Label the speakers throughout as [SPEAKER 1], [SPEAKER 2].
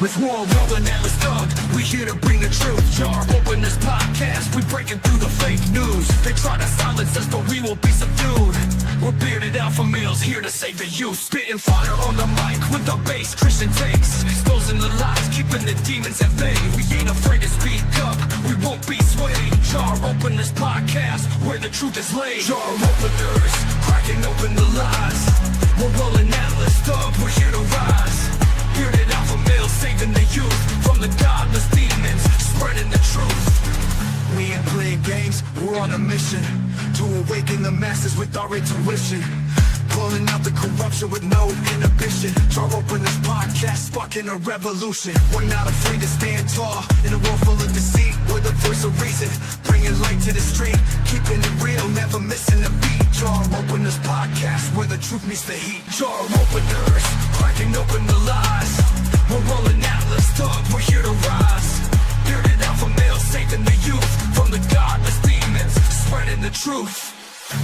[SPEAKER 1] With war rolling at the thug, we here to bring the truth. Jar open this podcast, we breaking through the fake news. They try to silence us, but we will be subdued. We're bearded alpha males here to save the youth. Spitting fire on the mic with the bass Christian takes. Exposing the lies, keeping the demons at bay. We ain't afraid to speak up, we won't be swayed. Jar open this podcast, where the truth is laid. Jar openers, cracking open the lies. We're rolling Atlas thug, we're here to rise. Bearded alpha males saving the youth from the godless demons, spreading the truth. We ain't playing games, we're on a mission to awaken the masses with our intuition. Pulling out the corruption with no inhibition. Jar open this podcast, sparking a revolution. We're not afraid to stand tall in a world full of deceit. We're the voice of reason, bringing light to the street. Keeping it real, never missing a beat. Jar open this podcast, where the truth meets the heat. Jar openers, cracking open the lies. We're rolling Atlas thug, we're here to rise. Bearded alpha males saving the youth from the godless demons, spreading the truth.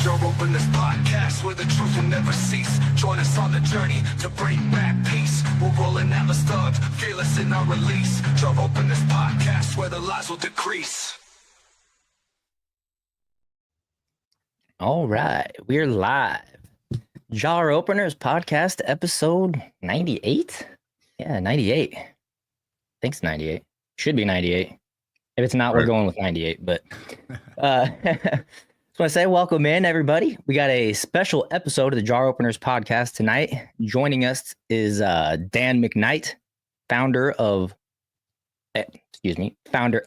[SPEAKER 1] Jar open this podcast, where the truth will never cease. Join us on the journey to bring back peace. We're rolling Atlas thugs, fearless in our release. Jar open this podcast, where the lies will decrease.
[SPEAKER 2] All right, we're live. Jar Openers podcast episode 98. Yeah, 98. I think it's 98. Should be 98. If it's not, we're going with 98. But just want to say welcome in, everybody. We got a special episode of the Jar Openers podcast tonight. Joining us is Dan McKnight, founder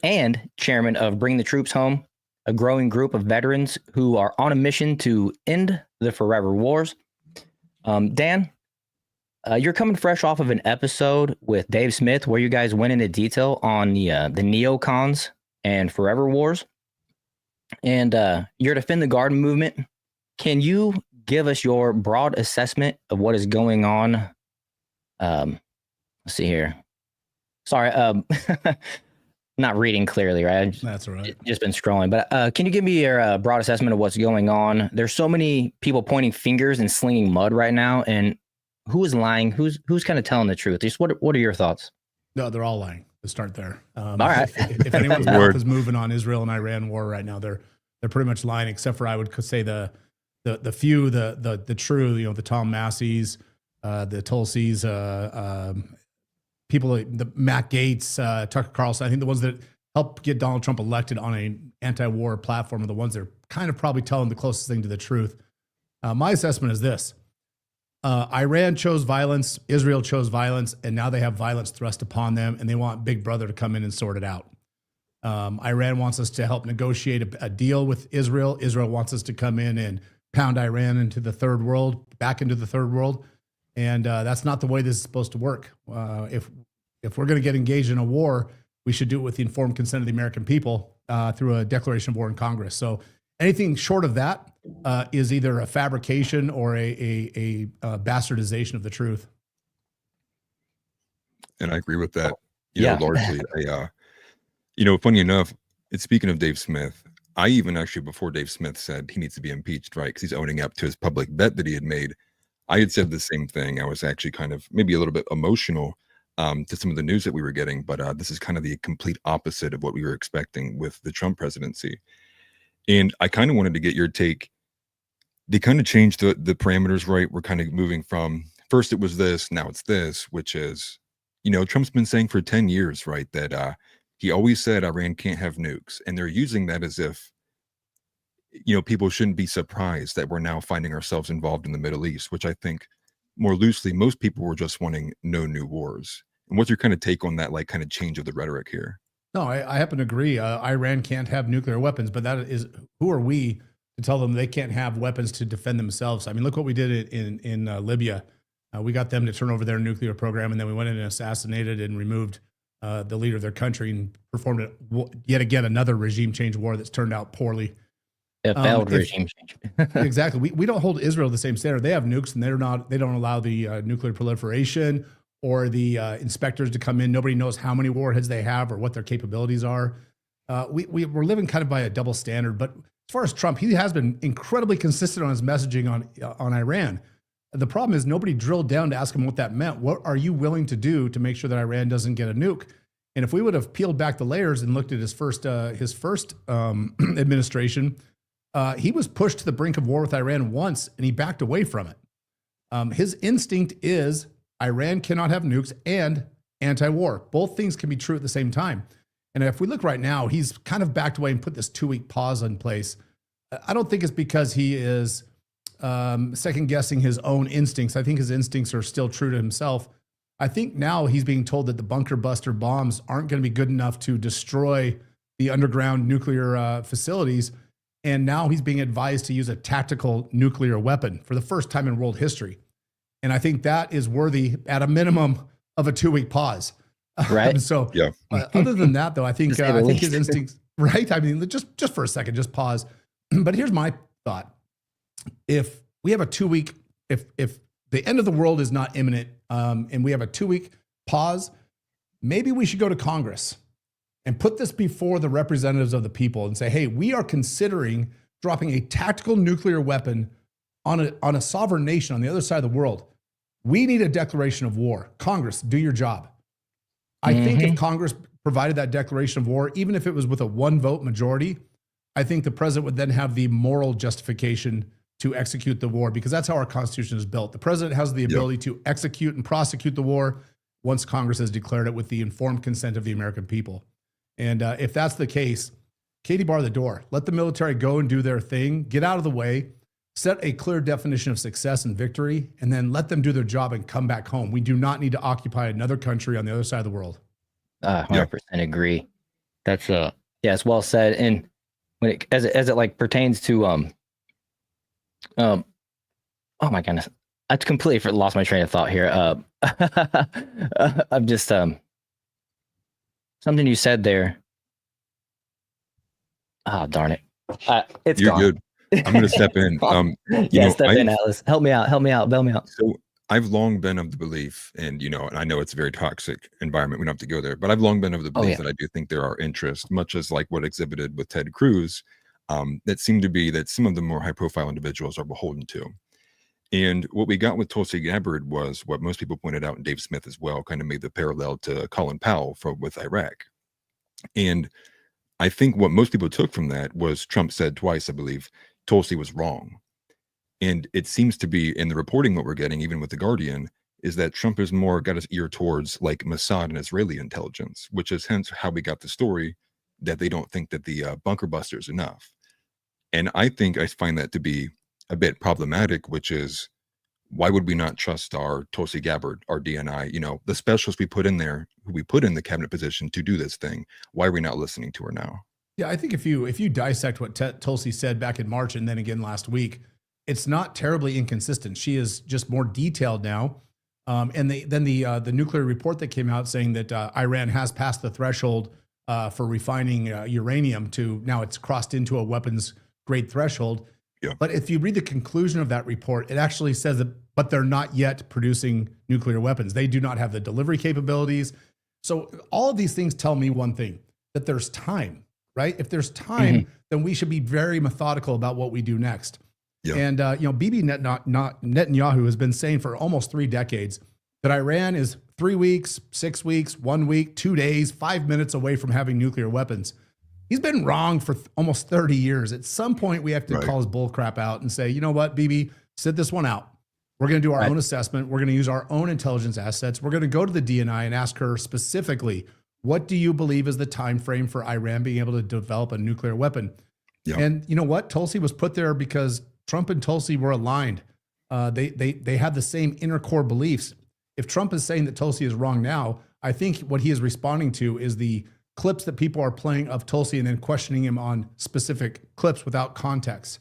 [SPEAKER 2] and chairman of Bring the Troops Home, a growing group of veterans who are on a mission to end the forever wars. Dan, you're coming fresh off of an episode with Dave Smith where you guys went into detail on the neocons and forever wars. And your Defend the Garden movement. Can you give us your broad assessment of what is going on? Let's see here. Sorry, not reading clearly, right?
[SPEAKER 3] That's all right.
[SPEAKER 2] Just been scrolling. But can you give me your broad assessment of what's going on? There's so many people pointing fingers and slinging mud right now. And who is lying? Who's kind of telling the truth? Just what are your thoughts?
[SPEAKER 3] No, they're all lying. To start there.
[SPEAKER 2] All right.
[SPEAKER 3] If anyone's mouth is moving on Israel and Iran war right now, they're pretty much lying, except for I would say the few, the true, the Tom Masseys, the Tulsis, people like the Matt Gaetz, Tucker Carlson. I think the ones that helped get Donald Trump elected on an anti-war platform are the ones that are kind of probably telling the closest thing to the truth. My assessment is this. Iran chose violence, Israel chose violence, and now they have violence thrust upon them, and they want Big Brother to come in and sort it out. Iran wants us to help negotiate a deal with Israel. Israel wants us to come in and pound Iran into the third world, back into the third world, and that's not the way this is supposed to work. If we're going to get engaged in a war, we should do it with the informed consent of the American people through a declaration of war in Congress. So anything short of that is either a fabrication or a bastardization of the truth.
[SPEAKER 4] And I agree with that. Largely. Funny enough, it's speaking of Dave Smith. I even actually, before Dave Smith said he needs to be impeached, right? Because he's owning up to his public bet that he had made. I had said the same thing. I was actually kind of maybe a little bit emotional to some of the news that we were getting, but this is kind of the complete opposite of what we were expecting with the Trump presidency. And I kind of wanted to get your take. They kind of changed the parameters, right? We're kind of moving from first it was this, now it's this, which is, Trump's been saying for 10 years, right, that he always said Iran can't have nukes. And they're using that as if, people shouldn't be surprised that we're now finding ourselves involved in the Middle East, which I think more loosely, most people were just wanting no new wars. And what's your kind of take on that, like kind of change of the rhetoric here?
[SPEAKER 3] No, I happen to agree. Iran can't have nuclear weapons, but that is, who are we to tell them they can't have weapons to defend themselves? I mean, look what we did in Libya. We got them to turn over their nuclear program, and then we went in and assassinated and removed the leader of their country and performed yet again another regime change war that's turned out poorly.
[SPEAKER 2] A failed regime change.
[SPEAKER 3] Exactly. We don't hold Israel to the same standard. They have nukes, and they don't allow the nuclear proliferation or the inspectors to come in. Nobody knows how many warheads they have or what their capabilities are. We're living kind of by a double standard. But as far as Trump, he has been incredibly consistent on his messaging on Iran. The problem is nobody drilled down to ask him what that meant. What are you willing to do to make sure that Iran doesn't get a nuke? And if we would have peeled back the layers and looked at his first administration, he was pushed to the brink of war with Iran once, and he backed away from it. His instinct is Iran cannot have nukes and anti-war. Both things can be true at the same time. And if we look right now, he's kind of backed away and put this 2-week pause in place. I don't think it's because he is second guessing his own instincts. I think his instincts are still true to himself. I think now he's being told that the bunker buster bombs aren't going to be good enough to destroy the underground nuclear facilities. And now he's being advised to use a tactical nuclear weapon for the first time in world history. And I think that is worthy at a minimum of a 2-week pause.
[SPEAKER 2] Right.
[SPEAKER 3] So
[SPEAKER 4] Yeah.
[SPEAKER 3] Other than that, though, I think his instincts, right. I mean, just for a second, just pause. But here's my thought. If we have a 2-week, if the end of the world is not imminent, and we have a 2-week pause, maybe we should go to Congress and put this before the representatives of the people and say, hey, we are considering dropping a tactical nuclear weapon on a sovereign nation on the other side of the world. We need a declaration of war. Congress, do your job. I think if Congress provided that declaration of war, even if it was with a 1-vote majority, I think the president would then have the moral justification to execute the war, because that's how our Constitution is built. The president has the ability to execute and prosecute the war once Congress has declared it with the informed consent of the American people. And if that's the case, Katie, bar the door. Let the military go and do their thing. Get out of the way. Set a clear definition of success and victory, and then let them do their job and come back home. We do not need to occupy another country on the other side of the world.
[SPEAKER 2] 100% agree. That's it's well said. And when it as it like pertains to oh my goodness, I completely lost my train of thought here. I'm just something you said there. Ah, darn it. It's
[SPEAKER 4] You're
[SPEAKER 2] gone.
[SPEAKER 4] good. I'm going to step in.
[SPEAKER 2] Step in, Alice. Help me out. Bail me out.
[SPEAKER 4] So I've long been of the belief, and and I know it's a very toxic environment. We don't have to go there, but I've long been of the belief that I do think there are interests, much as like what exhibited with Ted Cruz, that seem to be that some of the more high-profile individuals are beholden to. And what we got with Tulsi Gabbard was what most people pointed out, and Dave Smith as well, kind of made the parallel to Colin Powell with Iraq. And I think what most people took from that was Trump said twice, I believe, Tulsi was wrong. And it seems to be in the reporting what we're getting, even with The Guardian, is that Trump has more got his ear towards like Mossad and Israeli intelligence, which is hence how we got the story that they don't think that the bunker buster is enough. And I find that to be a bit problematic, which is, why would we not trust our Tulsi Gabbard, our DNI, the specialists we put in there, who we put in the cabinet position to do this thing? Why are we not listening to her now?
[SPEAKER 3] Yeah, I think if you dissect what Tulsi said back in March and then again last week, it's not terribly inconsistent. She is just more detailed now. And the nuclear report that came out saying that Iran has passed the threshold for refining uranium to now it's crossed into a weapons grade threshold.
[SPEAKER 4] Yeah.
[SPEAKER 3] But if you read the conclusion of that report, it actually says that, but they're not yet producing nuclear weapons. They do not have the delivery capabilities. So all of these things tell me one thing, that there's time, right? If there's time, then we should be very methodical about what we do next. Yeah. And, Bibi Netanyahu has been saying for almost 3 decades that Iran is 3 weeks, 6 weeks, 1 week, 2 days, 5 minutes away from having nuclear weapons. He's been wrong for almost 30 years. At some point, we have to call his bull crap out and say, you know what, Bibi, sit this one out. We're going to do our own assessment. We're going to use our own intelligence assets. We're going to go to the DNI and ask her specifically, what do you believe is the time frame for Iran being able to develop a nuclear weapon? Yeah. And you know what? Tulsi was put there because Trump and Tulsi were aligned. They had the same inner core beliefs. If Trump is saying that Tulsi is wrong now, I think what he is responding to is the clips that people are playing of Tulsi and then questioning him on specific clips without context.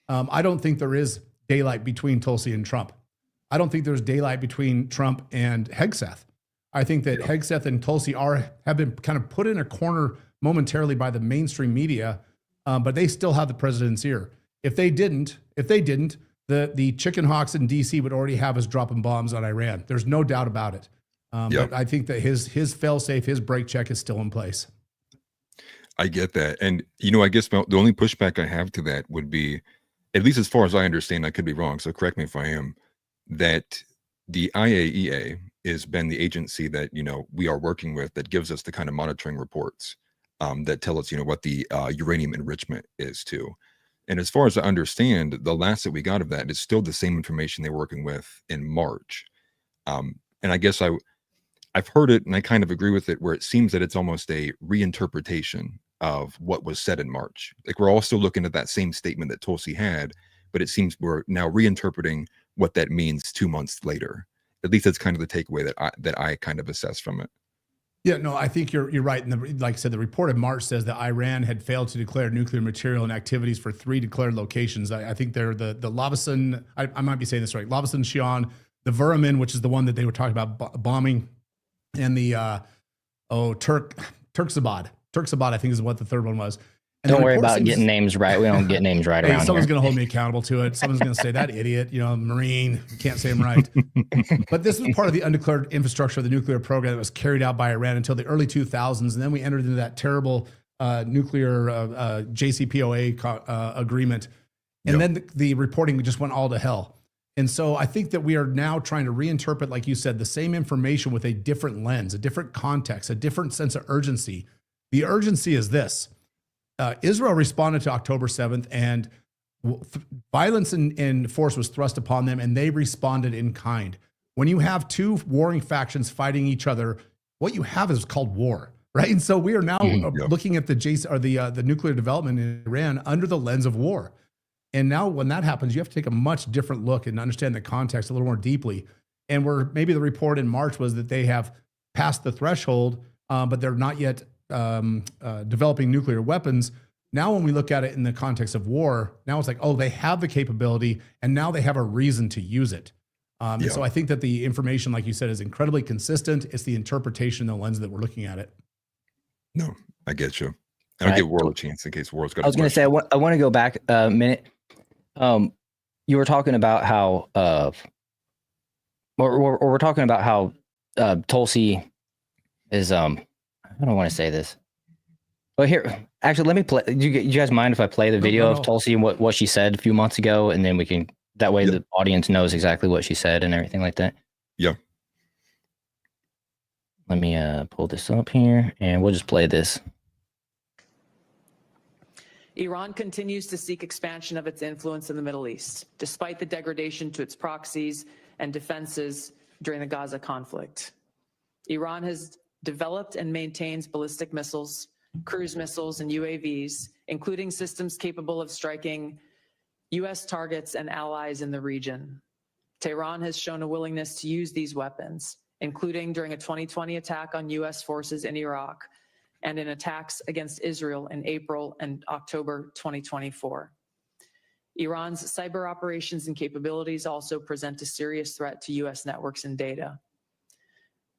[SPEAKER 3] I don't think there is daylight between Tulsi and Trump. I don't think there's daylight between Trump and Hegseth. I think that Hegseth and Tulsi have been kind of put in a corner momentarily by the mainstream media, but they still have the president's ear. If they didn't, the chicken hawks in DC would already have us dropping bombs on Iran. There's no doubt about it. But I think that his fail-safe, his brake check is still in place.
[SPEAKER 4] I get that. And, I guess the only pushback I have to that would be, at least as far as I understand, I could be wrong, so correct me if I am, that the IAEA has been the agency that, we are working with that gives us the kind of monitoring reports that tell us, what the uranium enrichment is too. And as far as I understand, the last that we got of that is still the same information they were working with in March. And I guess I've heard it and I kind of agree with it, where it seems that it's almost a reinterpretation of what was said in March. Like, we're all still looking at that same statement that Tulsi had, but it seems we're now reinterpreting what that means 2 months later. At least that's kind of the takeaway that I kind of assess from it.
[SPEAKER 3] Yeah, no, I think you're right. And like I said, the report in March says that Iran had failed to declare nuclear material and activities for 3 declared locations. I think they're the Lavasan, I might be saying this right, Lavasan Shion, the Vuramin, which is the one that they were talking about bombing, and the Turksabad, I think is what the third one was. And
[SPEAKER 2] don't worry about getting names right. We don't get names right around
[SPEAKER 3] someone's
[SPEAKER 2] here.
[SPEAKER 3] going to hold me accountable to it. Someone's going to say, that idiot, Marine, can't say him right. But this was part of the undeclared infrastructure of the nuclear program that was carried out by Iran until the early 2000s. And then we entered into that terrible nuclear JCPOA agreement. And then the reporting just went all to hell. And so I think that we are now trying to reinterpret, like you said, the same information with a different lens, a different context, a different sense of urgency. The urgency is this. Israel responded to October 7th, and violence and force was thrust upon them, and they responded in kind. When you have 2 warring factions fighting each other, what you have is called war, right? And so we are now looking at the nuclear development in Iran under the lens of war. And now when that happens, you have to take a much different look and understand the context a little more deeply. And maybe the report in March was that they have passed the threshold, but they're not yet developing nuclear weapons. Now, when we look at it in the context of war, now it's like, oh, they have the capability, and now they have a reason to use it. And so I think that the information, like you said, is incredibly consistent. It's the interpretation, the lens that we're looking at it.
[SPEAKER 4] No, I get you. I don't give war a chance in case war's got.
[SPEAKER 2] I was going to say, I want to go back a minute. You were talking about how, we're talking about how Tulsi is. I don't want to say this. Well, here, actually, let me play. Do you guys mind if I play the video of Tulsi and what she said a few months ago, and then we can, that way the audience knows exactly what she said and everything like that?
[SPEAKER 4] Yeah.
[SPEAKER 2] Let me pull this up here, and we'll just play this.
[SPEAKER 5] Iran continues to seek expansion of its influence in the Middle East, despite the degradation to its proxies and defenses during the Gaza conflict. Iran has developed and maintains ballistic missiles, cruise missiles, and UAVs, including systems capable of striking U.S. targets and allies in the region. Tehran has shown a willingness to use these weapons, including during a 2020 attack on U.S. forces in Iraq and in attacks against Israel in April and October 2024. Iran's cyber operations and capabilities also present a serious threat to U.S. networks and data.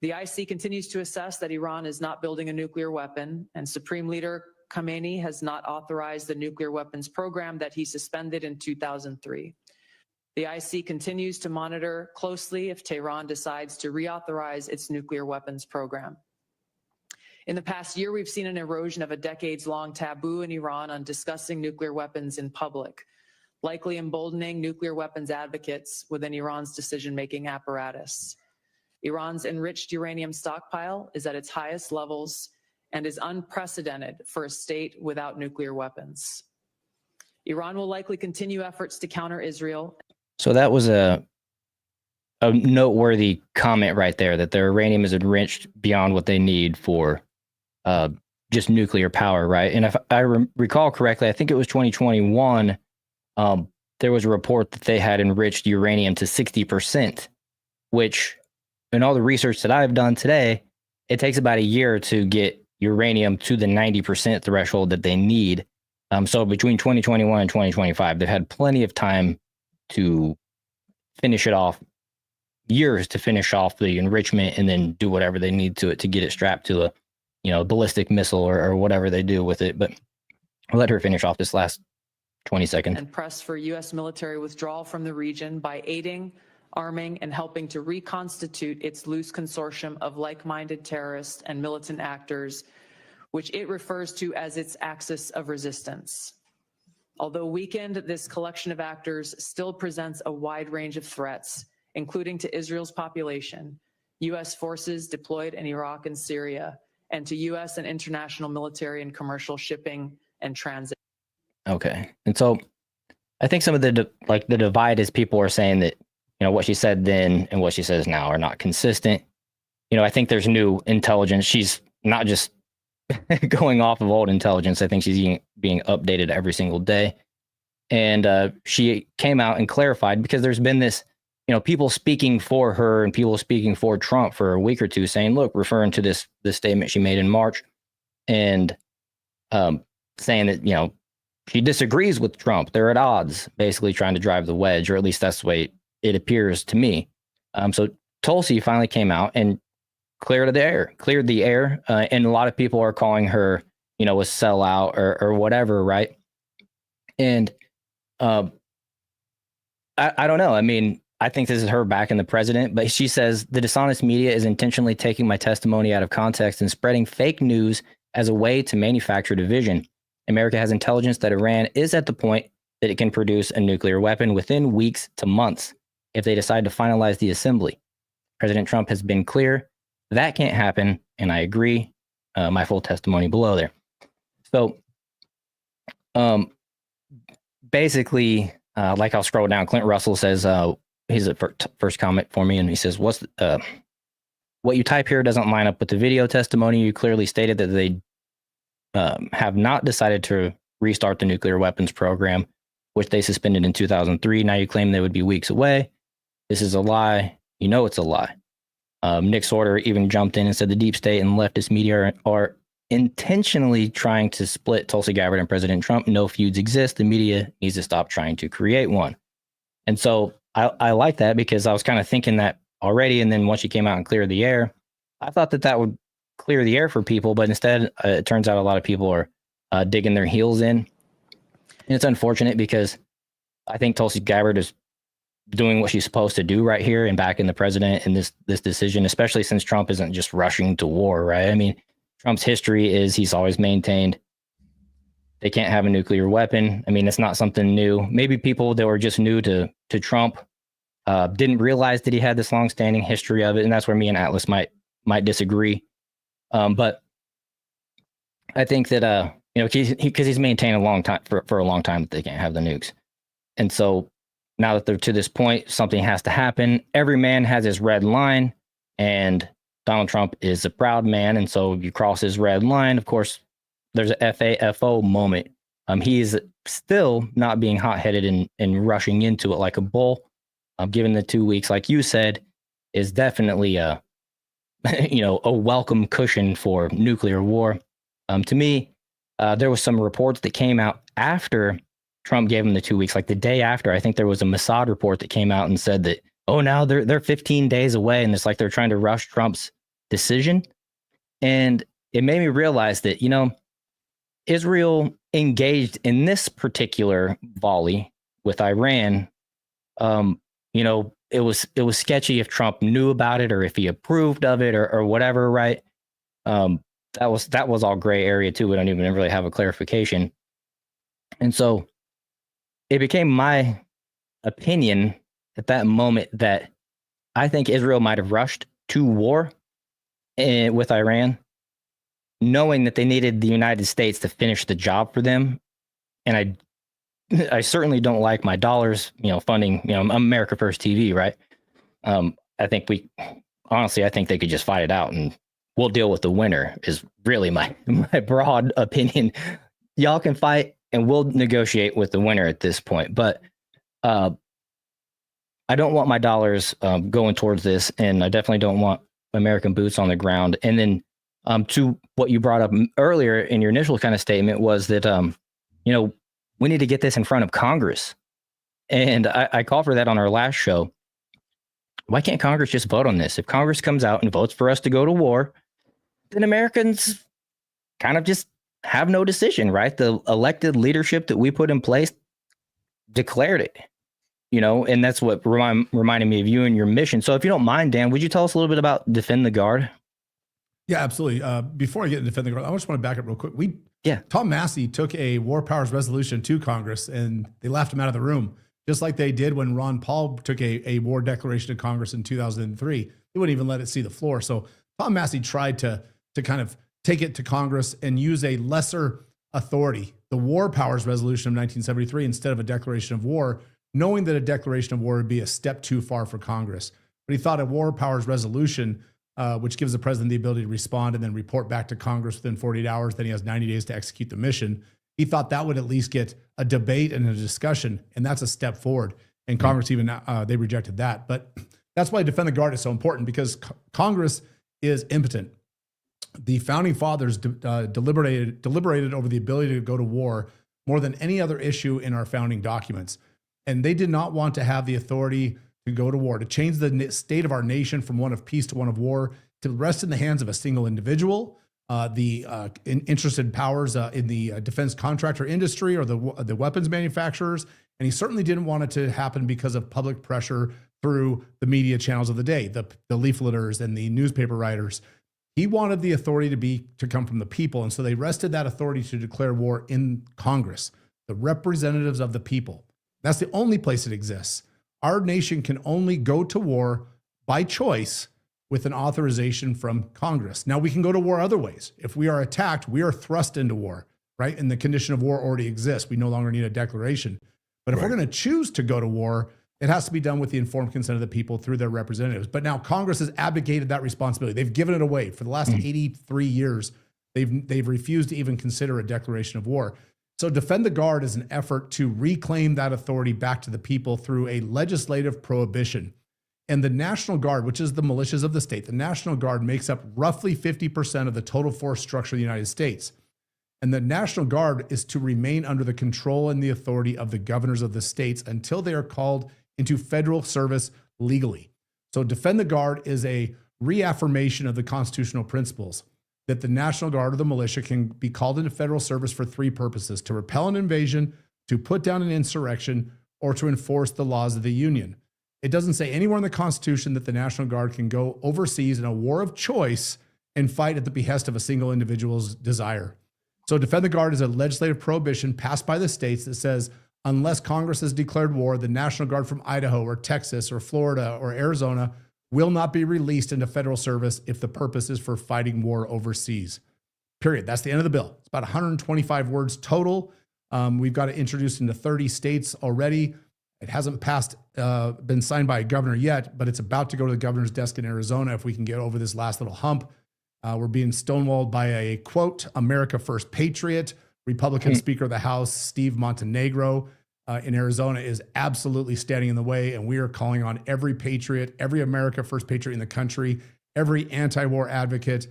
[SPEAKER 5] The IC continues to assess that Iran is not building a nuclear weapon, and Supreme Leader Khamenei has not authorized the nuclear weapons program that he suspended in 2003. The IC continues to monitor closely if Tehran decides to reauthorize its nuclear weapons program. In the past year, we've seen an erosion of a decades-long taboo in Iran on discussing nuclear weapons in public, likely emboldening nuclear weapons advocates within Iran's decision-making apparatus. Iran's enriched uranium stockpile is at its highest levels and is unprecedented for a state without nuclear weapons. Iran will likely continue efforts to counter Israel.
[SPEAKER 2] So that was a noteworthy comment right there, that their uranium is enriched beyond what they need for just nuclear power, right? And if I recall correctly, I think it was 2021, there was a report that they had enriched uranium to 60%, which in all the research that I've done today, it takes about a year to get uranium to the 90% threshold that they need. So between 2021 and 2025, they've had plenty of time to finish it off, years to finish off the enrichment, and then do whatever they need to it to get it strapped to a, ballistic missile or whatever they do with it. But I'll let her finish off this last 20 seconds.
[SPEAKER 5] And press for U.S. military withdrawal from the region by aiding, arming, and helping to reconstitute its loose consortium of like-minded terrorists and militant actors, which it refers to as its axis of resistance. Although weakened, this collection of actors still presents a wide range of threats, including to Israel's population, U.S. forces deployed in Iraq and Syria, and to U.S. and international military and commercial shipping and transit.
[SPEAKER 2] Okay. And so I think some of the divide is people are saying that, what she said then and what she says now are not consistent. I think there's new intelligence. She's not just going off of old intelligence. I think she's being updated every single day. And she came out and clarified, because there's been this, people speaking for her and people speaking for Trump for a week or two saying, look, referring to this statement she made in March, and saying that, she disagrees with Trump. They're at odds, basically trying to drive the wedge, or at least that's the way it appears to me. So Tulsi finally came out and cleared the air. And a lot of people are calling her, a sellout or whatever, right? And I don't know. I mean, I think this is her backing the president, but she says the dishonest media is intentionally taking my testimony out of context and spreading fake news as a way to manufacture division. America has intelligence that Iran is at the point that it can produce a nuclear weapon within weeks to months if they decide to finalize the assembly. President Trump has been clear that can't happen, and I agree. My full testimony below there. So basically, like I'll scroll down, Clint Russell says, he's a first comment for me, and he says, what you type here doesn't line up with the video testimony. You clearly stated that they have not decided to restart the nuclear weapons program, which they suspended in 2003. Now you claim they would be weeks away. This is a lie. It's a lie. Nick Sorter even jumped in and said the deep state and leftist media are intentionally trying to split Tulsi Gabbard and President Trump. No feuds exist. The media needs to stop trying to create one. And so I like that, because I was kind of thinking that already. And then once she came out and cleared the air, I thought that would clear the air for people. But instead, it turns out a lot of people are digging their heels in. And it's unfortunate, because I think Tulsi Gabbard is doing what she's supposed to do right here and backing the president in this decision, especially since Trump isn't just rushing to war, right? I mean, Trump's history is he's always maintained they can't have a nuclear weapon. I mean, it's not something new. Maybe people that were just new to Trump didn't realize that he had this longstanding history of it, and that's where me and Atlas might disagree. But I think that because he's maintained a long time for a long time that they can't have the nukes, and so now that they're to this point, something has to happen. Every man has his red line, and Donald Trump is a proud man, and so you cross his red line. Of course, there's a FAFO moment. He is still not being hot-headed and rushing into it like a bull. Given the 2 weeks, like you said, is definitely a welcome cushion for nuclear war. To me, there was some reports that came out after Trump gave him the 2 weeks, like the day after. I think there was a Mossad report that came out and said that, now they're 15 days away, and it's like they're trying to rush Trump's decision. And it made me realize that, Israel engaged in this particular volley with Iran. It was sketchy if Trump knew about it or if he approved of it or whatever, right? That was all gray area too. We don't even really have a clarification. And so it became my opinion at that moment that I think Israel might have rushed to war with Iran, knowing that they needed the United States to finish the job for them. And I certainly don't like my dollars, funding, America First TV, right? I think I think they could just fight it out and we'll deal with the winner is really my broad opinion. Y'all can fight and we'll negotiate with the winner at this point. But I don't want my dollars going towards this, and I definitely don't want American boots on the ground. And then to what you brought up earlier in your initial kind of statement was that, we need to get this in front of Congress. And I called for that on our last show. Why can't Congress just vote on this? If Congress comes out and votes for us to go to war, then Americans kind of just have no decision, right? The elected leadership that we put in place declared it, and that's what reminded me of you and your mission. So if you don't mind, Dan, would you tell us a little bit about Defend the Guard?
[SPEAKER 3] Yeah, absolutely. Before I get into Defend the Guard, I just want to back up real quick. Tom Massey took a war powers resolution to Congress and they laughed him out of the room just like they did when Ron Paul took a war declaration to Congress in 2003. They wouldn't even let it see the floor. So Tom Massey tried to kind of take it to Congress and use a lesser authority, the War Powers Resolution of 1973, instead of a declaration of war, knowing that a declaration of war would be a step too far for Congress. But he thought a War Powers Resolution, which gives the president the ability to respond and then report back to Congress within 48 hours, then he has 90 days to execute the mission. He thought that would at least get a debate and a discussion, and that's a step forward. And Congress even, they rejected that. But that's why Defend the Guard is so important, because Congress is impotent. The founding fathers deliberated over the ability to go to war more than any other issue in our founding documents. And they did not want to have the authority to go to war, to change the state of our nation from one of peace to one of war, to rest in the hands of a single individual, interested powers in the defense contractor industry or the weapons manufacturers. And he certainly didn't want it to happen because of public pressure through the media channels of the day, the leafleters and the newspaper writers. He wanted the authority to come from the people. And so they rested that authority to declare war in Congress, the representatives of the people. That's the only place it exists. Our nation can only go to war by choice with an authorization from Congress. Now, we can go to war other ways. If we are attacked, we are thrust into war, right? And the condition of war already exists. We no longer need a declaration. But if we're going to choose to go to war, it has to be done with the informed consent of the people through their representatives. But now Congress has abdicated that responsibility. They've given it away. For the last 83 years, they've refused to even consider a declaration of war. So Defend the Guard is an effort to reclaim that authority back to the people through a legislative prohibition. And the National Guard, which is the militias of the state, the National Guard makes up roughly 50% of the total force structure of the United States. And the National Guard is to remain under the control and the authority of the governors of the states until they are called into federal service legally. So Defend the Guard is a reaffirmation of the constitutional principles that the National Guard or the militia can be called into federal service for three purposes: to repel an invasion, to put down an insurrection, or to enforce the laws of the Union. It doesn't say anywhere in the Constitution that the National Guard can go overseas in a war of choice and fight at the behest of a single individual's desire. So Defend the Guard is a legislative prohibition passed by the states that says, unless Congress has declared war, the National Guard from Idaho or Texas or Florida or Arizona will not be released into federal service if the purpose is for fighting war overseas. Period. That's the end of the bill. It's about 125 words total. We've got it introduced into 30 states already. It hasn't been signed by a governor yet, but it's about to go to the governor's desk in Arizona if we can get over this last little hump. We're being stonewalled by a, quote, America First Patriot. Republican Speaker of the House, Steve Montenegro in Arizona, is absolutely standing in the way. And we are calling on every patriot, every America First Patriot in the country, every anti-war advocate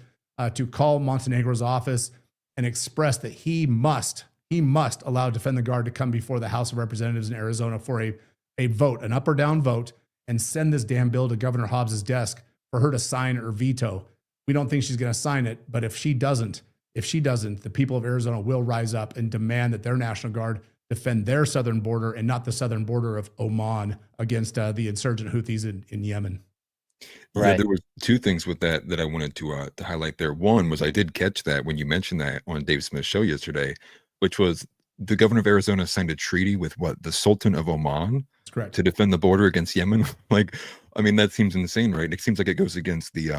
[SPEAKER 3] to call Montenegro's office and express that he must allow Defend the Guard to come before the House of Representatives in Arizona for a vote, an up or down vote, and send this damn bill to Governor Hobbs's desk for her to sign or veto. We don't think she's going to sign it, but if she doesn't, the people of Arizona will rise up and demand that their National Guard defend their southern border and not the southern border of Oman against the insurgent Houthis in Yemen.
[SPEAKER 4] Right. Yeah, there was two things with that I wanted to highlight there. One was I did catch that when you mentioned that on Dave Smith's show yesterday, which was the governor of Arizona signed a treaty with the Sultan of Oman.
[SPEAKER 3] That's correct. To
[SPEAKER 4] defend the border against Yemen. Like, I mean, that seems insane, right? It seems like it goes against the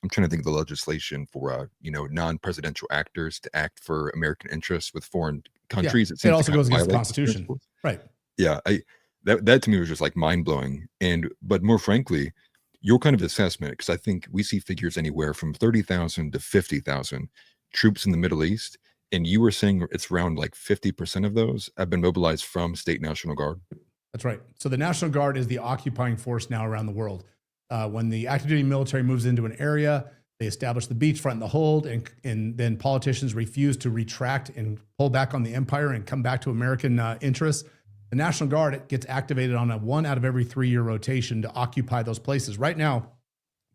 [SPEAKER 4] I'm trying to think of the legislation for non-presidential actors to act for American interests with foreign countries.
[SPEAKER 3] Yeah, it also goes against the Constitution, right?
[SPEAKER 4] Yeah, that to me was just like mind blowing. But more frankly, your kind of assessment, because I think we see figures anywhere from 30,000 to 50,000 troops in the Middle East, and you were saying it's around like 50% of those have been mobilized from state National Guard.
[SPEAKER 3] That's right. So the National Guard is the occupying force now around the world. When the active duty military moves into an area, they establish the beachfront and the hold, and then politicians refuse to retract and pull back on the empire and come back to American interests. The National Guard gets activated on a 1 out of every 3-year rotation to occupy those places. Right now,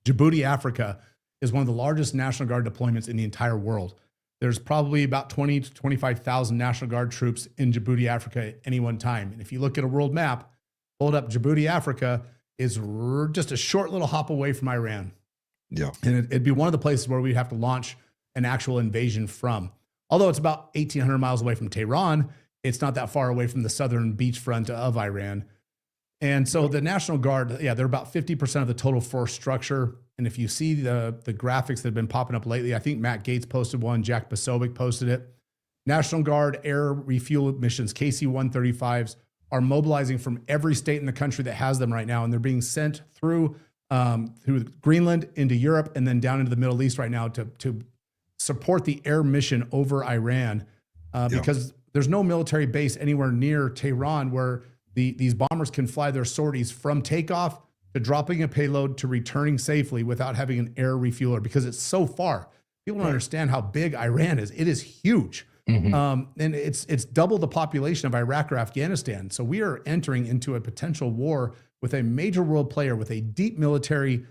[SPEAKER 3] Djibouti, Africa, is one of the largest National Guard deployments in the entire world. There's probably about 20 to 25,000 National Guard troops in Djibouti, Africa at any one time. And if you look at a world map, hold up, Djibouti, Africa is just a short little hop away from Iran.
[SPEAKER 4] Yeah.
[SPEAKER 3] And it'd be one of the places where we'd have to launch an actual invasion from. Although it's about 1,800 miles away from Tehran, it's not that far away from the southern beachfront of Iran. And so the National Guard, yeah, they're about 50% of the total force structure. And if you see the graphics that have been popping up lately, I think Matt Gaetz posted one, Jack Posobiec posted it. National Guard air refuel missions, KC-135s, are mobilizing from every state in the country that has them right now. And they're being sent through Greenland into Europe and then down into the Middle East right now to support the air mission over Iran because there's no military base anywhere near Tehran where these bombers can fly their sorties from takeoff to dropping a payload to returning safely without having an air refueler because it's so far. People don't understand how big Iran is. It is huge. And it's double the population of Iraq or Afghanistan. So we are entering into a potential war with a major world player with a deep military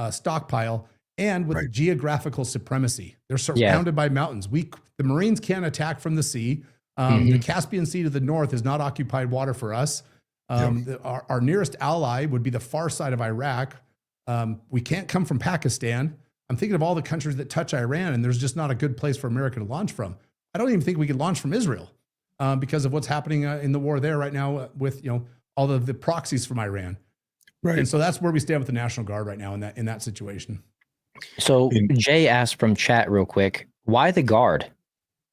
[SPEAKER 3] stockpile and with geographical supremacy. They're surrounded by mountains. The Marines can't attack from the sea. The Caspian Sea to the north is not occupied water for us. Our nearest ally would be the far side of Iraq. We can't come from Pakistan. I'm thinking of all the countries that touch Iran, and there's just not a good place for America to launch from. I don't even think we could launch from Israel because of what's happening in the war there right now with all of the proxies from Iran. Right. And so that's where we stand with the National Guard right now in that situation.
[SPEAKER 2] So Jay asked from chat real quick, why the Guard?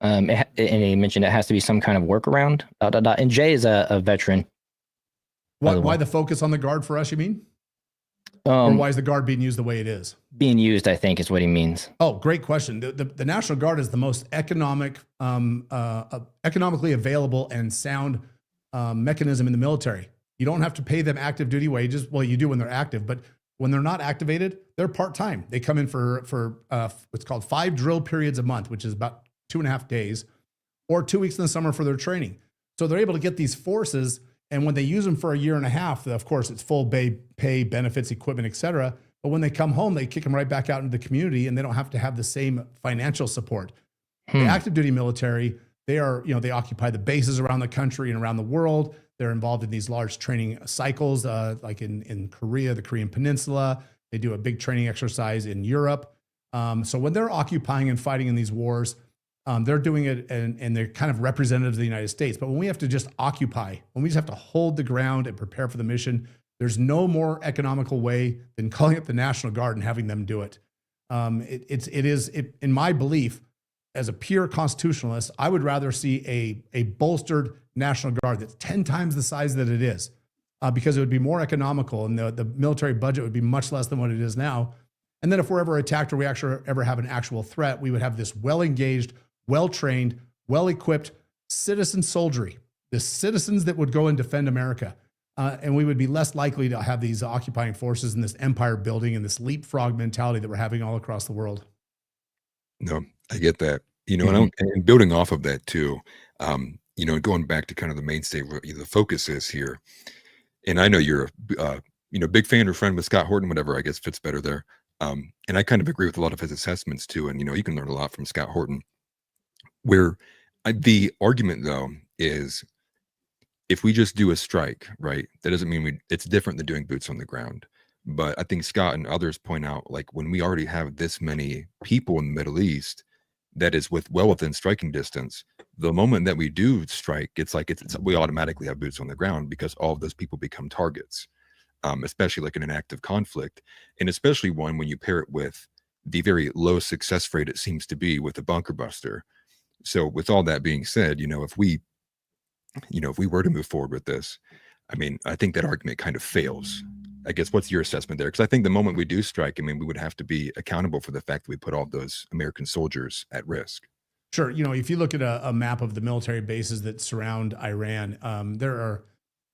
[SPEAKER 2] And he mentioned it has to be some kind of workaround. And Jay is a veteran.
[SPEAKER 3] Why the focus on the Guard for us, you mean? Or why is the Guard being used the way it is?
[SPEAKER 2] Being used, I think, is what he means.
[SPEAKER 3] Oh, great question. The National Guard is the most economically available and sound mechanism in the military. You don't have to pay them active duty wages. Well, you do when they're active, but when they're not activated, they're part-time. They come in for what's called 5 drill periods a month, which is about 2.5 days, or 2 weeks in the summer for their training. So they're able to get these forces, and when they use them for a year and a half, of course, it's full pay, benefits, equipment, et cetera. But when they come home, they kick them right back out into the community, and they don't have to have the same financial support. The active duty military, they occupy the bases around the country and around the world. They're involved in these large training cycles, like in Korea, the Korean Peninsula. They do a big training exercise in Europe. So when they're occupying and fighting in these wars, they're doing it and they're kind of representatives of the United States. But when we have to just occupy, when we just have to hold the ground and prepare for the mission, there's no more economical way than calling up the National Guard and having them do it. It is in my belief, as a pure constitutionalist, I would rather see a bolstered National Guard that's 10 times the size that it is, because it would be more economical and the military budget would be much less than what it is now. And then if we're ever attacked or we actually ever have an actual threat, we would have this well-engaged, well-trained, well-equipped citizen soldiery, the citizens that would go and defend America. And we would be less likely to have these occupying forces and this empire building and this leapfrog mentality that we're having all across the world.
[SPEAKER 4] No, I get that. And building off of that too, going back to kind of the mainstay, the focus is here. And I know you're a big fan or friend with Scott Horton, whatever I guess fits better there. And I kind of agree with a lot of his assessments too. And, you can learn a lot from Scott Horton. Where the argument though is, if we just do a strike, right, that doesn't mean it's different than doing boots on the ground. But I think Scott and others point out, like, when we already have this many people in the Middle East that is well within striking distance, the moment that we do strike, it's like we automatically have boots on the ground because all of those people become targets, especially like in an active conflict, and especially one when you pair it with the very low success rate it seems to be with a bunker buster. So with all that being said, if we were to move forward with this, I mean, I think that argument kind of fails. I guess, what's your assessment there? Because I think the moment we do strike, I mean, we would have to be accountable for the fact that we put all those American soldiers at risk.
[SPEAKER 3] Sure. If you look at a map of the military bases that surround Iran, there are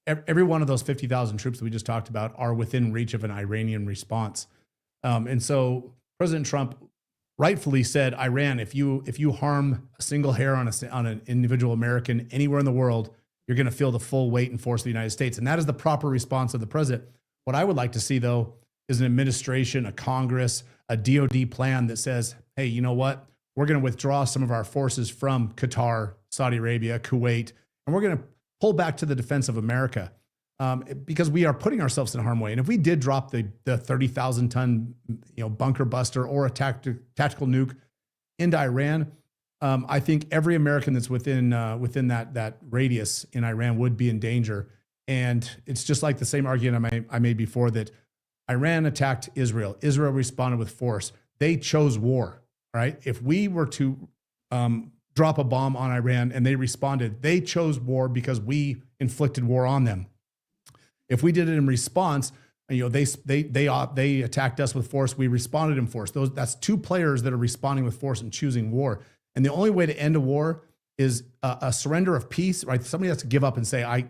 [SPEAKER 3] every one of those 50,000 troops that we just talked about are within reach of an Iranian response. And so President Trump rightfully said, Iran, if you harm a single hair on an individual American anywhere in the world, you're going to feel the full weight and force of the United States. And that is the proper response of the president. What I would like to see, though, is an administration, a Congress, a DOD plan that says, hey, you know what? We're going to withdraw some of our forces from Qatar, Saudi Arabia, Kuwait, and we're going to pull back to the defense of America because we are putting ourselves in harm's way. And if we did drop the 30,000-ton bunker buster or a tactical nuke into Iran, I think every American that's within that radius in Iran would be in danger. And it's just like the same argument I made before, that Iran attacked Israel. Israel responded with force. They chose war, right? If we were to drop a bomb on Iran and they responded, they chose war because we inflicted war on them. If we did it in response, they attacked us with force, we responded in force. That's two players that are responding with force and choosing war. And the only way to end a war is a surrender of peace, right? Somebody has to give up and say,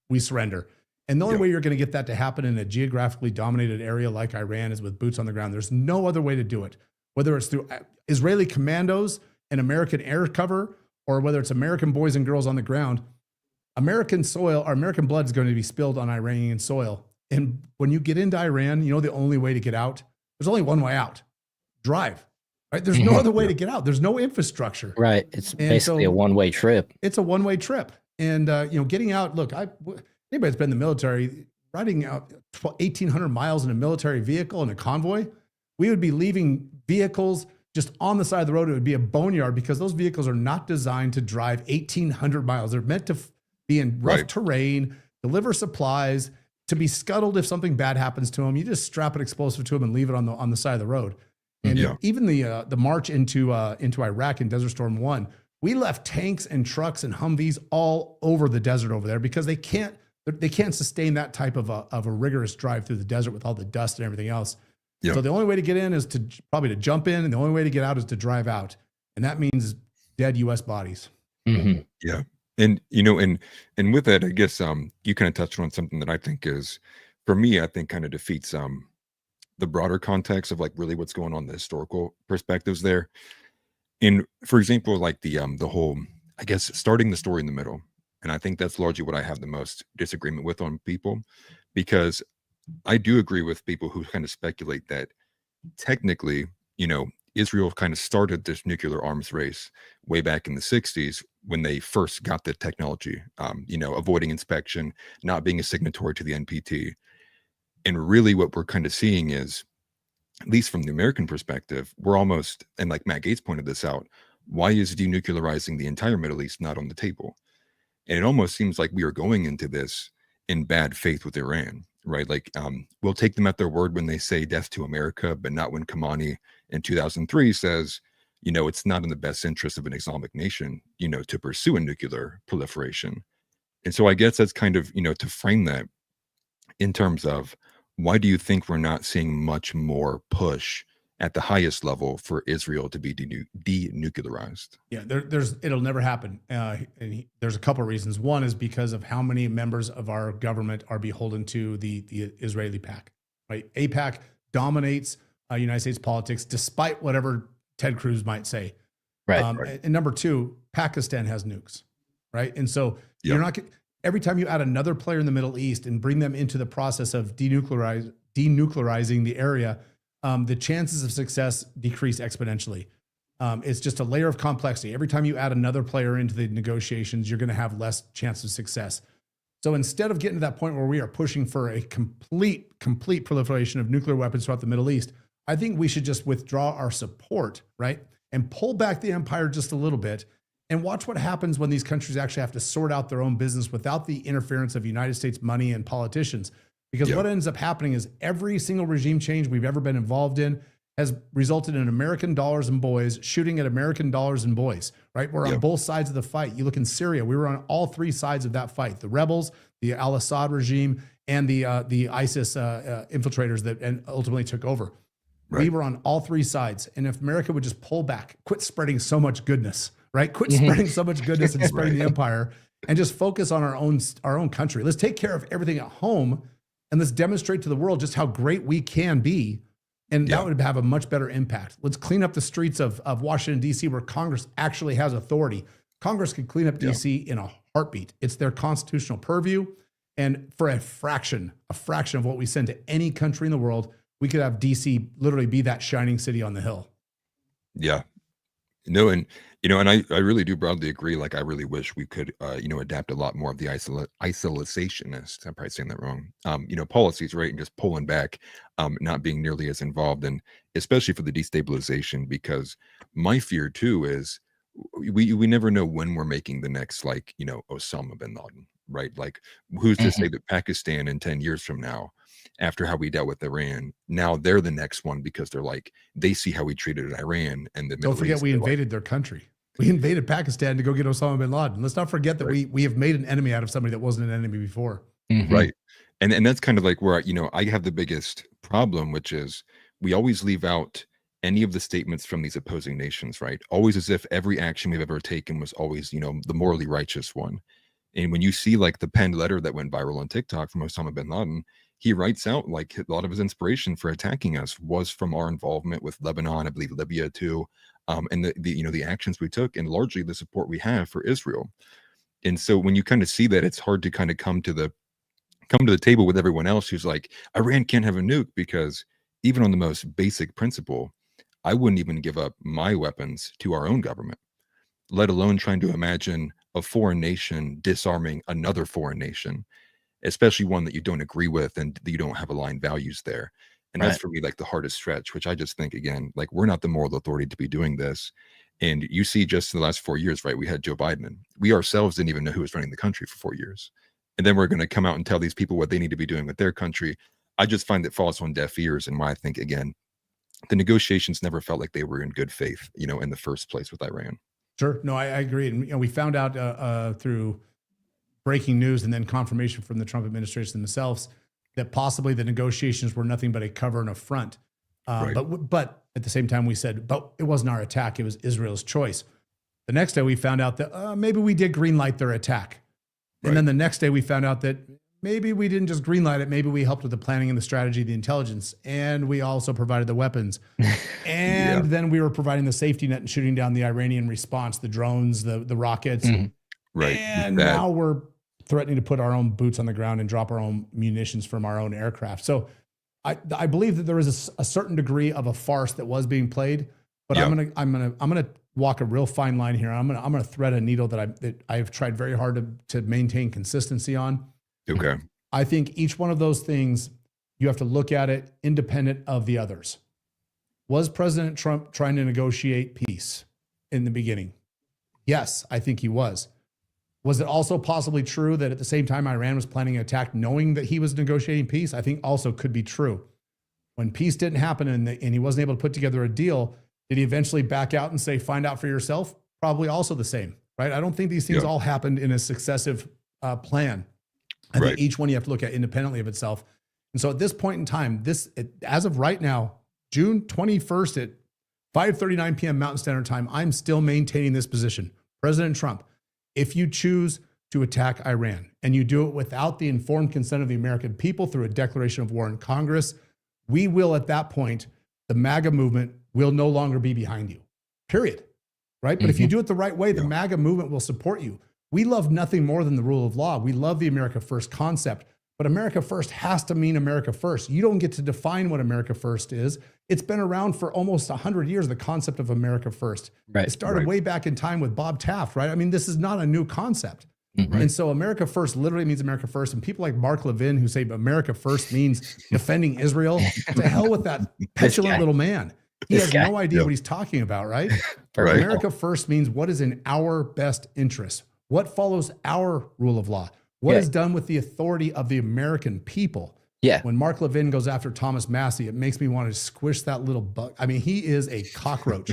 [SPEAKER 3] we surrender. And the only way you're going to get that to happen in a geographically dominated area like Iran is with boots on the ground. There's no other way to do it, whether it's through Israeli commandos and American air cover, or whether it's American boys and girls on the ground. American soil or American blood is going to be spilled on Iranian soil. And when you get into Iran, the only way to get out, there's only one way out: drive. Right? There's no other way to get out. There's no infrastructure.
[SPEAKER 2] Right. It's basically a one-way trip.
[SPEAKER 3] It's a one-way trip. And, getting out, look, anybody that's been in the military, riding out 1,800 miles in a military vehicle in a convoy, we would be leaving vehicles just on the side of the road. It would be a boneyard because those vehicles are not designed to drive 1,800 miles. They're meant to be in rough terrain, deliver supplies, to be scuttled if something bad happens to them. You just strap an explosive to them and leave it on the side of the road. And even the march into Iraq in Desert Storm 1, we left tanks and trucks and Humvees all over the desert over there because they can't sustain that type of a rigorous drive through the desert with all the dust and everything else. So the only way to get in is probably to jump in, and the only way to get out is to drive out, and that means dead U.S. bodies.
[SPEAKER 2] Mm-hmm.
[SPEAKER 4] Yeah, and and with that, I guess you kind of touched on something that I think is, for me, I think kind of defeats the broader context of like really what's going on, the historical perspectives there. And for example, like the whole, I guess, starting the story in the middle. And I think that's largely what I have the most disagreement with on people, because I do agree with people who kind of speculate that technically, Israel kind of started this nuclear arms race way back in the 60s when they first got the technology, avoiding inspection, not being a signatory to the NPT. And really what we're kind of seeing is, at least from the American perspective, we're almost, and like Matt Gaetz pointed this out, why is denuclearizing the entire Middle East not on the table? And it almost seems like we are going into this in bad faith with Iran, right? Like we'll take them at their word when they say death to America, but not when Khamenei in 2003 says, it's not in the best interest of an Islamic nation, to pursue a nuclear proliferation. And so I guess that's kind of, to frame that in terms of, why do you think we're not seeing much more push at the highest level for Israel to be denuclearized?
[SPEAKER 3] Yeah, it'll never happen. And there's a couple of reasons. One is because of how many members of our government are beholden to the Israeli PAC. Right, AIPAC dominates United States politics, despite whatever Ted Cruz might say.
[SPEAKER 2] Right.
[SPEAKER 3] And number two, Pakistan has nukes. Right, and so you're not. Every time you add another player in the Middle East and bring them into the process of denuclearizing the area, the chances of success decrease exponentially. It's just a layer of complexity. Every time you add another player into the negotiations, you're going to have less chance of success. So instead of getting to that point where we are pushing for a complete proliferation of nuclear weapons throughout the Middle East, I think we should just withdraw our support, right? And pull back the empire just a little bit and watch what happens when these countries actually have to sort out their own business without the interference of United States money and politicians. Because what ends up happening is every single regime change we've ever been involved in has resulted in American dollars and boys shooting at American dollars and boys, right? We're on both sides of the fight. You look in Syria, we were on all three sides of that fight: the rebels, the al-Assad regime, and the ISIS infiltrators that ultimately took over. Right. We were on all three sides. And if America would just pull back, quit spreading so much goodness, right? Quit spreading so much goodness and spreading the empire, and just focus on our own country. Let's take care of everything at home, and let's demonstrate to the world just how great we can be. And that would have a much better impact. Let's clean up the streets of Washington, D.C., where Congress actually has authority. Congress can clean up D.C. in a heartbeat. It's their constitutional purview. And for a fraction of what we send to any country in the world, we could have D.C. literally be that shining city on the hill.
[SPEAKER 4] Yeah. No, and I really do broadly agree. Like, I really wish we could, adapt a lot more of the isolationist, I'm probably saying that wrong, policies, right? And just pulling back, not being nearly as involved, and especially for the destabilization, because my fear too is we never know when we're making the next, like, Osama bin Laden, right? Like, who's to say that Pakistan in 10 years from now, after how we dealt with Iran, now they're the next one because they're like, they see how we treated Iran and the Middle
[SPEAKER 3] Don't forget,
[SPEAKER 4] East,
[SPEAKER 3] we
[SPEAKER 4] they're
[SPEAKER 3] invaded their country. We invaded Pakistan to go get Osama bin Laden. Let's not forget that we have made an enemy out of somebody that wasn't an enemy before.
[SPEAKER 4] Right. And that's kind of like where, I have the biggest problem, which is we always leave out any of the statements from these opposing nations, right? Always as if every action we've ever taken was always, the morally righteous one. And when you see like the penned letter that went viral on TikTok from Osama bin Laden, he writes out like a lot of his inspiration for attacking us was from our involvement with Lebanon, I believe Libya too, and the actions we took, and largely the support we have for Israel. And so when you kind of see that, it's hard to kind of come to the table with everyone else who's like, Iran can't have a nuke, because even on the most basic principle, I wouldn't even give up my weapons to our own government, let alone trying to imagine a foreign nation disarming another foreign nation, especially one that you don't agree with and that you don't have aligned values there. And that's for me like the hardest stretch, which I just think, again, like, we're not the moral authority to be doing this. And you see just in the last 4 years, right, we had Joe Biden. We ourselves didn't even know who was running the country for 4 years. And then we're going to come out and tell these people what they need to be doing with their country. I just find that falls on deaf ears, and why I think, again, the negotiations never felt like they were in good faith, in the first place with Iran.
[SPEAKER 3] Sure. No, I agree. And we found out through breaking news and then confirmation from the Trump administration themselves that possibly the negotiations were nothing but a cover and a front.
[SPEAKER 4] Right.
[SPEAKER 3] But at the same time, we said, but it wasn't our attack. It was Israel's choice. The next day, we found out that maybe we did greenlight their attack. And then the next day, we found out that maybe we didn't just greenlight it. Maybe we helped with the planning and the strategy, the intelligence, and we also provided the weapons. And then we were providing the safety net and shooting down the Iranian response, the drones, the rockets.
[SPEAKER 4] Right.
[SPEAKER 3] And now we're threatening to put our own boots on the ground and drop our own munitions from our own aircraft. So I believe that there is a certain degree of a farce that was being played, but I'm gonna walk a real fine line here. I'm gonna thread a needle that I've tried very hard to maintain consistency on.
[SPEAKER 4] Okay.
[SPEAKER 3] I think each one of those things, you have to look at it independent of the others. Was President Trump trying to negotiate peace in the beginning? Yes, I think he was. Was it also possibly true that at the same time Iran was planning an attack knowing that he was negotiating peace? I think also could be true. When peace didn't happen and he wasn't able to put together a deal, did he eventually back out and say, find out for yourself? Probably also the same, right? I don't think these things all happened in a successive plan. I think each one you have to look at independently of itself. And so at this point in time, as of right now, June 21st at 5:39 p.m. Mountain Standard Time, I'm still maintaining this position. President Trump, if you choose to attack Iran and you do it without the informed consent of the American people through a declaration of war in Congress, we will, at that point, the MAGA movement will no longer be behind you, period. Right? But if you do it the right way, the MAGA movement will support you. We love nothing more than the rule of law. We love the America First concept, but America First has to mean America First. You don't get to define what America First is. It's been around for almost 100 years, the concept of America First. It started way back in time with Bob Taft, right? I mean, this is not a new concept. And so America First literally means America First. And people like Mark Levin who say America First means defending Israel, to hell with that petulant little man. He has no idea what he's talking about, right? America First means what is in our best interest. What follows our rule of law? What is done with the authority of the American people? When Mark Levin goes after Thomas Massey, it makes me want to squish that little bug. I mean, he is a cockroach.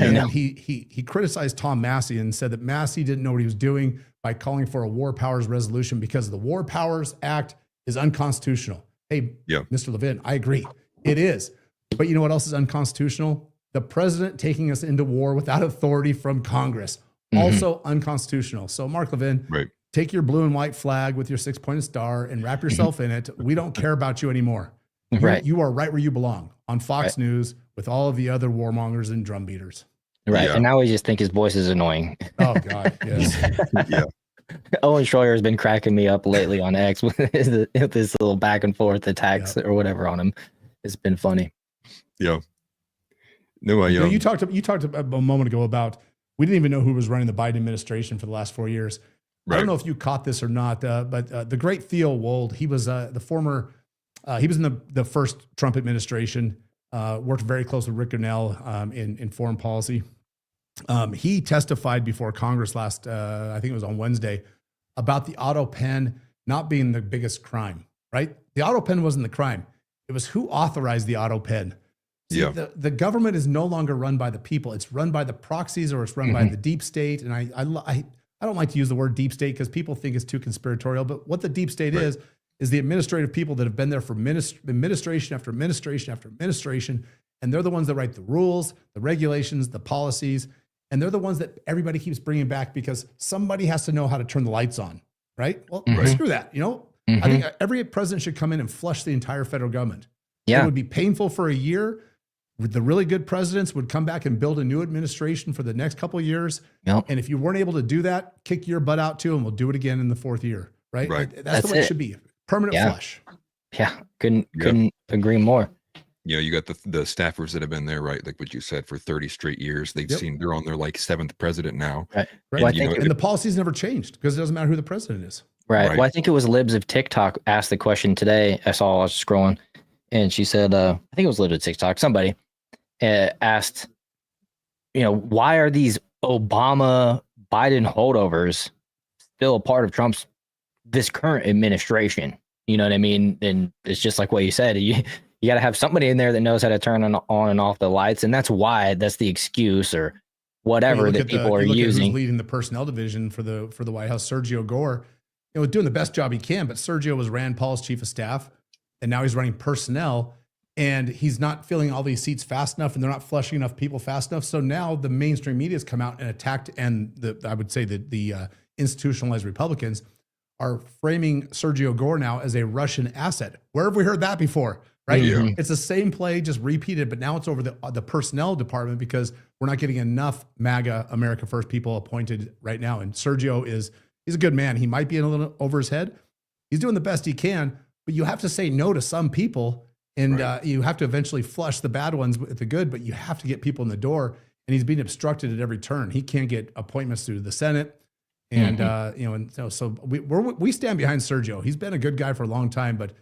[SPEAKER 3] And he criticized Tom Massey and said that Massey didn't know what he was doing by calling for a War Powers resolution because the War Powers Act is unconstitutional. Hey, Mr. Levin, I agree. It is. But you know what else is unconstitutional? The president taking us into war without authority from Congress. Also unconstitutional. So Mark Levin, take your blue and white flag with your 6-pointed star and wrap yourself in it. We don't care about you anymore. You are right where you belong, on Fox News with all of the other warmongers and drum beaters.
[SPEAKER 2] And now we just think his voice is annoying.
[SPEAKER 3] Oh God, yes.
[SPEAKER 2] Owen Schroyer has been cracking me up lately on X with this little back and forth attacks or whatever on him. It's been funny.
[SPEAKER 4] No,
[SPEAKER 3] you talked a moment ago about we didn't even know who was running the Biden administration for the last 4 years. I don't know if you caught this or not, but the great Theo Wold, he was the former, he was in the first Trump administration, worked very close with Rick Grinnell in foreign policy. He testified before Congress last, I think it was on Wednesday, about the auto pen not being the biggest crime, right? The auto pen wasn't the crime. It was who authorized the auto pen. See, the government is no longer run by the people. It's run by the proxies, or it's run by the deep state. And I don't like to use the word deep state because people think it's too conspiratorial. But what the deep state is the administrative people that have been there for administration after administration after administration. And they're the ones that write the rules, the regulations, the policies. And they're the ones that everybody keeps bringing back because somebody has to know how to turn the lights on, right? Well, screw that. I think every president should come in and flush the entire federal government.
[SPEAKER 2] Yeah.
[SPEAKER 3] It would be painful for a year. The really good presidents would come back and build a new administration for the next couple of years.
[SPEAKER 2] Yep.
[SPEAKER 3] And if you weren't able to do that, kick your butt out too, and we'll do it again in the fourth year, right? That's the way it should be. Permanent flush.
[SPEAKER 2] Yeah. Couldn't agree more.
[SPEAKER 4] You got the staffers that have been there, right? Like what you said, for 30 straight years. They've seen, they're on their like 7th president now.
[SPEAKER 2] Right.
[SPEAKER 3] Well, and the policies never changed because it doesn't matter who the president is.
[SPEAKER 2] Right. Well, I think it was Libs of TikTok asked the question today. I was scrolling, and she said, I think it was Libs of TikTok. Somebody asked, why are these Obama Biden holdovers still a part of this current administration? You know what I mean? And it's just like what you said. You got to have somebody in there that knows how to turn on and off the lights, and that's the excuse or whatever that people are using.
[SPEAKER 3] Who's leading the personnel division for the White House? Sergio Gore, doing the best job he can, but Sergio was Rand Paul's chief of staff, and now he's running personnel, and he's not filling all these seats fast enough, and they're not flushing enough people fast enough. So now the mainstream media has come out and attacked, and I would say that the institutionalized Republicans are framing Sergio Gore now as a Russian asset. Where have we heard that before? Right?
[SPEAKER 4] Yeah.
[SPEAKER 3] It's the same play, just repeated, but now it's over the personnel department because we're not getting enough MAGA, America First people appointed right now. And Sergio he's a good man. He might be a little over his head. He's doing the best he can, but you have to say no to some people, and you have to eventually flush the bad ones with the good, but you have to get people in the door, and he's being obstructed at every turn. He can't get appointments through the Senate. And, so we stand behind Sergio. He's been a good guy for a long time, but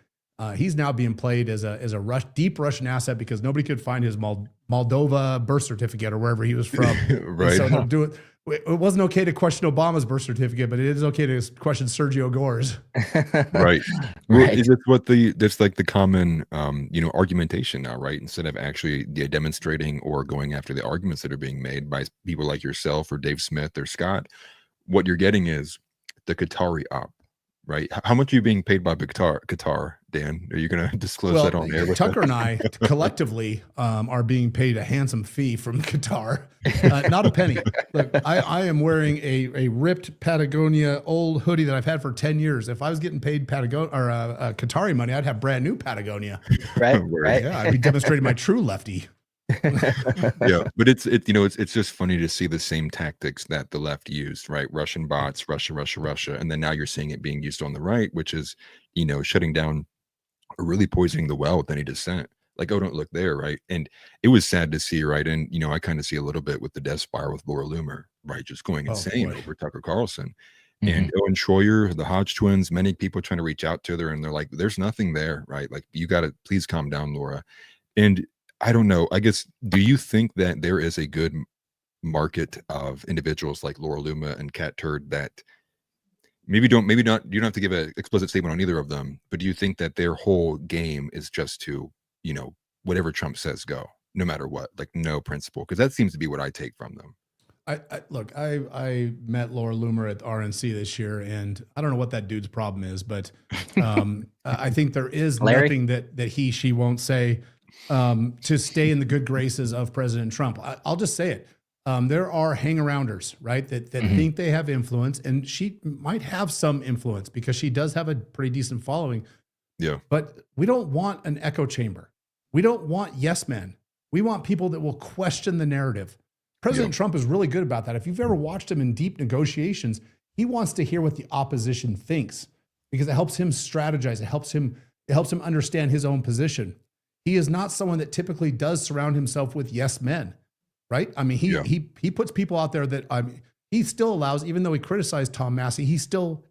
[SPEAKER 3] he's now being played as a deep Russian asset because nobody could find his Moldova birth certificate or wherever he was from.
[SPEAKER 4] Right.
[SPEAKER 3] So they'll do it. It wasn't okay to question Obama's birth certificate, but it is okay to question Sergio Gore's.
[SPEAKER 4] Right. Is it that's like the common, argumentation now, right? Instead of actually demonstrating or going after the arguments that are being made by people like yourself or Dave Smith or Scott, what you're getting is the Qatari op, right? How much are you being paid by Qatar, Dan? Are you going to disclose that on air?
[SPEAKER 3] Tucker and I collectively are being paid a handsome fee from Qatar, not a penny. Look, I am wearing a ripped Patagonia old hoodie that I've had for 10 years. If I was getting paid Qatari money, I'd have brand new Patagonia.
[SPEAKER 2] Right.
[SPEAKER 3] Yeah, I'd be demonstrating my true lefty.
[SPEAKER 4] Yeah, but it's just funny to see the same tactics that the left used, right? Russian bots, Russia, and then now you're seeing it being used on the right, which is shutting down or really poisoning the well with any dissent. Like, oh, don't look there, right? And it was sad to see, right? And I kind of see a little bit with the death spiral with Laura Loomer, right? Just going insane over Tucker Carlson. And Owen Schroyer, the Hodge twins, many people trying to reach out to her, and they're like, there's nothing there, right? Like, you got to please calm down, Laura. And I don't know. I guess, do you think that there is a good market of individuals like Laura Loomer and Kat Turd that maybe not, you don't have to give an explicit statement on either of them, but do you think that their whole game is just to, whatever Trump says go, no matter what, like no principle? Because that seems to be what I take from them.
[SPEAKER 3] I met Laura Loomer at RNC this year, and I don't know what that dude's problem is, but I think there is nothing that she won't say to stay in the good graces of President Trump. I'll just say it. There are hang-arounders, right, that think they have influence, and she might have some influence because she does have a pretty decent following.
[SPEAKER 4] Yeah.
[SPEAKER 3] But we don't want an echo chamber. We don't want yes men. We want people that will question the narrative. President Trump is really good about that. If you've ever watched him in deep negotiations, he wants to hear what the opposition thinks because it helps him strategize. It helps him understand his own position. He is not someone that typically does surround himself with yes men, right? I mean, he puts people out there that he still allows, even though he criticized Tom Massey, he still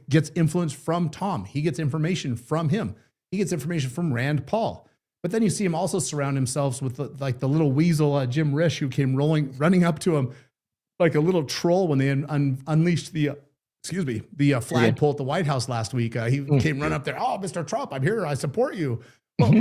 [SPEAKER 3] gets influence from Tom. He gets information from him. He gets information from Rand Paul. But then you see him also surround himself with the little weasel Jim Risch who came running up to him like a little troll when they unleashed the flagpole at the White House last week. He came running up there. Oh, Mr. Trump, I'm here. I support you. Well,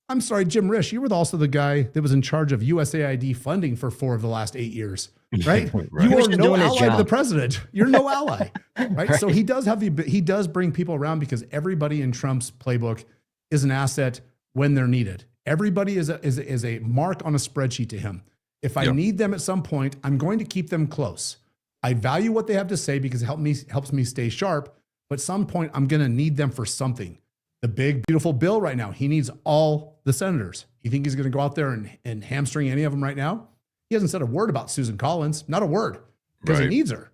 [SPEAKER 3] I'm sorry, Jim Risch, you were also the guy that was in charge of USAID funding for 4 of the last 8 years, right?
[SPEAKER 4] Right.
[SPEAKER 3] You
[SPEAKER 2] He was
[SPEAKER 3] are
[SPEAKER 2] just
[SPEAKER 3] no
[SPEAKER 2] doing his
[SPEAKER 3] ally to the
[SPEAKER 2] job.
[SPEAKER 3] president. You're no ally, right? So he does have he does bring people around because everybody in Trump's playbook is an asset when they're needed. Everybody is a mark on a spreadsheet to him. If I need them at some point, I'm going to keep them close. I value what they have to say because it helps me stay sharp. But at some point, I'm going to need them for something. The big, beautiful bill right now, he needs all the senators. You think he's going to go out there and hamstring any of them right now? He hasn't said a word about Susan Collins, not a word, because he needs her.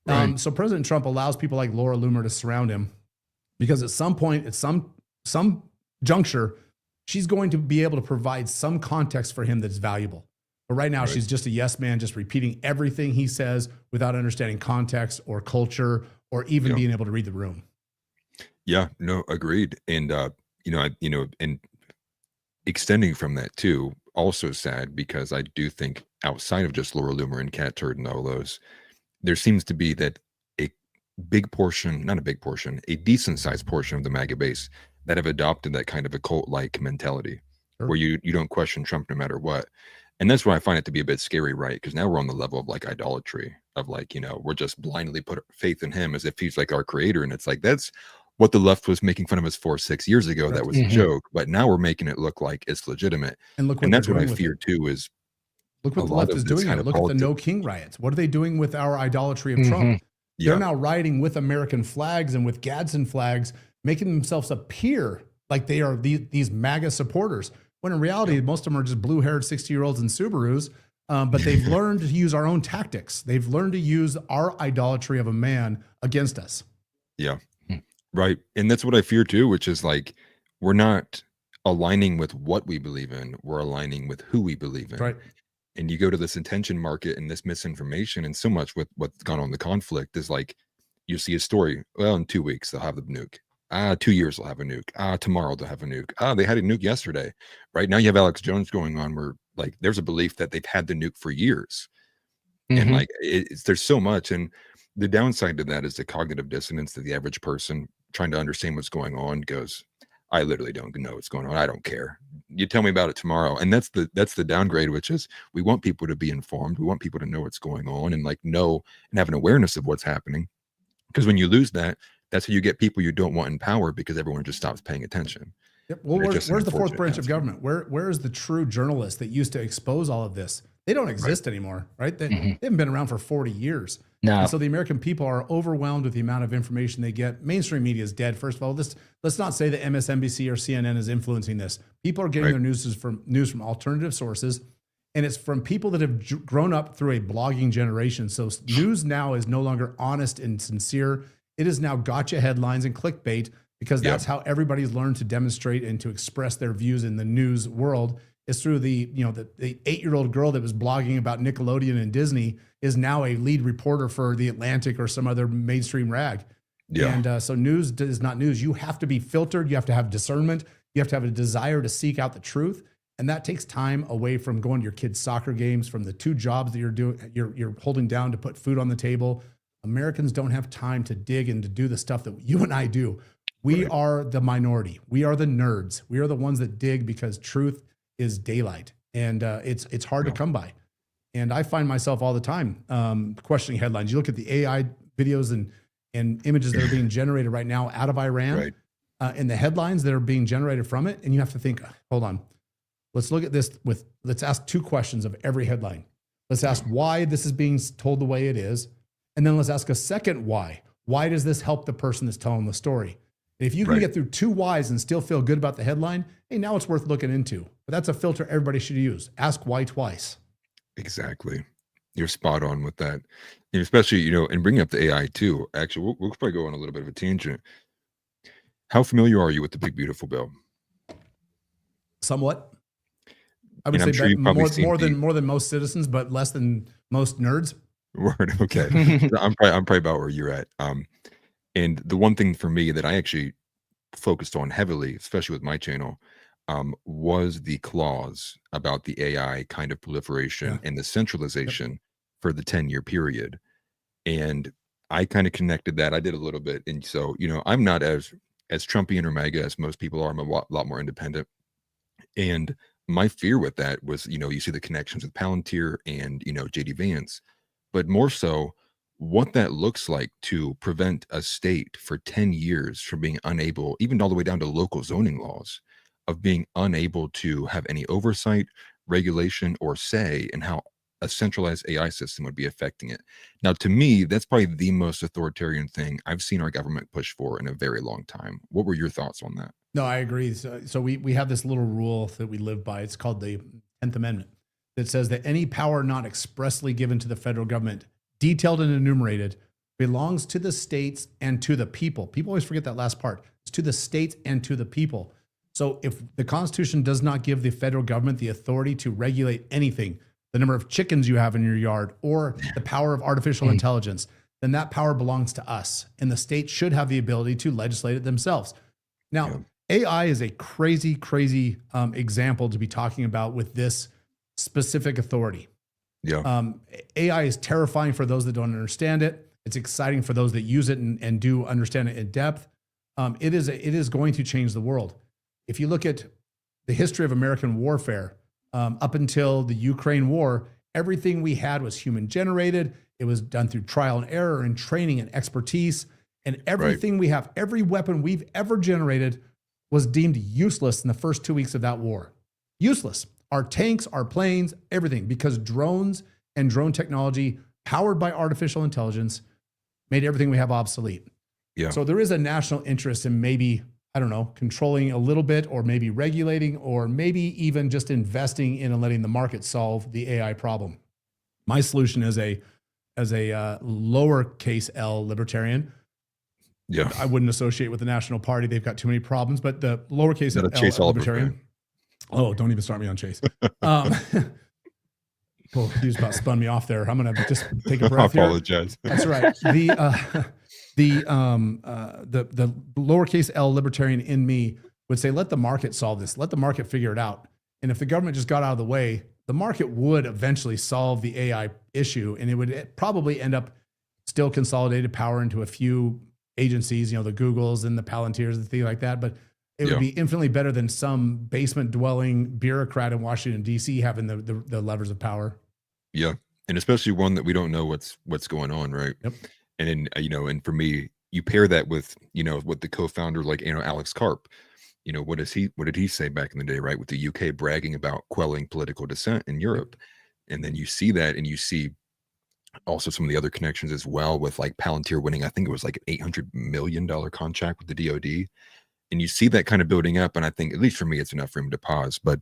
[SPEAKER 4] Right.
[SPEAKER 3] So President Trump allows people like Laura Loomer to surround him because at some point, at some juncture, she's going to be able to provide some context for him that's valuable. But right now, she's just a yes man, just repeating everything he says without understanding context or culture or even being able to read the room.
[SPEAKER 4] Yeah, no, agreed. And and extending from that too, also sad because I do think outside of just Laura Loomer and Cat Turd and all those, there seems to be that a big portion, not a big portion, a decent sized portion of the MAGA base that have adopted that kind of a cult-like mentality where you don't question Trump no matter what. And that's why I find it to be a bit scary, right? Because now we're on the level of like idolatry of like, we're just blindly put faith in him as if he's like our creator. And it's like, that's what the left was making fun of us for 6 years ago. That was a joke. But now we're making it look like it's legitimate.
[SPEAKER 3] And look,
[SPEAKER 4] and that's what I fear too is
[SPEAKER 3] look what the left is doing. Look at the No King riots. What are they doing with our idolatry of Trump? They're now riding with American flags and with Gadsden flags, making themselves appear like they are these MAGA supporters. When in reality, most of them are just blue-haired 60-year-olds in Subarus, but they've learned to use our own tactics. They've learned to use our idolatry of a man against us.
[SPEAKER 4] Yeah, right. And that's what I fear too, which is like, we're not aligning with what we believe in. We're aligning with who we believe in.
[SPEAKER 3] Right.
[SPEAKER 4] And you go to this attention market and this misinformation and so much with what's gone on in the conflict is like, you see a story, well, in 2 weeks, they'll have the nuke. 2 years they'll have a nuke. Tomorrow they'll have a nuke. They had a nuke yesterday. Right now you have Alex Jones going on where like there's a belief that they've had the nuke for years. And like there's so much. And the downside to that is the cognitive dissonance that the average person trying to understand what's going on goes, I literally don't know what's going on. I don't care. You tell me about it tomorrow. And that's the downgrade, which is we want people to be informed. We want people to know what's going on and like know and have an awareness of what's happening. Because when you lose that, that's how you get people you don't want in power because everyone just stops paying attention.
[SPEAKER 3] Yep. Well, where's the fourth branch of government? Where is the true journalist that used to expose all of this? They don't exist anymore, right? They haven't been around for 40 years.
[SPEAKER 2] No.
[SPEAKER 3] And so the American people are overwhelmed with the amount of information they get. Mainstream media is dead. First of all, let's not say that MSNBC or CNN is influencing this. People are getting their news from alternative sources, and it's from people that have grown up through a blogging generation. So news now is no longer honest and sincere. It is now gotcha headlines and clickbait because that's how everybody's learned to demonstrate and to express their views in the news world is through the 8-year-old girl that was blogging about Nickelodeon and Disney is now a lead reporter for The Atlantic or some other mainstream rag. Yeah. And so news is not news. You have to be filtered. You have to have discernment. You have to have a desire to seek out the truth. And that takes time away from going to your kids' soccer games, from the 2 jobs that you're holding down to put food on the table. Americans don't have time to dig and to do the stuff that you and I do. We are the minority. We are the nerds. We are the ones that dig because truth is daylight, and it's hard to come by. And I find myself all the time questioning headlines. You look at the AI videos and images that are being generated right now out of Iran, and the headlines that are being generated from it, and you have to think, hold on, let's look at this let's ask 2 questions of every headline. Let's ask why this is being told the way it is, and then let's ask a second why. Why does this help the person that's telling the story? And if you can get through 2 whys and still feel good about the headline, hey, now it's worth looking into. But that's a filter everybody should use. Ask why twice.
[SPEAKER 4] Exactly. You're spot on with that. And especially, and bringing up the AI too. Actually, we'll probably go on a little bit of a tangent. How familiar are you with the Big Beautiful Bill?
[SPEAKER 3] Somewhat. I would say more than most citizens, but less than most nerds.
[SPEAKER 4] Word. Okay. I'm probably about where you're at. And the one thing for me that I actually focused on heavily, especially with my channel, was the clause about the AI kind of proliferation and the centralization for the 10-year period. And I kind of connected that. I did a little bit. And so, I'm not as Trumpian or MAGA as most people are. I'm a lot more independent. And my fear with that was, you see the connections with Palantir and, JD Vance, but more so what that looks like to prevent a state for 10 years from being unable, even all the way down to local zoning laws, of being unable to have any oversight, regulation, or say in how a centralized AI system would be affecting it. Now, to me, that's probably the most authoritarian thing I've seen our government push for in a very long time. What were your thoughts on that?
[SPEAKER 3] No, I agree. So we have this little rule that we live by. It's called the 10th Amendment, that says that any power not expressly given to the federal government, detailed and enumerated, belongs to the states and to the people. People always forget that last part. It's to the states and to the people. So if the Constitution does not give the federal government the authority to regulate anything, the number of chickens you have in your yard, or the power of artificial intelligence, then that power belongs to us. And the state should have the ability to legislate it themselves. Now, AI is a crazy, crazy example to be talking about with this specific authority. AI is terrifying for those that don't understand it. It's exciting for those that use it and do understand it in depth. It is going to change the world. If you look at the history of American warfare, up until the Ukraine war, everything we had was human generated. It was done through trial and error and training and expertise. And everything we have, every weapon we've ever generated was deemed useless in the first 2 weeks of that war. Useless. Our tanks, our planes, everything, because drones and drone technology powered by artificial intelligence made everything we have obsolete. So there is a national interest in maybe, I don't know, controlling a little bit, or maybe regulating, or maybe even just investing in and letting the market solve the AI problem. My solution as a lowercase L libertarian. I wouldn't associate with the National Party. They've got too many problems, but the lowercase L libertarian. Oh, don't even start me on Chase. You just about spun me off there. I'm going to just take a breath here.
[SPEAKER 4] I apologize.
[SPEAKER 3] That's right. The lowercase L libertarian in me would say, let the market solve this. Let the market figure it out. And if the government just got out of the way, the market would eventually solve the AI issue, and it would probably end up still consolidated power into a few agencies, the Googles and the Palantirs and things like that. But it would be infinitely better than some basement dwelling bureaucrat in Washington, D.C. having the levers of power.
[SPEAKER 4] Yeah. And especially one that we don't know what's going on. Right. And then, and for me, you pair that with, what the co-founder, like, Alex Karp, what did he say back in the day, right? With the UK bragging about quelling political dissent in Europe. And then you see that, and you see also some of the other connections as well, with like Palantir winning, I think it was like an $800 million contract with the DoD. And you see that kind of building up. And I think, at least for me, it's enough for him to pause. But,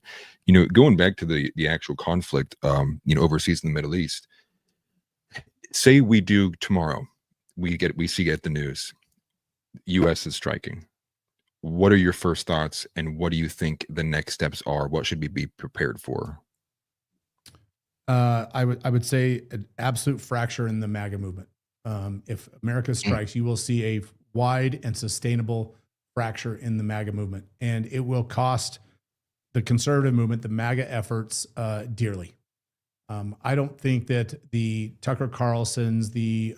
[SPEAKER 4] going back to the actual conflict, overseas in the Middle East, say we do tomorrow, we see at the news, U.S. is striking. What are your first thoughts, and what do you think the next steps are? What should we be prepared for?
[SPEAKER 3] I would say an absolute fracture in the MAGA movement. If America strikes, you will see a wide and sustainable fracture in the MAGA movement, and it will cost the conservative movement, the MAGA efforts, dearly. I don't think that the Tucker Carlsons, the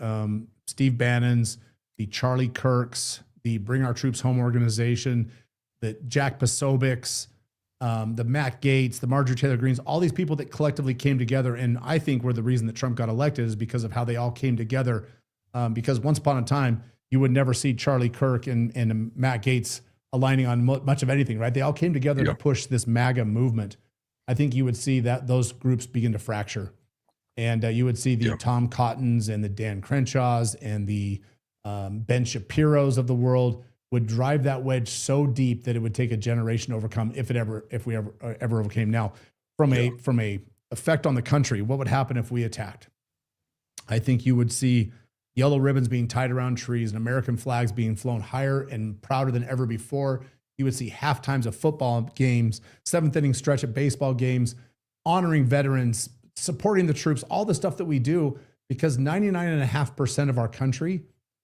[SPEAKER 3] Steve Bannons, the Charlie Kirks, the Bring Our Troops Home organization, the Jack Posobics, the Matt Gaetz, the Marjorie Taylor Greens, all these people that collectively came together, and I think were the reason that Trump got elected, is because of how they all came together. Because once upon a time, you would never see Charlie Kirk and Matt Gaetz aligning on much of anything, right? They all came together to push this MAGA movement. I think you would see that those groups begin to fracture. And you would see the Tom Cottons and the Dan Crenshaws and the Ben Shapiros of the world would drive that wedge so deep that it would take a generation to overcome, if we ever overcame. Now, from a effect on the country, what would happen if we attacked? I think you would see yellow ribbons being tied around trees and American flags being flown higher and prouder than ever before. You would see half times of football games, seventh inning stretch at baseball games, honoring veterans, supporting the troops, all the stuff that we do, because 99.5% of our country,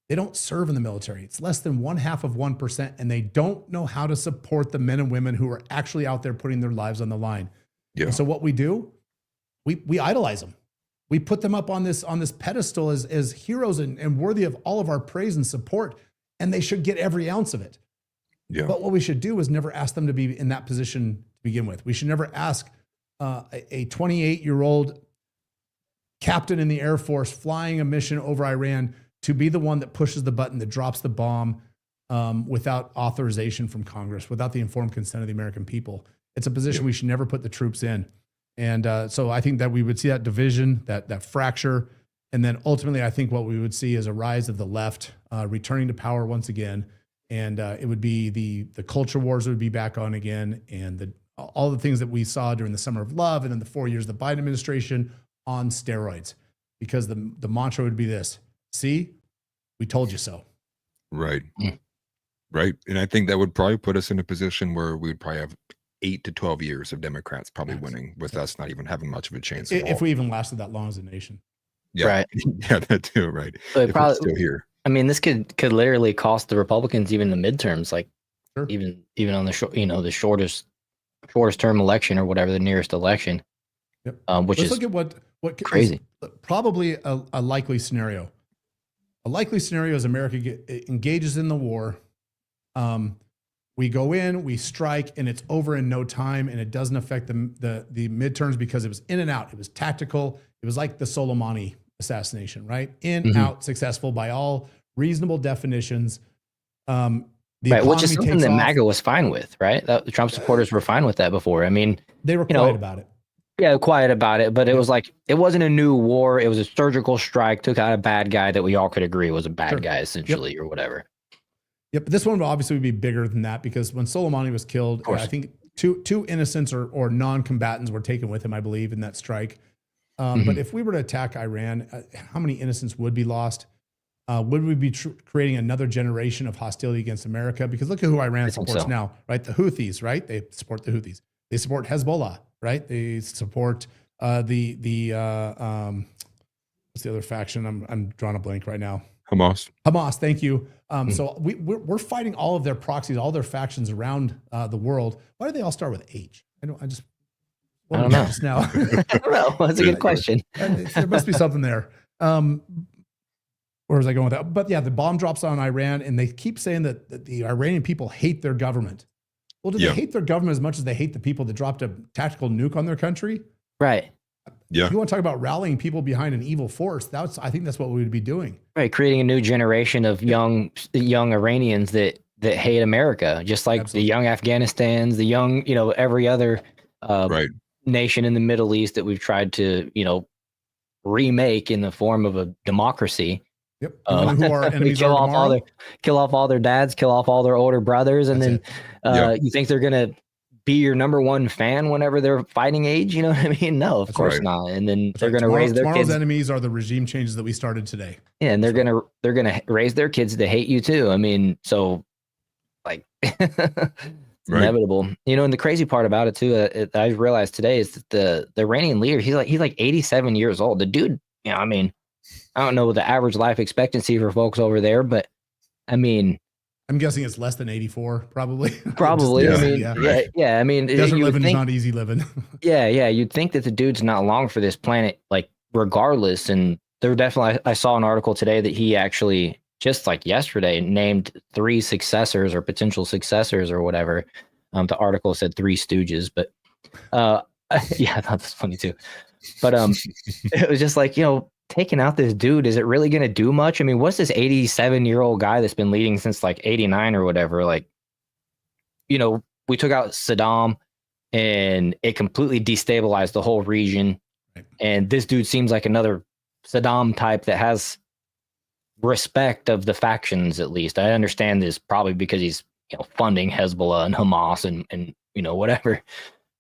[SPEAKER 3] they don't serve in the military. It's less than 0.5%, and they don't know how to support the men and women who are actually out there putting their lives on the line. And so what we do, we idolize them. We put them up on this pedestal as heroes and worthy of all of our praise and support, and they should get every ounce of it.
[SPEAKER 4] Yeah.
[SPEAKER 3] But what we should do is never ask them to be in that position to begin with. We should never ask a 28-year-old captain in the Air Force flying a mission over Iran to be the one that pushes the button that drops the bomb without authorization from Congress, without the informed consent of the American people. It's a position we should never put the troops in. And so I think that we would see that division, that fracture. And then ultimately, I think what we would see is a rise of the left returning to power once again. And it would be the culture wars would be back on again. And all the things that we saw during the summer of love and then the 4 years of the Biden administration on steroids. Because the mantra would be this: see, we told you so.
[SPEAKER 4] Right. Right. And I think that would probably put us in a position where we'd probably have 8 to 12 years of Democrats probably winning, with us not even having much of a chance at all.
[SPEAKER 3] If we even lasted that long as a nation.
[SPEAKER 4] Yeah.
[SPEAKER 2] Right.
[SPEAKER 4] Yeah, that too. Right.
[SPEAKER 2] So it
[SPEAKER 4] if
[SPEAKER 2] probably,
[SPEAKER 4] we're still here.
[SPEAKER 2] I mean, this could literally cost the Republicans even the midterms, like
[SPEAKER 3] Sure.
[SPEAKER 2] even on the the shortest term election or whatever, the nearest election.
[SPEAKER 3] Yep.
[SPEAKER 2] Which
[SPEAKER 3] Let's
[SPEAKER 2] is
[SPEAKER 3] look at what
[SPEAKER 2] crazy.
[SPEAKER 3] Probably a likely scenario. A likely scenario is America engages in the war. We go in, we strike, and it's over in no time, and it doesn't affect the midterms because it was in and out. It was tactical. It was like the Soleimani assassination, right? In, out, successful by all reasonable definitions. The
[SPEAKER 2] right, which is
[SPEAKER 3] economy
[SPEAKER 2] something
[SPEAKER 3] takes
[SPEAKER 2] that
[SPEAKER 3] off.
[SPEAKER 2] MAGA was fine with, right? The Trump supporters were fine with that before. I mean,
[SPEAKER 3] They were quiet about it.
[SPEAKER 2] yeah, quiet about it, but it was like, it wasn't a new war. It was a surgical strike, took out a bad guy that we all could agree was a bad
[SPEAKER 3] Sure.
[SPEAKER 2] guy, essentially, or whatever.
[SPEAKER 3] Yep, but this one will obviously be bigger than that because when Soleimani was killed,
[SPEAKER 2] course.
[SPEAKER 3] I think two innocents or non-combatants were taken with him, I believe, in that strike. But if we were to attack Iran, how many innocents would be lost? Would we be creating another generation of hostility against America? Because look at who Iran supports now, right? The Houthis, right? They support the Houthis. They support Hezbollah, right? They support what's the other faction? I'm drawing a blank right now. Hamas, thank you. So we're fighting all of their proxies, all their factions around the world. Why do they all start with H? I don't know. Just now.
[SPEAKER 2] I don't know. That's a good question.
[SPEAKER 3] There must be something there. Where was I going with that? But yeah, the bomb drops on Iran, and they keep saying that the Iranian people hate their government. Well, do they hate their government as much as they hate the people that dropped a tactical nuke on their country?
[SPEAKER 2] Right.
[SPEAKER 4] Yeah.
[SPEAKER 3] You want to talk about rallying people behind an evil force? I think that's what we would be doing.
[SPEAKER 2] Right. Creating a new generation of young Iranians that hate America, just like
[SPEAKER 3] Absolutely.
[SPEAKER 2] the young Afghanistans, the young, every other nation in the Middle East that we've tried to, remake in the form of a democracy.
[SPEAKER 3] Yep. Who our enemies
[SPEAKER 2] kill
[SPEAKER 3] are tomorrow.
[SPEAKER 2] Kill off all their dads, kill off all their older brothers, and
[SPEAKER 3] That's
[SPEAKER 2] then you think they're gonna be your number one fan whenever they're fighting age? You know what I mean? No, of course not. And then they're gonna raise their
[SPEAKER 3] tomorrow's
[SPEAKER 2] kids.
[SPEAKER 3] enemies are the regime changes that we started today.
[SPEAKER 2] Yeah, and they're gonna raise their kids to hate you too. I mean, so like it's inevitable. And the crazy part about it too, I realized today is that the Iranian leader, he's like 87 years old. The dude, I mean, I don't know the average life expectancy for folks over there, but I mean,
[SPEAKER 3] I'm guessing it's less than 84, probably.
[SPEAKER 2] Probably. I mean, yeah. I mean,
[SPEAKER 3] desert living is not easy living.
[SPEAKER 2] yeah. You'd think that the dude's not long for this planet, like regardless. And there definitely, I saw an article today that he actually just like yesterday named 3 successors or potential successors or whatever. The article said 3 stooges, but yeah, that's funny too. But it was just like, taking out this dude, is it really going to do much? I mean, what's this 87-year-old guy that's been leading since like 89 or whatever? Like, we took out Saddam and it completely destabilized the whole region. Right. And this dude seems like another Saddam type that has respect of the factions, at least. I understand this probably because he's, funding Hezbollah and Hamas and whatever.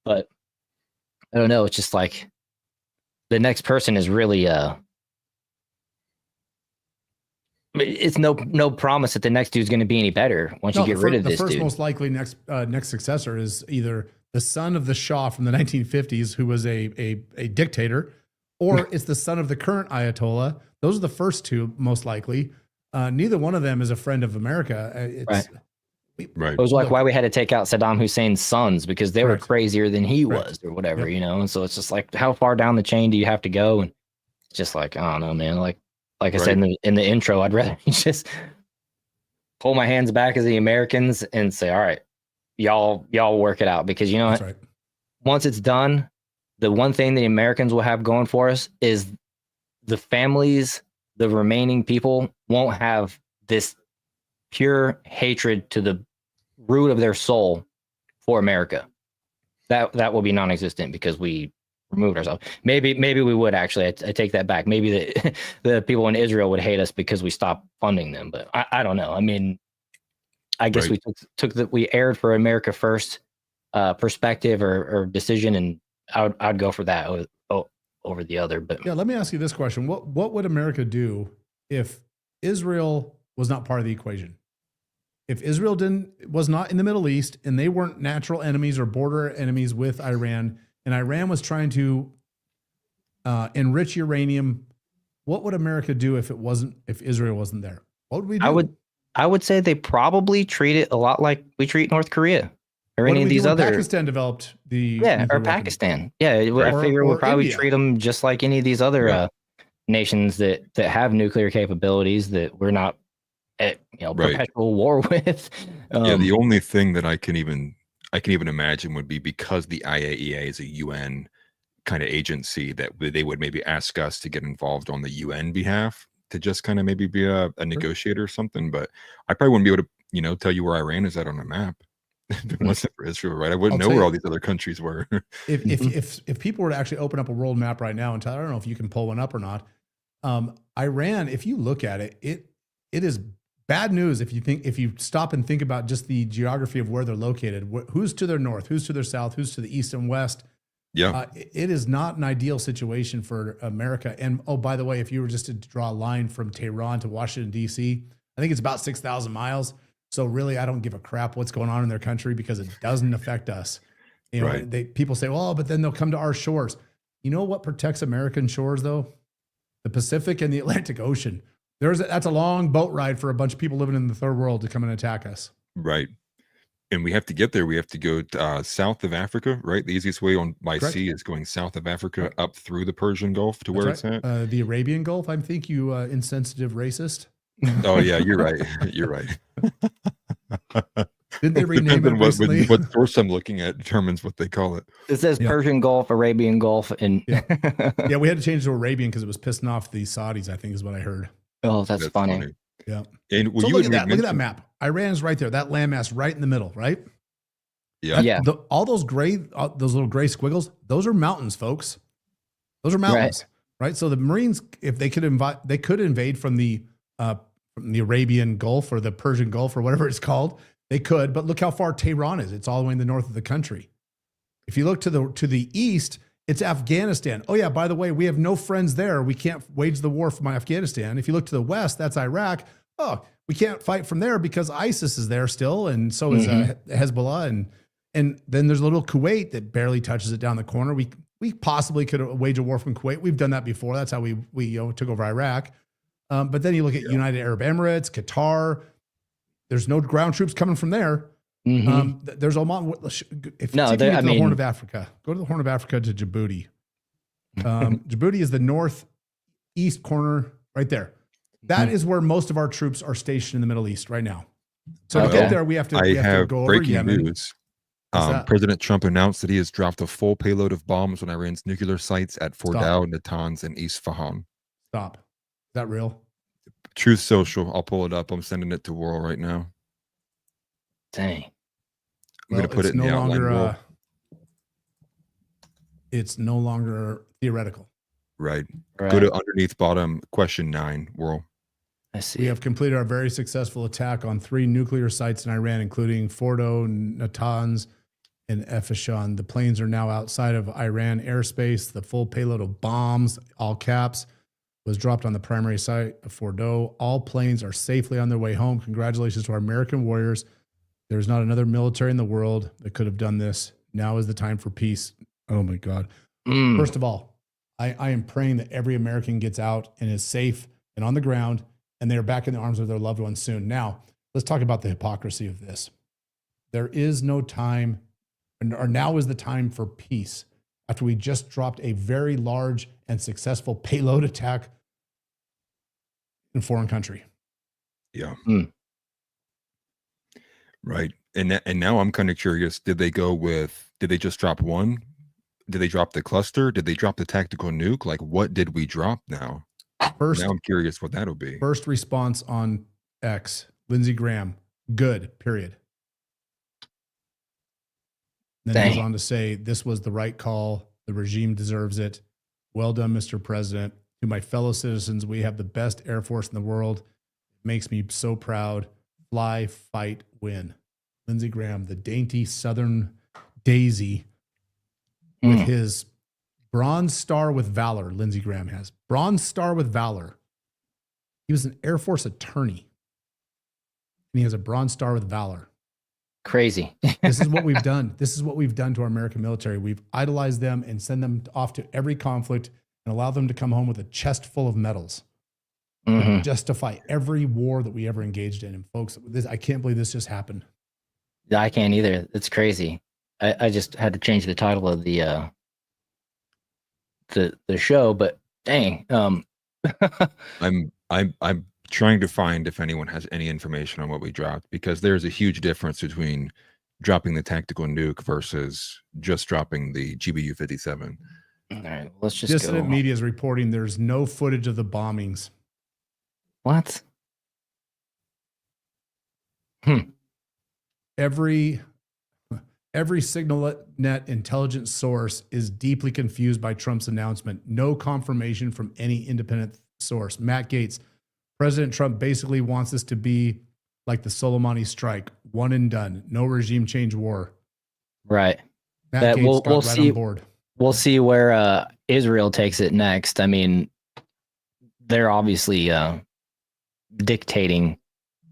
[SPEAKER 2] But I don't know. It's just like the next person is really, it's no promise that the next dude's going to be any better once you get rid of this dude.
[SPEAKER 3] The first most likely next successor is either the son of the Shah from the 1950s, who was a dictator, or it's the son of the current Ayatollah. Those are the first 2 most likely. Neither one of them is a friend of America. It
[SPEAKER 2] was like why we had to take out Saddam Hussein's sons, because they were crazier than he was or whatever, And so it's just like, how far down the chain do you have to go? And just like, I don't know, man. Like I
[SPEAKER 4] Right.
[SPEAKER 2] said in the intro, I'd rather just pull my hands back as the Americans and say, all right, y'all work it out, because you know
[SPEAKER 3] That's
[SPEAKER 2] what?
[SPEAKER 3] right.
[SPEAKER 2] Once it's done, the one thing the Americans will have going for us is the families, the remaining people won't have this pure hatred to the root of their soul for America. That will be non-existent because we removed ourselves. Maybe we would actually. I take that back. Maybe the people in Israel would hate us because we stopped funding them. But I don't know. I mean, I guess
[SPEAKER 4] Right.
[SPEAKER 2] we aired for America first perspective or decision, and I'd go for that over the other. But
[SPEAKER 3] Yeah, let me ask you this question. What would America do if Israel was not part of the equation? If Israel was not in the Middle East and they weren't natural enemies or border enemies with Iran, and Iran was trying to enrich uranium, what would America do if Israel wasn't there? What would we do?
[SPEAKER 2] I would say they probably treat it a lot like we treat North Korea or
[SPEAKER 3] What
[SPEAKER 2] any
[SPEAKER 3] did
[SPEAKER 2] of
[SPEAKER 3] we
[SPEAKER 2] these
[SPEAKER 3] do when
[SPEAKER 2] other.
[SPEAKER 3] Pakistan developed the
[SPEAKER 2] Yeah,
[SPEAKER 3] nuclear
[SPEAKER 2] or
[SPEAKER 3] weapon?
[SPEAKER 2] Pakistan. Yeah, I
[SPEAKER 3] Or-
[SPEAKER 2] figure
[SPEAKER 3] or
[SPEAKER 2] we'll probably
[SPEAKER 3] India.
[SPEAKER 2] treat them just like any of these other
[SPEAKER 4] Yeah.
[SPEAKER 2] nations that have nuclear capabilities that we're not at
[SPEAKER 4] Right.
[SPEAKER 2] perpetual war with.
[SPEAKER 4] Yeah, the only thing that I can even imagine would be, because the IAEA is a UN kind of agency, that they would maybe ask us to get involved on the UN behalf to just kind of maybe be a negotiator or something. But I probably wouldn't be able to, tell you where Iran is at on a map if it wasn't for Israel, right? I wouldn't
[SPEAKER 3] I'll
[SPEAKER 4] know
[SPEAKER 3] tell
[SPEAKER 4] where
[SPEAKER 3] you-
[SPEAKER 4] all these other countries were.
[SPEAKER 3] If people were to actually open up a world map right now and tell, I don't know if you can pull one up or not. Iran, if you look at it, it is bad news if you stop and think about just the geography of where they're located. Who's to their north? Who's to their south? Who's to the east and west?
[SPEAKER 4] Yeah.
[SPEAKER 3] It is not an ideal situation for America. And oh, by the way, if you were just to draw a line from Tehran to Washington, D.C., I think it's about 6,000 miles. So really, I don't give a crap what's going on in their country because it doesn't affect us.
[SPEAKER 4] Right.
[SPEAKER 3] People say, well, but then they'll come to our shores. You know what protects American shores, though? The Pacific and the Atlantic Ocean. That's a long boat ride for a bunch of people living in the third world to come and attack us.
[SPEAKER 4] Right. And we have to get there. We have to go south of Africa, right? The easiest way by
[SPEAKER 3] Correct.
[SPEAKER 4] sea is going south of Africa up through the Persian Gulf to where
[SPEAKER 3] That's
[SPEAKER 4] it's
[SPEAKER 3] right.
[SPEAKER 4] at.
[SPEAKER 3] The Arabian Gulf. I think you insensitive racist.
[SPEAKER 4] Oh yeah, you're right. You're right.
[SPEAKER 3] Didn't they rename it
[SPEAKER 4] Depends on
[SPEAKER 3] recently?
[SPEAKER 4] what source I'm looking at determines what they call it.
[SPEAKER 2] it says
[SPEAKER 3] Yeah.
[SPEAKER 2] Persian Gulf, Arabian Gulf, and
[SPEAKER 3] Yeah, we had to change to Arabian because it was pissing off the Saudis, I think is what I heard.
[SPEAKER 2] oh, that's funny.
[SPEAKER 3] Yeah.
[SPEAKER 4] And
[SPEAKER 3] So
[SPEAKER 4] you
[SPEAKER 3] look
[SPEAKER 4] had
[SPEAKER 3] at that. Look at that
[SPEAKER 4] mentioned-
[SPEAKER 3] map. Iran's right there. That landmass right in the middle, right?
[SPEAKER 4] Yeah.
[SPEAKER 2] Yeah.
[SPEAKER 3] All those those little gray squiggles, those are mountains, folks. Those are mountains, right? So the Marines, if they could invade from the Arabian Gulf or the Persian Gulf or whatever it's called. They could, but look how far Tehran is. It's all the way in the north of the country. If you look to the east, it's Afghanistan. Oh yeah, by the way, we have no friends there. We can't wage the war from Afghanistan. If you look to the west, that's Iraq. Oh, we can't fight from there because ISIS is there still, and so is Hezbollah, and then there's a little Kuwait that barely touches it down the corner. We possibly could wage a war from Kuwait. We've done that before. That's how we took over Iraq. But then you look at United Arab Emirates, Qatar. There's no ground troops coming from there. There's Oman. If
[SPEAKER 2] No,
[SPEAKER 3] you get to the Horn
[SPEAKER 2] mean-
[SPEAKER 3] of Africa, go to the Horn of Africa to Djibouti. Djibouti is the northeast corner right there. That is where most of our troops are stationed in the Middle East right now. So to
[SPEAKER 2] Okay.
[SPEAKER 3] go there, we have to go over
[SPEAKER 4] breaking
[SPEAKER 3] Yemen.
[SPEAKER 4] news.
[SPEAKER 3] What's that?
[SPEAKER 4] President Trump announced that he has dropped a full payload of bombs on Iran's nuclear sites at Fordow, Natanz, and Isfahan.
[SPEAKER 3] Stop. Is that real?
[SPEAKER 4] Truth Social. I'll pull it up. I'm sending it to World right now.
[SPEAKER 2] Dang.
[SPEAKER 4] I'm going to put it in the outline. World.
[SPEAKER 3] It's no longer theoretical.
[SPEAKER 4] Right.
[SPEAKER 2] Right.
[SPEAKER 4] Go to underneath bottom question 9, World.
[SPEAKER 2] I see.
[SPEAKER 3] We have completed our very successful attack on 3 nuclear sites in Iran, including Fordo, Natanz, and Efeshan. The planes are now outside of Iran airspace. The full payload of bombs, all caps, was dropped on the primary site of Fordo. All planes are safely on their way home. Congratulations to our American warriors. There's not another military in the world that could have done this. Now is the time for peace. Oh my God. First of all, I am praying that every American gets out and is safe and on the ground, and they're back in the arms of their loved ones soon. Now, let's talk about the hypocrisy of this. There is no time, or now is the time for peace. after we just dropped a very large and successful payload attack in a foreign country.
[SPEAKER 4] Yeah.
[SPEAKER 2] Mm.
[SPEAKER 4] Right. And now I'm kind of curious, did they just drop one? Did they drop the cluster? Did they drop the tactical nuke? Like, what did we drop now?
[SPEAKER 3] First,
[SPEAKER 4] Now I'm curious what that'll be.
[SPEAKER 3] first response on X, Lindsey Graham, good, period. Then he goes
[SPEAKER 2] Dang.
[SPEAKER 3] on to say, this was the right call. The regime deserves it. Well done, Mr. President. To my fellow citizens, we have the best Air Force in the world. It makes me so proud. Fly, fight, win. Lindsey Graham, the dainty Southern daisy with his Bronze Star with Valor. Lindsey Graham has Bronze Star with Valor. He was an Air Force attorney, and he has a Bronze Star with Valor.
[SPEAKER 2] Crazy.
[SPEAKER 3] This is what we've done. This is what we've done to our American military. We've idolized them and send them off to every conflict and allow them to come home with a chest full of medals.
[SPEAKER 2] Mhm.
[SPEAKER 3] Justify every war that we ever engaged in. And folks, I can't believe this just happened.
[SPEAKER 2] I can't either. It's crazy. I just had to change the title of the show, but dang.
[SPEAKER 4] I'm trying to find if anyone has any information on what we dropped, because there's a huge difference between dropping the tactical nuke versus just dropping the GBU-57.
[SPEAKER 2] All right, let's just
[SPEAKER 3] Dissident
[SPEAKER 2] go.
[SPEAKER 3] media is reporting there's no footage of the bombings.
[SPEAKER 2] What?
[SPEAKER 3] Every signal net intelligence source is deeply confused by Trump's announcement. No confirmation from any independent source. Matt Gaetz, President Trump basically wants this to be like the Soleimani strike, one and done, no regime change war.
[SPEAKER 2] Right.
[SPEAKER 3] Matt
[SPEAKER 2] That
[SPEAKER 3] Gaetz got
[SPEAKER 2] we'll
[SPEAKER 3] right
[SPEAKER 2] see.
[SPEAKER 3] on board.
[SPEAKER 2] We'll see where Israel takes it next. I mean, they're obviously dictating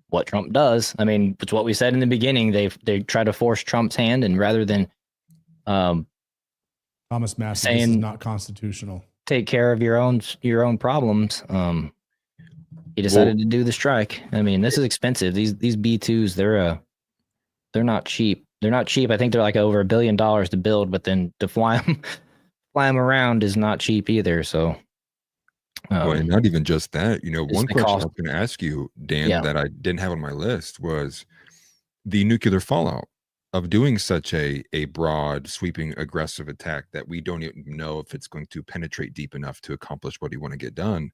[SPEAKER 2] what Trump does. I mean, it's what we said in the beginning. They try to force Trump's hand, and rather than
[SPEAKER 3] Thomas Massey, this is
[SPEAKER 2] saying-
[SPEAKER 3] not constitutional.
[SPEAKER 2] take care of your own problems, he decided to do the strike. I mean, this is expensive. These B2s, they're not cheap. They're not cheap. I think they're like over $1 billion to build, but then to fly them around is not cheap either. So,
[SPEAKER 4] Well, and not even just that. One
[SPEAKER 2] the
[SPEAKER 4] question I
[SPEAKER 2] cost.
[SPEAKER 4] was going to ask you, Dan,
[SPEAKER 2] Yeah.
[SPEAKER 4] that I didn't have on my list was the nuclear fallout of doing such a broad, sweeping, aggressive attack that we don't even know if it's going to penetrate deep enough to accomplish what you want to get done.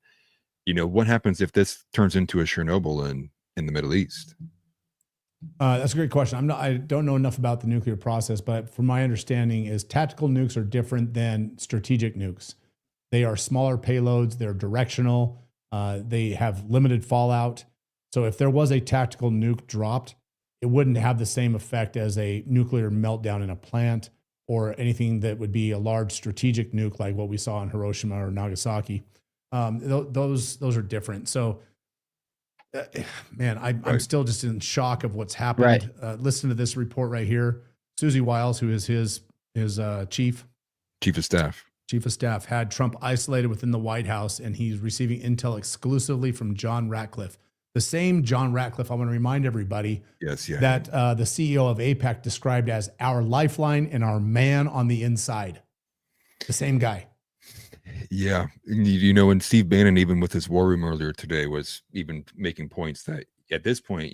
[SPEAKER 4] What happens if this turns into a Chernobyl in the Middle East?
[SPEAKER 3] That's a great question. I don't know enough about the nuclear process, but from my understanding is tactical nukes are different than strategic nukes. They are smaller payloads. They're directional. They have limited fallout. So if there was a tactical nuke dropped, it wouldn't have the same effect as a nuclear meltdown in a plant or anything that would be a large strategic nuke like what we saw in Hiroshima or Nagasaki. Those are different. So, man, I'm still just in shock of what's happened.
[SPEAKER 2] Right.
[SPEAKER 3] Listen to this report right here. Susie Wiles, who is his chief
[SPEAKER 4] Chief of Staff.
[SPEAKER 3] had Trump isolated within the White House, and he's receiving intel exclusively from John Ratcliffe. The same John Ratcliffe, I want to remind everybody,
[SPEAKER 4] Yes, yeah.
[SPEAKER 3] that the CEO of AIPAC described as our lifeline and our man on the inside. The same guy.
[SPEAKER 4] Yeah. And Steve Bannon, even with his war room earlier today, was even making points that at this point,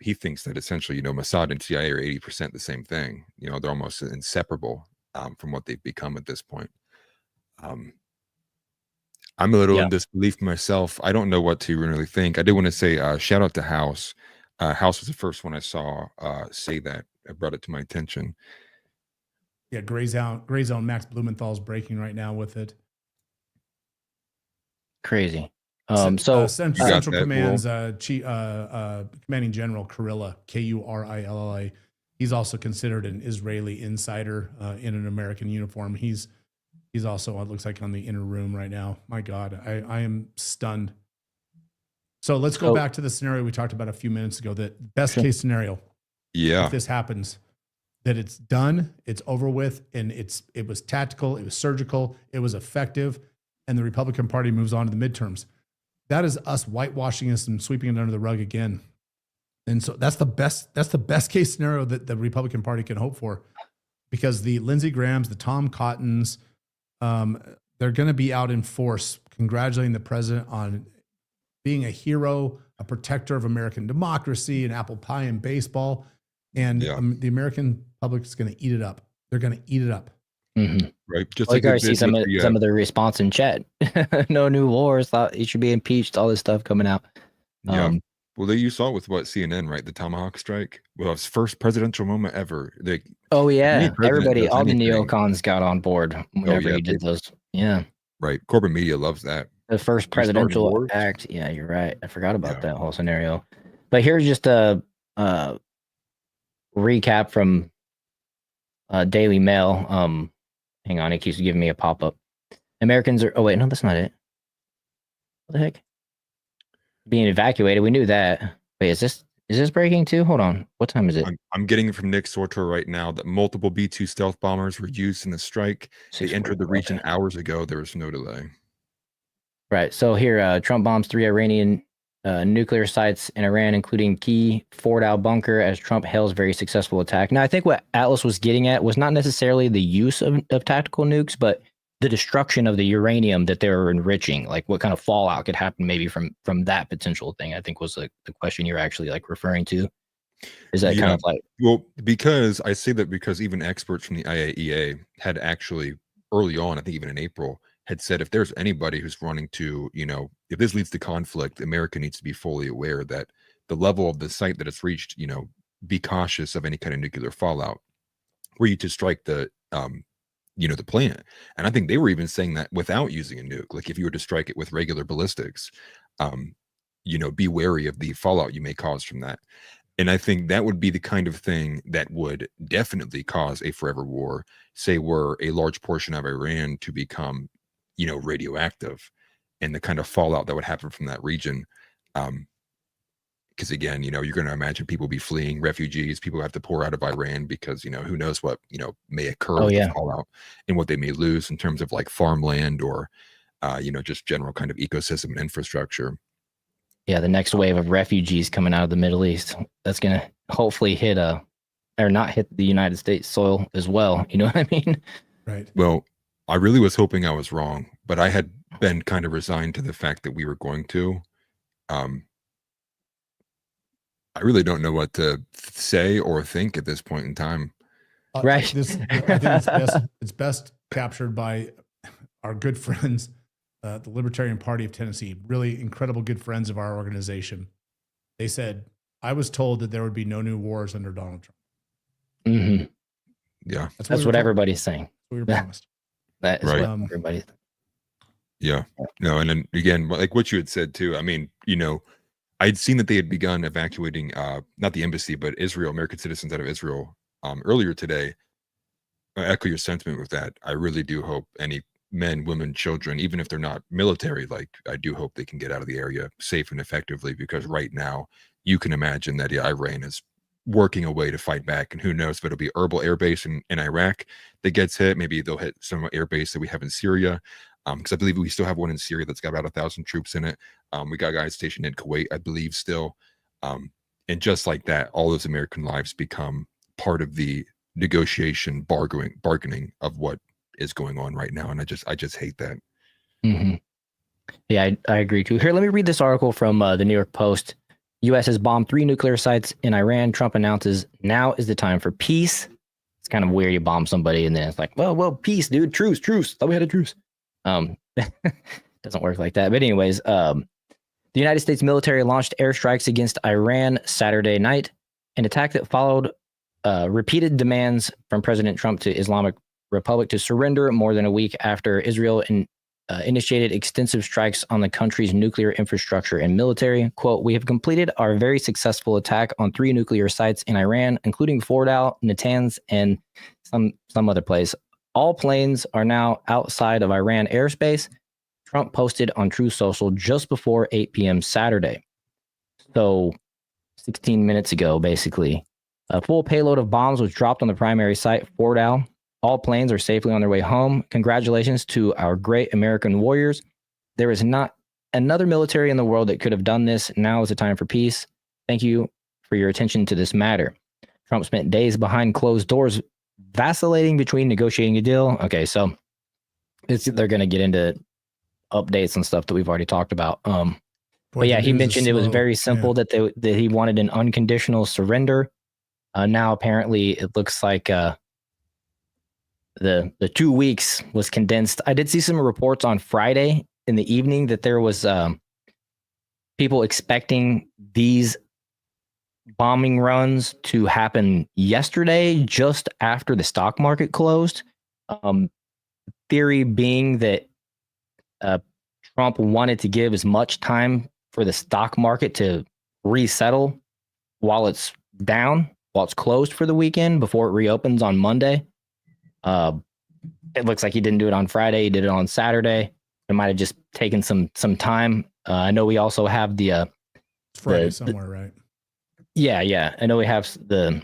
[SPEAKER 4] he thinks that essentially, Mossad and CIA are 80% the same thing. They're almost inseparable from what they've become at this point. I'm a little in disbelief myself. I don't know what to really think. I did want to say shout out to House. House was the first one I saw say that. I brought it to my attention.
[SPEAKER 3] Yeah, Gray Zone. Max Blumenthal's breaking right now with it.
[SPEAKER 2] crazy.
[SPEAKER 3] Central
[SPEAKER 4] that,
[SPEAKER 3] Command's commanding general Kurilla, Kurilla. He's also considered an Israeli insider in an American uniform. He's also, it looks like, on the inner room right now. My God, I am stunned. So let's go back to the scenario we talked about a few minutes ago. That best case scenario,
[SPEAKER 4] Yeah.
[SPEAKER 3] if this happens, that it's done, it's over with, and it was tactical, it was surgical, it was effective, and the Republican Party moves on to the midterms. That is us whitewashing us and sweeping it under the rug again. And so that's the best case scenario that the Republican Party can hope for. because the Lindsey Grahams, the Tom Cottons, they're going to be out in force congratulating the president on being a hero, a protector of American democracy, and apple pie and baseball. And the American public is going to eat it up. They're going to eat it up.
[SPEAKER 2] Mm-hmm.
[SPEAKER 4] Right. Just
[SPEAKER 2] well,
[SPEAKER 4] like
[SPEAKER 2] you guys see some of the response in chat. No new wars. Thought he should be impeached. All this stuff coming out.
[SPEAKER 4] Yeah. Well, you saw it with what CNN, right? The Tomahawk strike. Well, it's first presidential moment ever.
[SPEAKER 2] Oh yeah, everybody, all the neocons got on board whenever he did those. Yeah.
[SPEAKER 4] Right. Corporate media loves that.
[SPEAKER 2] The first presidential act. Yeah, you're right. I forgot about that whole scenario. But here's just a recap from Daily Mail. Hang on, it keeps giving me a pop-up. Americans are. Oh wait, no, that's not it. What the heck? Being evacuated. We knew that. Wait, is this breaking too? Hold on. What time is it?
[SPEAKER 4] I'm getting it from Nick Sortor right now that multiple B-2 stealth bombers were used in the strike. They entered the region hours ago. There was no delay. Right.
[SPEAKER 2] So here, Trump bombs 3 Iranian nuclear sites in Iran, including key Fordow bunker, as Trump hails very successful attack. Now, I think what Atlas was getting at was not necessarily the use of tactical nukes, but the destruction of the uranium that they were enriching. Like what kind of fallout could happen maybe from that potential thing, I think was the question you're actually like referring to. Is that kind of like...
[SPEAKER 4] Well, because I say that because even experts from the IAEA had actually early on, I think even in April, had said if there's anybody who's running to, if this leads to conflict, America needs to be fully aware that the level of the site that it's reached, be cautious of any kind of nuclear fallout, were you to strike the plant. And I think they were even saying that without using a nuke, like if you were to strike it with regular ballistics, be wary of the fallout you may cause from that. And I think that would be the kind of thing that would definitely cause a forever war, say were a large portion of Iran to become, radioactive, and the kind of fallout that would happen from that region. Because again, you're going to imagine people be fleeing, refugees, people have to pour out of Iran because, who knows what, may occur with the fallout and what they may lose in terms of like farmland or, just general kind of ecosystem and infrastructure.
[SPEAKER 2] Yeah, the next wave of refugees coming out of the Middle East, that's going to hopefully not hit the United States soil as well. You know what I mean?
[SPEAKER 3] Right.
[SPEAKER 4] Well, I really was hoping I was wrong, but I had been kind of resigned to the fact that we were going to. I really don't know what to say or think at this point in time.
[SPEAKER 2] Right.
[SPEAKER 3] I think it's best captured by our good friends, the Libertarian Party of Tennessee, really incredible good friends of our organization. They said, I was told that there would be no new wars under Donald Trump.
[SPEAKER 2] Mm-hmm.
[SPEAKER 4] Yeah.
[SPEAKER 2] That's what everybody's saying.
[SPEAKER 3] We were promised.
[SPEAKER 2] That is what everybody.
[SPEAKER 4] Yeah. No, and then again, like what you had said too, I mean, I'd seen that they had begun evacuating, not the embassy, but Israel, American citizens out of Israel earlier today. I echo your sentiment with that. I really do hope any men, women, children, even if they're not military, like I do hope they can get out of the area safe and effectively, because right now you can imagine that Iran is working a way to fight back, and who knows if it'll be Erbil Air Base in Iraq that gets hit. Maybe they'll hit some air base that we have in Syria, because I believe we still have one in Syria that's got about 1,000 troops in it. We got guys stationed in Kuwait, I believe, still. And just like that, all those American lives become part of the negotiation, bargaining of what is going on right now. And I just hate that.
[SPEAKER 2] Mm-hmm. Yeah, I agree too. Here, let me read this article from the New York Post. U.S. has bombed 3 nuclear sites in Iran. Trump announces now is the time for peace. It's kind of weird. You bomb somebody and then it's like, well, peace, dude. Truce. Thought we had a truce. Doesn't work like that. But anyways, the United States military launched airstrikes against Iran Saturday night, an attack that followed repeated demands from President Trump to Islamic Republic to surrender more than a week after Israel initiated extensive strikes on the country's nuclear infrastructure and military. Quote, we have completed our very successful attack on 3 nuclear sites in Iran, including Fordow, Natanz, and some other place. All planes are now outside of Iran airspace, Trump posted on Truth Social just before 8 p.m. Saturday. So 16 minutes ago, basically. A full payload of bombs was dropped on the primary site, Fordow. All planes are safely on their way home. Congratulations to our great American warriors. There is not another military in the world that could have done this. Now is the time for peace. Thank you for your attention to this matter. Trump spent days behind closed doors vacillating between negotiating a deal. Okay, so they're going to get into updates and stuff that we've already talked about. But yeah, he mentioned it was very simple that he wanted an unconditional surrender. Now apparently it looks like the 2 weeks was condensed. I did see some reports on Friday in the evening that there was people expecting these bombing runs to happen yesterday, just after the stock market closed. Theory being that Trump wanted to give as much time for the stock market to resettle while it's down, while it's closed for the weekend before it reopens on Monday. It looks like he didn't do it on Friday. He did it on Saturday. It might have just taken some time. I know we also have the
[SPEAKER 3] Friday somewhere, right?
[SPEAKER 2] Yeah. I know we have the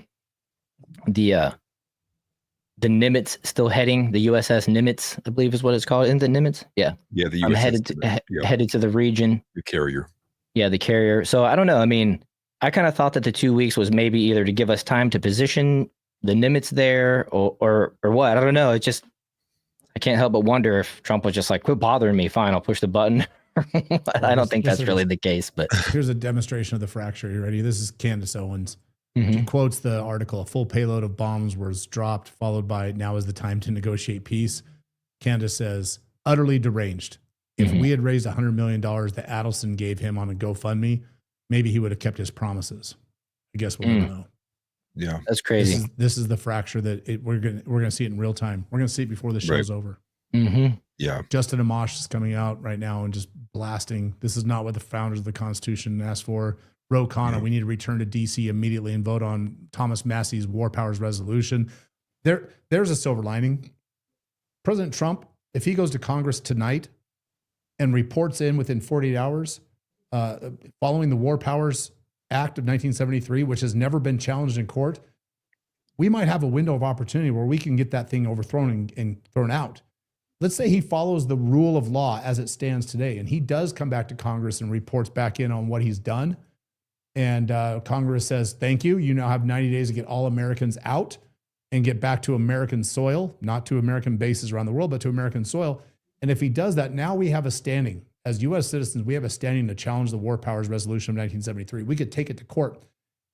[SPEAKER 2] Nimitz still heading, the USS Nimitz, I believe is what it's called. Isn't it Nimitz? Yeah.
[SPEAKER 4] Yeah, the USS
[SPEAKER 2] headed to the region.
[SPEAKER 4] The carrier.
[SPEAKER 2] Yeah, the carrier. So I don't know. I mean, I kind of thought that the 2 weeks was maybe either to give us time to position the Nimitz there or what. I don't know. It just, I can't help but wonder if Trump was just like, quit bothering me. Fine, I'll push the button. I don't think that's really the case, but
[SPEAKER 3] here's a demonstration of the fracture. You ready? This is Candace Owens.
[SPEAKER 2] Mm-hmm.
[SPEAKER 3] She quotes the article: a full payload of bombs was dropped, followed by "now is the time to negotiate peace." Candace says, utterly deranged. If we had raised $100 million that Adelson gave him on a GoFundMe, maybe he would have kept his promises. I guess we'll never know.
[SPEAKER 4] Yeah,
[SPEAKER 2] that's crazy.
[SPEAKER 3] This is the fracture that we're gonna see it in real time. We're gonna see it before the show's over.
[SPEAKER 2] Mm-hmm.
[SPEAKER 4] Yeah.
[SPEAKER 3] Justin Amash is coming out right now and just blasting. This is not what the founders of the Constitution asked for. Ro Khanna, we need to return to D.C. immediately and vote on Thomas Massey's War Powers Resolution. There's a silver lining. President Trump, if he goes to Congress tonight and reports in within 48 hours, following the War Powers Act of 1973, which has never been challenged in court, we might have a window of opportunity where we can get that thing overthrown and thrown out. Let's say he follows the rule of law as it stands today, and he does come back to Congress and reports back in on what he's done. And Congress says, thank you. You now have 90 days to get all Americans out and get back to American soil, not to American bases around the world, but to American soil. And if he does that, now we have a standing. As U.S. citizens, we have a standing to challenge the War Powers Resolution of 1973. We could take it to court.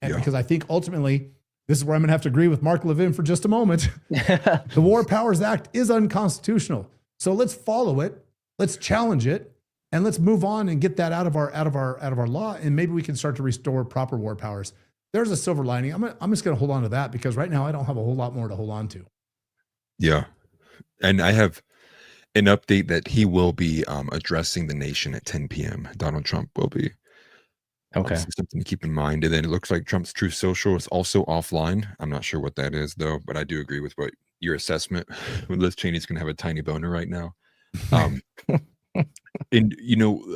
[SPEAKER 3] And because I think ultimately, this is where I'm going to have to agree with Mark Levin for just a moment. The War Powers Act is unconstitutional. So let's follow it. Let's challenge it. And let's move on and get that out of our law, and maybe we can start to restore proper war powers. There's a silver lining. I'm just going to hold on to that because right now I don't have a whole lot more to hold on to.
[SPEAKER 4] Yeah, and I have an update that he will be addressing the nation at 10 p.m. Donald Trump will be.
[SPEAKER 2] Okay,
[SPEAKER 4] something to keep in mind. And then it looks like Trump's Truth Social is also offline. I'm not sure what that is though, but I do agree with what your assessment. Liz Cheney's going to have a tiny boner right now. And,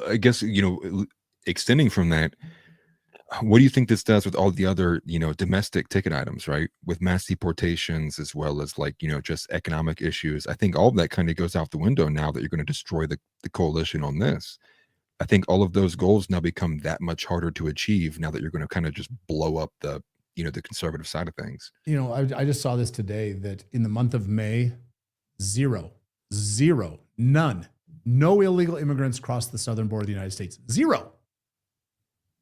[SPEAKER 4] I guess, extending from that, what do you think this does with all the other, domestic ticket items, right? With mass deportations, as well as just economic issues. I think all of that kind of goes out the window now that you're going to destroy the coalition on this. I think all of those goals now become that much harder to achieve now that you're going to kind of just blow up the conservative side of things.
[SPEAKER 3] I just saw this today that in the month of May, none. No illegal immigrants crossed the southern border of the United States. Zero.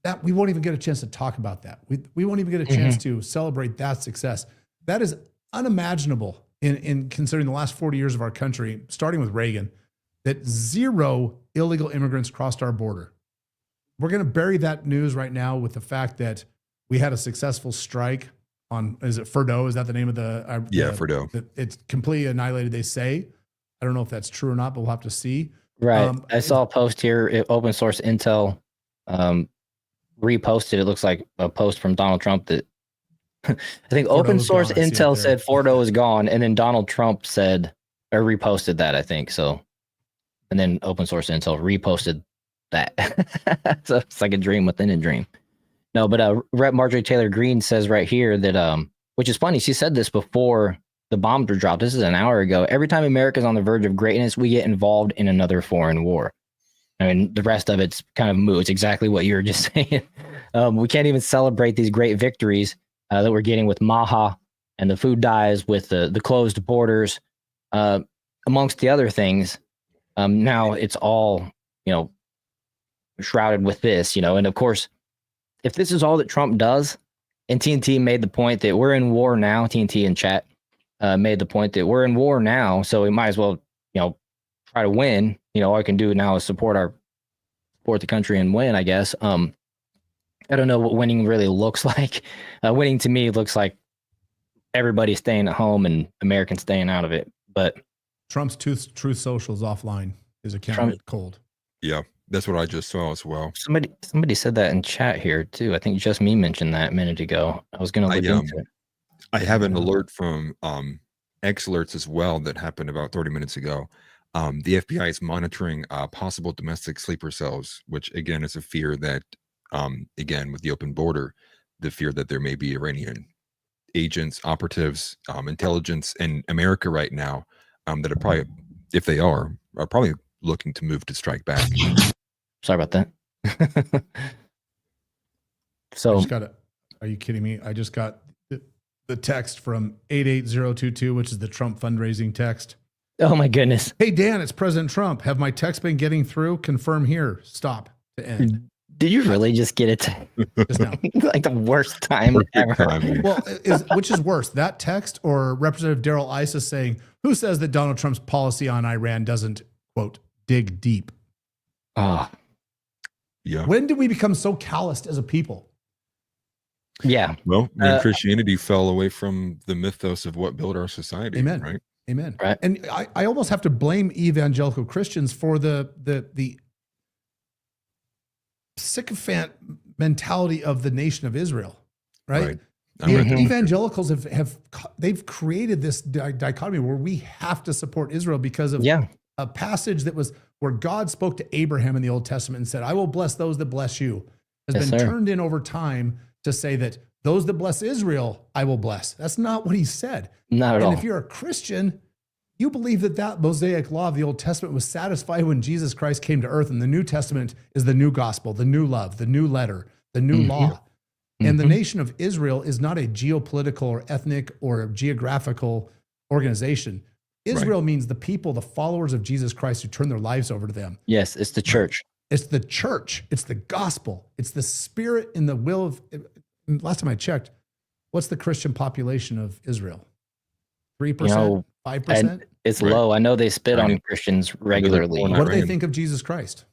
[SPEAKER 3] That we won't even get a chance to talk about that. We won't even get a chance to celebrate that success. That is unimaginable in considering the last 40 years of our country, starting with Reagan, that zero illegal immigrants crossed our border. We're going to bury that news right now with the fact that we had a successful strike on, is it Fordo? Is that the name of the?
[SPEAKER 4] Yeah, Fordo.
[SPEAKER 3] It's completely annihilated, they say. I don't know if that's true or not, but we'll have to see.
[SPEAKER 2] Right. I saw a post here. Open source intel reposted. It looks like a post from Donald Trump that I think open source intel said Fordo is gone, and then Donald Trump said or reposted that. I think so. And then open source intel reposted that. So it's like a dream within a dream. No, but Rep. Marjorie Taylor Greene says right here that which is funny. She said this before the bombs were dropped. This is an hour ago. Every time America's on the verge of greatness, we get involved in another foreign war. I mean, the rest of it's kind of moot. It's exactly what you were just saying. We can't even celebrate these great victories that we're getting with Maha and the food dies with the closed borders, amongst the other things. Now it's all, shrouded with this, and of course, if this is all that Trump does, and TNT made the point that we're in war now, TNT in chat made the point that we're in war now, so we might as well, try to win. All I can do now is support the country and win, I guess. I don't know what winning really looks like. Winning to me looks like everybody staying at home and Americans staying out of it. But
[SPEAKER 3] Trump's Truth Social is offline. His account is cold.
[SPEAKER 4] Yeah, that's what I just saw as well.
[SPEAKER 2] Somebody said that in chat here too. I think just me mentioned that a minute ago. I was going to look into it.
[SPEAKER 4] I have an alert from X alerts as well that happened about 30 minutes ago. The FBI is monitoring possible domestic sleeper cells, which again is a fear that, again, with the open border, the fear that there may be Iranian agents, operatives, intelligence in America right now that are probably, if they are probably looking to move to strike back.
[SPEAKER 2] Sorry about that. So,
[SPEAKER 3] are you kidding me? I just got the text from 88022, which is the Trump fundraising text.
[SPEAKER 2] Oh my goodness.
[SPEAKER 3] Hey, Dan, it's President Trump. Have my texts been getting through? Confirm here. Stop to end.
[SPEAKER 2] Did you really just get it?
[SPEAKER 3] Just now.
[SPEAKER 2] Like the worst time ever.
[SPEAKER 3] Well, which is worse, that text or Representative Darrell Issa saying, who says that Donald Trump's policy on Iran doesn't, quote, dig deep?
[SPEAKER 2] Oh.
[SPEAKER 4] Yeah.
[SPEAKER 3] When did we become so calloused as a people?
[SPEAKER 2] Yeah.
[SPEAKER 4] Well, when Christianity fell away from the mythos of what built our society.
[SPEAKER 3] Amen.
[SPEAKER 4] Right.
[SPEAKER 3] Amen.
[SPEAKER 2] Right.
[SPEAKER 3] And I almost have to blame evangelical Christians for the sycophant mentality of the nation of Israel, right? Evangelicals they've created this dichotomy where we have to support Israel because of a passage that was where God spoke to Abraham in the Old Testament and said, I will bless those that bless you, has been turned in over time to say that those that bless Israel, I will bless. That's not what he said.
[SPEAKER 2] Not at all.
[SPEAKER 3] And if you're a Christian, you believe that Mosaic law of the Old Testament was satisfied when Jesus Christ came to earth, and the New Testament is the new gospel, the new love, the new letter, the new law. And the nation of Israel is not a geopolitical or ethnic or geographical organization. Israel means the people, the followers of Jesus Christ who turn their lives over to them.
[SPEAKER 2] Yes, it's the church.
[SPEAKER 3] It's the church. It's the gospel. It's the spirit and the will of. Last time I checked, what's the Christian population of Israel? 3%, 5%?
[SPEAKER 2] It's low. I know they spit on Christians regularly.
[SPEAKER 3] What do they think of Jesus Christ?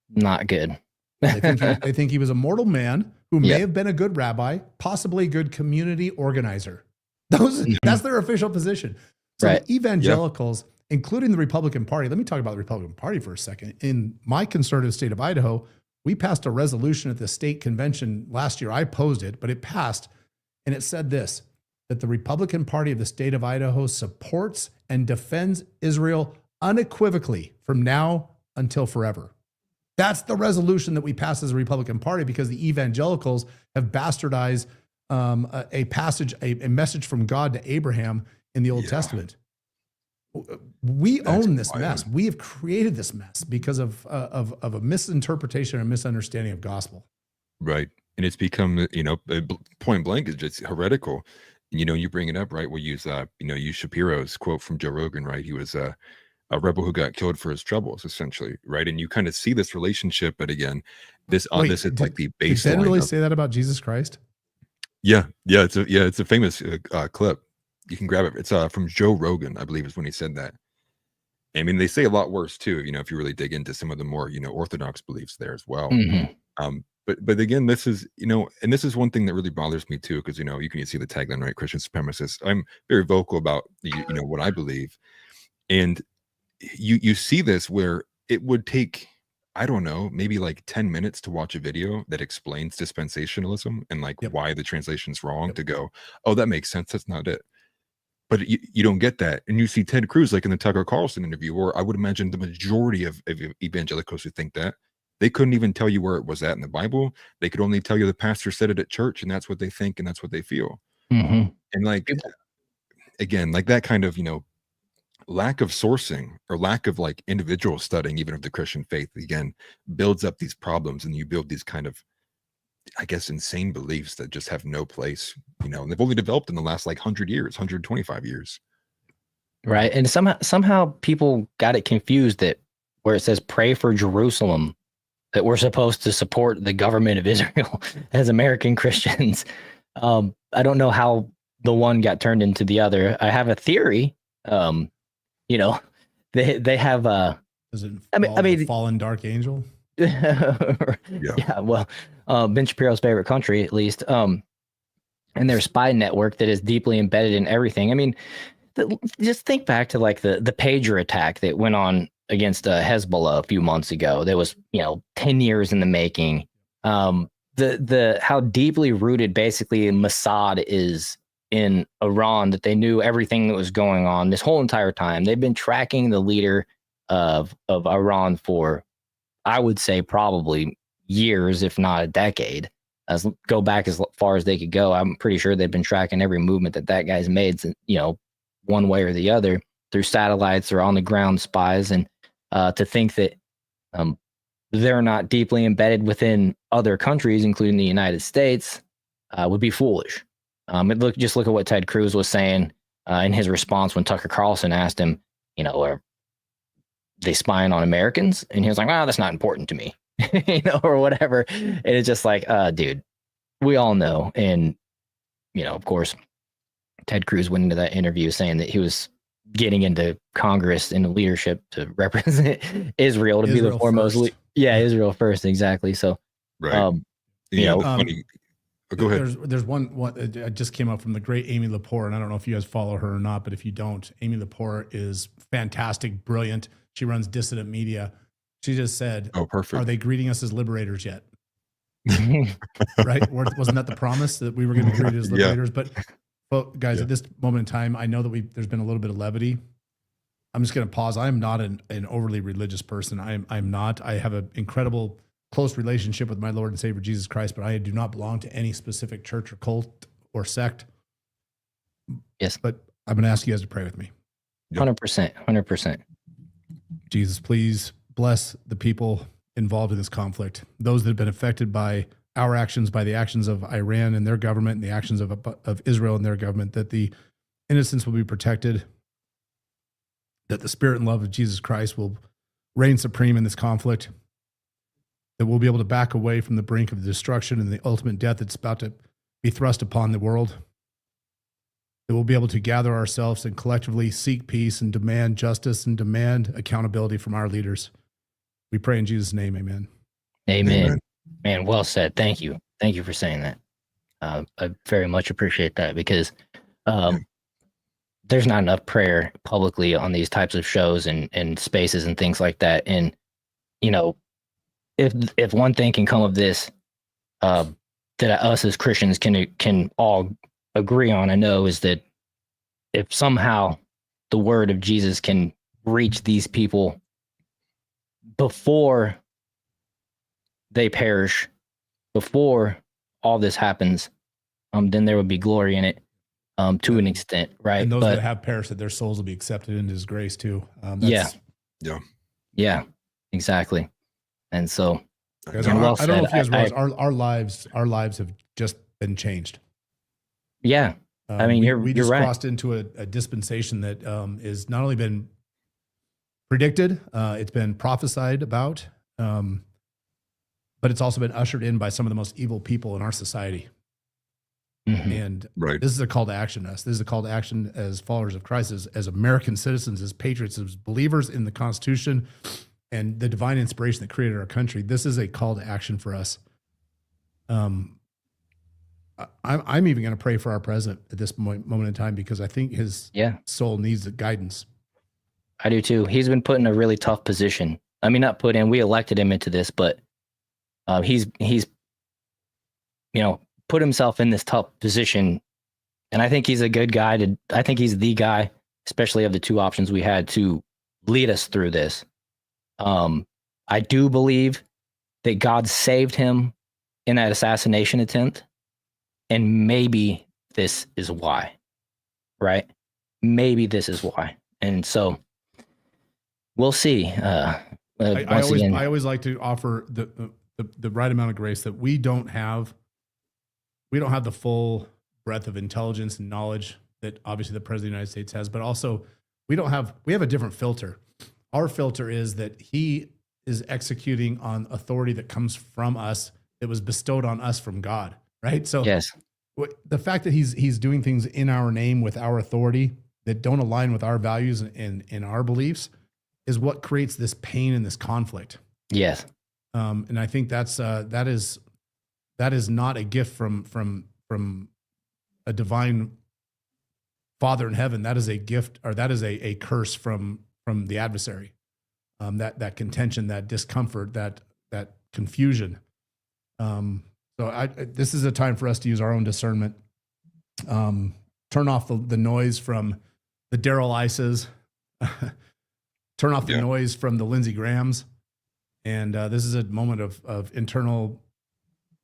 [SPEAKER 2] Not good.
[SPEAKER 3] They think he was a mortal man who may have been a good rabbi, possibly a good community organizer. That's their official position. So the evangelicals, including the Republican Party, let me talk about the Republican Party for a second. In my conservative state of Idaho, we passed a resolution at the state convention last year. I opposed it, but it passed. And it said this, that the Republican Party of the state of Idaho supports and defends Israel unequivocally from now until forever. That's the resolution that we passed as a Republican Party because the evangelicals have bastardized a message from God to Abraham in the Old Testament. We own this mess. We have created this mess because of a misinterpretation and misunderstanding of gospel.
[SPEAKER 4] Right. And it's become, point blank is just heretical. And, you bring it up, right? We'll use, use Shapiro's quote from Joe Rogan, right? He was a rebel who got killed for his troubles, essentially, right? And you kind of see this relationship, but again, this is like the baseline.
[SPEAKER 3] Did Ben really say that about Jesus Christ?
[SPEAKER 4] Yeah. It's a famous clip. You can grab it. It's from Joe Rogan, I believe, is when he said that. I mean, they say a lot worse too. If you really dig into some of the more orthodox beliefs there as well. But again, this is and this is one thing that really bothers me too, because you can see the tagline, right? Christian supremacists. I'm very vocal about what I believe, and you see this where it would take, I don't know, maybe like 10 minutes to watch a video that explains dispensationalism and why the translation's wrong to go, oh, that makes sense. That's not it. But you don't get that. And you see Ted Cruz, like in the Tucker Carlson interview, or I would imagine the majority of evangelicals who think that, they couldn't even tell you where it was at in the Bible. They could only tell you the pastor said it at church, and that's what they think, and that's what they feel. And again, that kind of, lack of sourcing or lack of individual studying, even of the Christian faith, again, builds up these problems, and you build these kind of I guess, insane beliefs that just have no place, you know, and they've only developed in the last like 100 years, 125 years.
[SPEAKER 2] Right. And somehow people got it confused that where it says pray for Jerusalem, that we're supposed to support the government of Israel as American Christians. I don't know how the one got turned into the other. I have a theory. You know, they have
[SPEAKER 3] Does it
[SPEAKER 2] I mean,
[SPEAKER 3] the fallen dark angel?
[SPEAKER 2] Yeah, well, Ben Shapiro's favorite country, at least, and their spy network that is deeply embedded in everything. I mean, just think back to like the pager attack that went on against Hezbollah a few months ago. That was, 10 years in the making. The how deeply rooted basically Mossad is in Iran, that they knew everything that was going on this whole entire time. They've been tracking the leader of Iran for, I would say, probably years, if not a decade. Go back as far as they could go. I'm pretty sure they've been tracking every movement that guy's made, one way or the other, through satellites or on the ground spies. And to think that they're not deeply embedded within other countries, including the United States, would be foolish. Just look at what Ted Cruz was saying in his response when Tucker Carlson asked him, are they spying on Americans? And he was like, "Well, that's not important to me," or whatever. And it's just like, dude, we all know. And, of course, Ted Cruz went into that interview saying that he was getting into Congress and leadership to represent Israel, to be the foremost. Israel first. Exactly. So,
[SPEAKER 4] right. Funny. Go ahead.
[SPEAKER 3] There's one it just came up from the great Amy Lepore, and I don't know if you guys follow her or not, but if you don't, Amy Lepore is fantastic, brilliant. She runs Dissident Media. She just said,
[SPEAKER 4] "Oh, perfect.
[SPEAKER 3] Are they greeting us as liberators yet?" Right? Wasn't that the promise that we were going to be greeted as liberators? But guys, at this moment in time, I know that there's been a little bit of levity. I'm just going to pause. I am not an overly religious person. I'm not. I have an incredible close relationship with my Lord and Savior Jesus Christ, but I do not belong to any specific church or cult or sect.
[SPEAKER 2] Yes.
[SPEAKER 3] But I'm going to ask you guys to pray with me.
[SPEAKER 2] 100%. 100%.
[SPEAKER 3] Jesus, please bless the people involved in this conflict, those that have been affected by our actions, by the actions of Iran and their government, and the actions of Israel and their government, that the innocents will be protected, that the spirit and love of Jesus Christ will reign supreme in this conflict, that we'll be able to back away from the brink of destruction and the ultimate death that's about to be thrust upon the world, that we'll be able to gather ourselves and collectively seek peace and demand justice and demand accountability from our leaders. We pray in Jesus' name, amen.
[SPEAKER 2] Amen. Man, well said. Thank you. Thank you for saying that. I very much appreciate that, because there's not enough prayer publicly on these types of shows and spaces and things like that. And, if one thing can come of this, that us as Christians can all agree on, I know, is that if somehow the word of Jesus can reach these people before they perish, before all this happens, then there would be glory in it, to an extent, right?
[SPEAKER 3] And those that have perished, that their souls will be accepted into His grace too.
[SPEAKER 2] Yeah, exactly. And so,
[SPEAKER 3] guys, I don't know if you guys realize our lives have just been changed.
[SPEAKER 2] Yeah, I mean,
[SPEAKER 3] we just crossed into a dispensation that is not only been predicted, it's been prophesied about, but it's also been ushered in by some of the most evil people in our society. Mm-hmm. And this is a call to action. This is a call to action as followers of Christ, as American citizens, as patriots, as believers in the Constitution and the divine inspiration that created our country. This is a call to action for us. I'm even going to pray for our president at this moment in time, because I think his soul needs the guidance.
[SPEAKER 2] I do too. He's been put in a really tough position. I mean, not put in, we elected him into this, but he's put himself in this tough position. And I think he's a good guy I think he's the guy, especially of the two options we had, to lead us through this. I do believe that God saved him in that assassination attempt. And maybe this is why, right? Maybe this is why. And so we'll see.
[SPEAKER 3] I always like to offer the right amount of grace that we don't have the full breadth of intelligence and knowledge that obviously the president of the United States has, but also we have a different filter. Our filter is that he is executing on authority that comes from us, that was bestowed on us from God, right? So
[SPEAKER 2] Yes.
[SPEAKER 3] the fact that he's doing things in our name with our authority that don't align with our values and our beliefs is what creates this pain and this conflict.
[SPEAKER 2] Yes.
[SPEAKER 3] And I think that is not a gift from a divine Father in heaven. That is a gift, or that is a curse from the adversary. That contention, that discomfort, that confusion. So this is a time for us to use our own discernment. Turn off the noise from the Daryl Ices. Turn off the noise from the Lindsey Grahams. And this is a moment of internal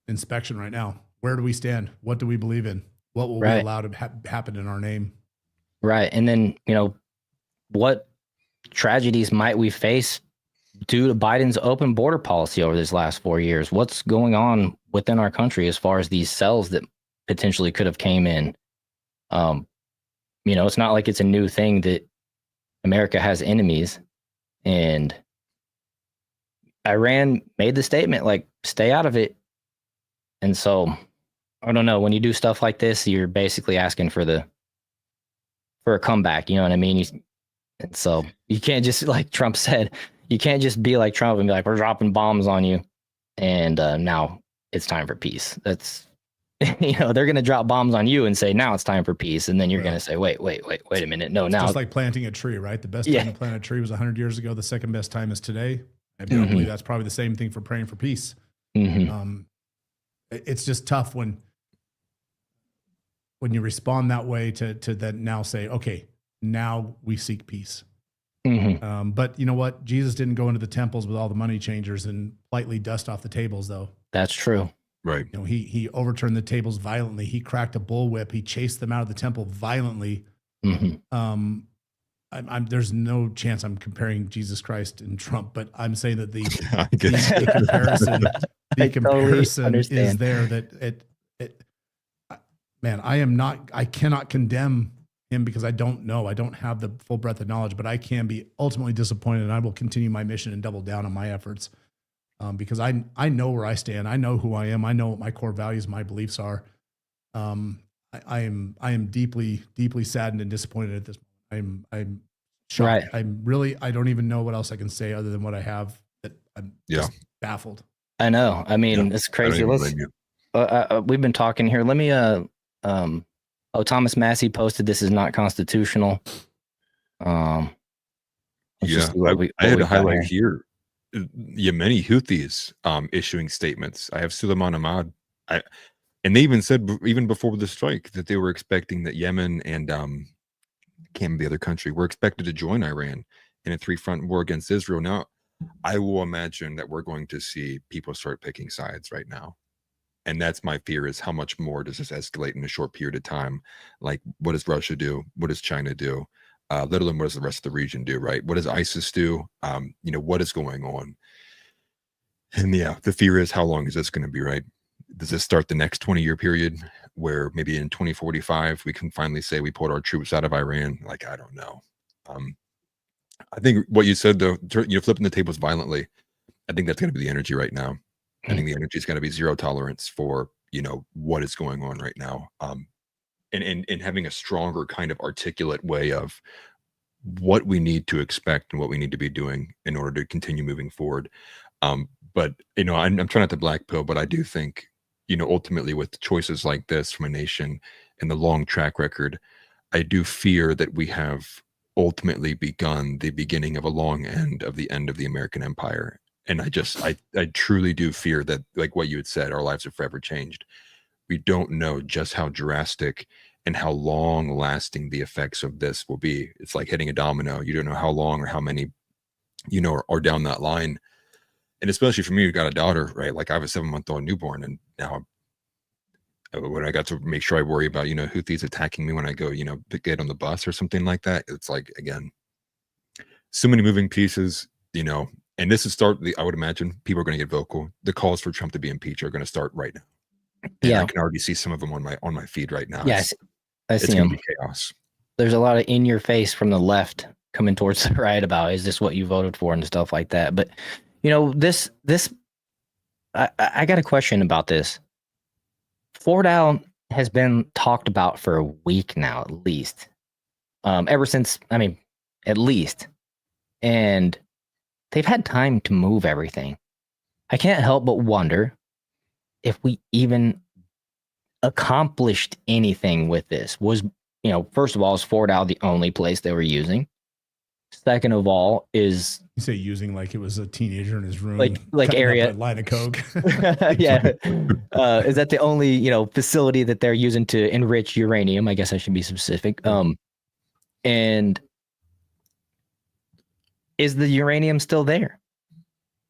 [SPEAKER 3] inspection right now. Where do we stand? What do we believe in? What will we allow to happen in our name?
[SPEAKER 2] Right. And then, what tragedies might we face due to Biden's open border policy over this last 4 years? What's going on within our country as far as these cells that potentially could have came in? It's not like it's a new thing that America has enemies, and Iran made the statement, like, stay out of it. And so, I don't know, when you do stuff like this, you're basically asking for a comeback, you know what I mean? And so you can't just, like Trump said, you can't just be like Trump and be like, we're dropping bombs on you, and now it's time for peace. That's, they're going to drop bombs on you and say, now it's time for peace. And then you're going to say, wait a minute. No, now.
[SPEAKER 3] Just like planting a tree, right? The best time to plant a tree was 100 years ago. The second best time is today. I believe that's probably the same thing for praying for peace. It's just tough when you respond that way to then now say, okay, now we seek peace. But you know what? Jesus didn't go into the temples with all the money changers and lightly dust off the tables, though.
[SPEAKER 2] That's true.
[SPEAKER 4] Right.
[SPEAKER 3] He overturned the tables violently. He cracked a bullwhip. He chased them out of the temple violently. There's no chance I'm comparing Jesus Christ and Trump, but I'm saying that the comparison is there. That I cannot condemn him because I don't know. I don't have the full breadth of knowledge, but I can be ultimately disappointed, and I will continue my mission and double down on my efforts. Because I know where I stand. I know who I am. I know what my core values, my beliefs are. I am deeply, deeply saddened and disappointed at this moment. I'm shocked. Right. I don't even know what else I can say other than what I have. That I'm just baffled.
[SPEAKER 2] I know. I mean, it's crazy. We've been talking here. Let me, Thomas Massey posted, this is not constitutional. I
[SPEAKER 4] had to highlight here. Yemeni Houthis issuing statements. I have Suleiman Ahmad, and they even said even before the strike that they were expecting that Yemen and can't remember the other country were expected to join Iran in a 3-front war against Israel. Now, I will imagine that we're going to see people start picking sides right now, and that's my fear: is how much more does this escalate in a short period of time? Like, what does Russia do? What does China do? Let alone what does the rest of the region do, right? What does ISIS do? What is going on? And the fear is, how long is this going to be, right? Does this start the next 20-year period where maybe in 2045 we can finally say we pulled our troops out of Iran? Like, I don't know. I think what you said, though, flipping the tables violently, I think that's going to be the energy right now. I think the energy is going to be zero tolerance for, what is going on right now. And having a stronger kind of articulate way of what we need to expect and what we need to be doing in order to continue moving forward. But, I'm trying not to black pill, but I do think, ultimately with choices like this from a nation and the long track record, I do fear that we have ultimately begun the beginning of a long end of the American empire. And I truly do fear that, like what you had said, our lives are forever changed. We don't know just how drastic and how long lasting the effects of this will be. It's like hitting a domino. You don't know how long or how many, are down that line. And especially for me, who got a daughter, right? Like, I have a 7-month-old newborn, and now when I got to make sure I worry about, Houthis attacking me when I go, get on the bus or something like that. It's like, again, so many moving pieces, And this is I would imagine people are going to get vocal. The calls for Trump to be impeached are going to start right now. And I can already see some of them on my feed right now.
[SPEAKER 2] Yes, I see
[SPEAKER 4] it's going
[SPEAKER 2] them.
[SPEAKER 4] to be chaos. There's
[SPEAKER 2] a lot of in your face from the left coming towards the right about, is this what you voted for and stuff like that. But I got a question about this. Fordow has been talked about for a week now, at least. Ever since, at least. And they've had time to move everything. I can't help but wonder if we even accomplished anything with this. First of all, is Fordow the only place they were using? Second of all, is
[SPEAKER 3] you say using like it was a teenager in his room,
[SPEAKER 2] like area
[SPEAKER 3] line of coke.
[SPEAKER 2] Yeah, is that the only facility that they're using to enrich uranium? I guess I should be specific. And is the uranium still there?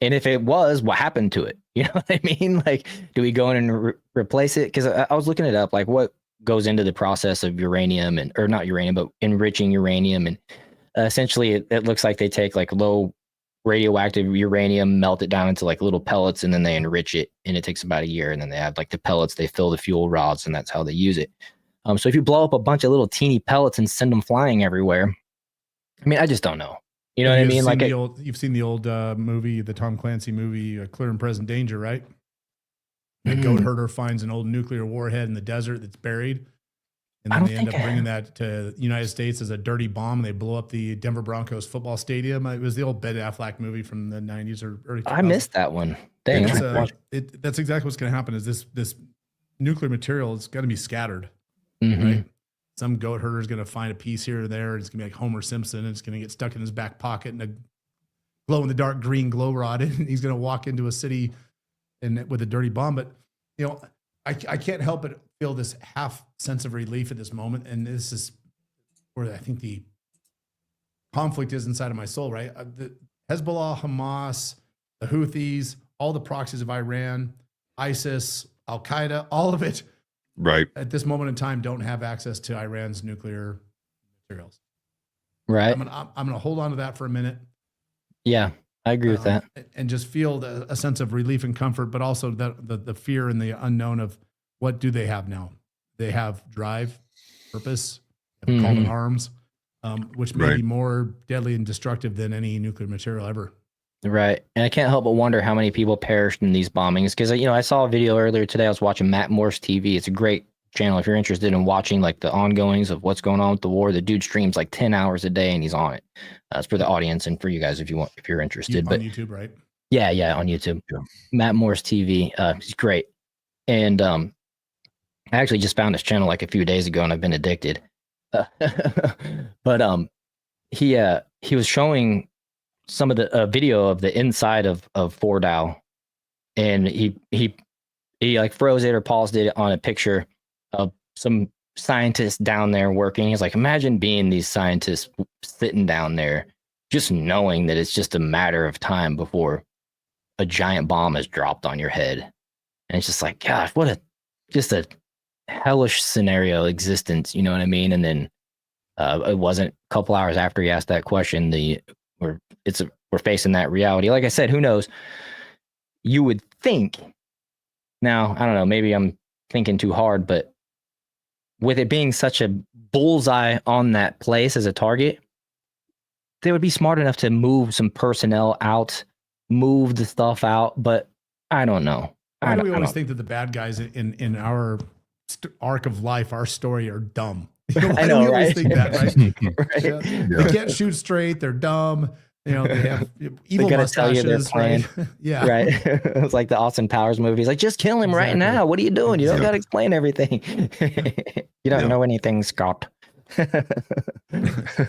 [SPEAKER 2] And if it was, what happened to it? You know what I mean? Like, do we go in and replace it? Because I was looking it up, like what goes into the process of uranium or not uranium, but enriching uranium. And essentially it looks like they take like low radioactive uranium, melt it down into like little pellets, and then they enrich it. And it takes about a year. And then they have like the pellets, they fill the fuel rods, and that's how they use it. So if you blow up a bunch of little teeny pellets and send them flying everywhere, I just don't know. You know what I mean? Like
[SPEAKER 3] you've seen the old movie, the Tom Clancy movie, Clear and Present Danger, right? The goat herder finds an old nuclear warhead in the desert that's buried. And then they end up bringing that to the United States as a dirty bomb. They blow up the Denver Broncos football stadium. It was the old Ben Affleck movie from the 90s or early 2000s.
[SPEAKER 2] I missed that one. Dang.
[SPEAKER 3] That's exactly what's going to happen is this nuclear material is going to be scattered,
[SPEAKER 2] mm-hmm.
[SPEAKER 3] right? Some goat herder is going to find a piece here or there. It's going to be like Homer Simpson. And it's going to get stuck in his back pocket in a glow-in-the-dark green glow rod. And he's going to walk into a city with a dirty bomb. But, I can't help but feel this half sense of relief at this moment. And this is where I think the conflict is inside of my soul, right? The Hezbollah, Hamas, the Houthis, all the proxies of Iran, ISIS, Al-Qaeda, all of it,
[SPEAKER 4] right,
[SPEAKER 3] at this moment in time, don't have access to Iran's nuclear materials.
[SPEAKER 2] Right.
[SPEAKER 3] I'm gonna hold on to that for a minute.
[SPEAKER 2] Yeah, I agree with that.
[SPEAKER 3] And just feel a sense of relief and comfort, but also the fear and the unknown of what do they have now? They have drive, purpose, they have a call to arms, which may be more deadly and destructive than any nuclear material ever.
[SPEAKER 2] Right. And I can't help but wonder how many people perished in these bombings. Because, I saw a video earlier today. I was watching Matt Morse TV. It's a great channel if you're interested in watching like the ongoings of what's going on with the war. The dude streams like 10 hours a day and he's on it. It's for the audience and for you guys if you're interested.
[SPEAKER 3] On YouTube, right?
[SPEAKER 2] Yeah, on YouTube.
[SPEAKER 4] Yeah.
[SPEAKER 2] Matt Morse TV. He's great. And I actually just found this channel like a few days ago and I've been addicted. But he was showing some of the video of the inside of Fordow, and he like froze it or paused it on a picture of some scientists down there working. He's like, imagine being these scientists sitting down there, just knowing that it's just a matter of time before a giant bomb is dropped on your head. And it's just like, gosh, what a hellish scenario existence. You know what I mean? And then it wasn't a couple hours after he asked that question, we're facing that reality. Like I said, who knows? You would think, now, I don't know, maybe I'm thinking too hard, but with it being such a bullseye on that place as a target, they would be smart enough to move some personnel out, move the stuff out, but I don't know.
[SPEAKER 3] Why do we always think that the bad guys in our arc of life, our story, are dumb?
[SPEAKER 2] I know,
[SPEAKER 3] we
[SPEAKER 2] right?
[SPEAKER 3] always think that, right?
[SPEAKER 2] Right.
[SPEAKER 3] Yeah. They can't shoot straight. They're dumb. They have evil
[SPEAKER 2] they
[SPEAKER 3] mustaches.
[SPEAKER 2] Tell you they're playing.
[SPEAKER 3] Right? Yeah.
[SPEAKER 2] Right. It's like the Austin Powers movie. He's like, just kill him right now. What are you doing? You don't got to explain everything. You don't know anything, Scott.
[SPEAKER 4] I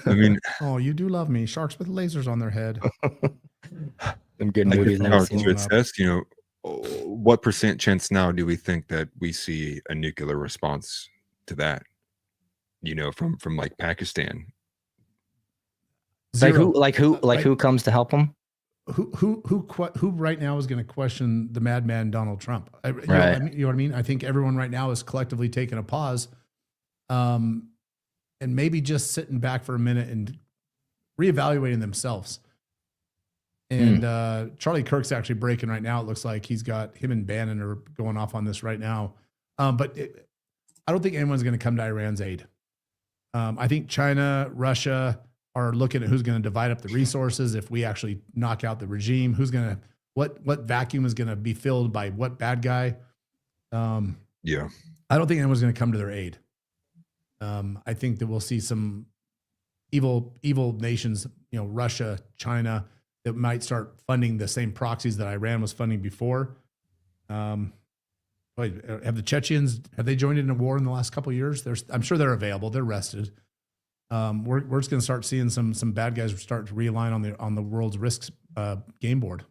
[SPEAKER 4] mean,
[SPEAKER 3] oh, you do love me. Sharks with lasers on their head.
[SPEAKER 2] Some good movies.
[SPEAKER 4] To assess, what % chance now do we think that we see a nuclear response to that? From like Pakistan.
[SPEAKER 3] Zero.
[SPEAKER 2] Who comes to help them?
[SPEAKER 3] Who right now is going to question the madman Donald Trump? You know what I mean? I think everyone right now is collectively taking a pause, and maybe just sitting back for a minute and reevaluating themselves. And Charlie Kirk's actually breaking right now. It looks like him and Bannon are going off on this right now. But I don't think anyone's going to come to Iran's aid. I think China, Russia are looking at who's going to divide up the resources if we actually knock out the regime. What vacuum is going to be filled by what bad guy?
[SPEAKER 4] Yeah.
[SPEAKER 3] I don't think anyone's going to come to their aid. I think that we'll see some evil nations, Russia, China, that might start funding the same proxies that Iran was funding before. Have the Chechens, have they joined in a war in the last couple of years? I'm sure they're available. They're rested. We're just going to start seeing some bad guys start to realign on the world's risks game board.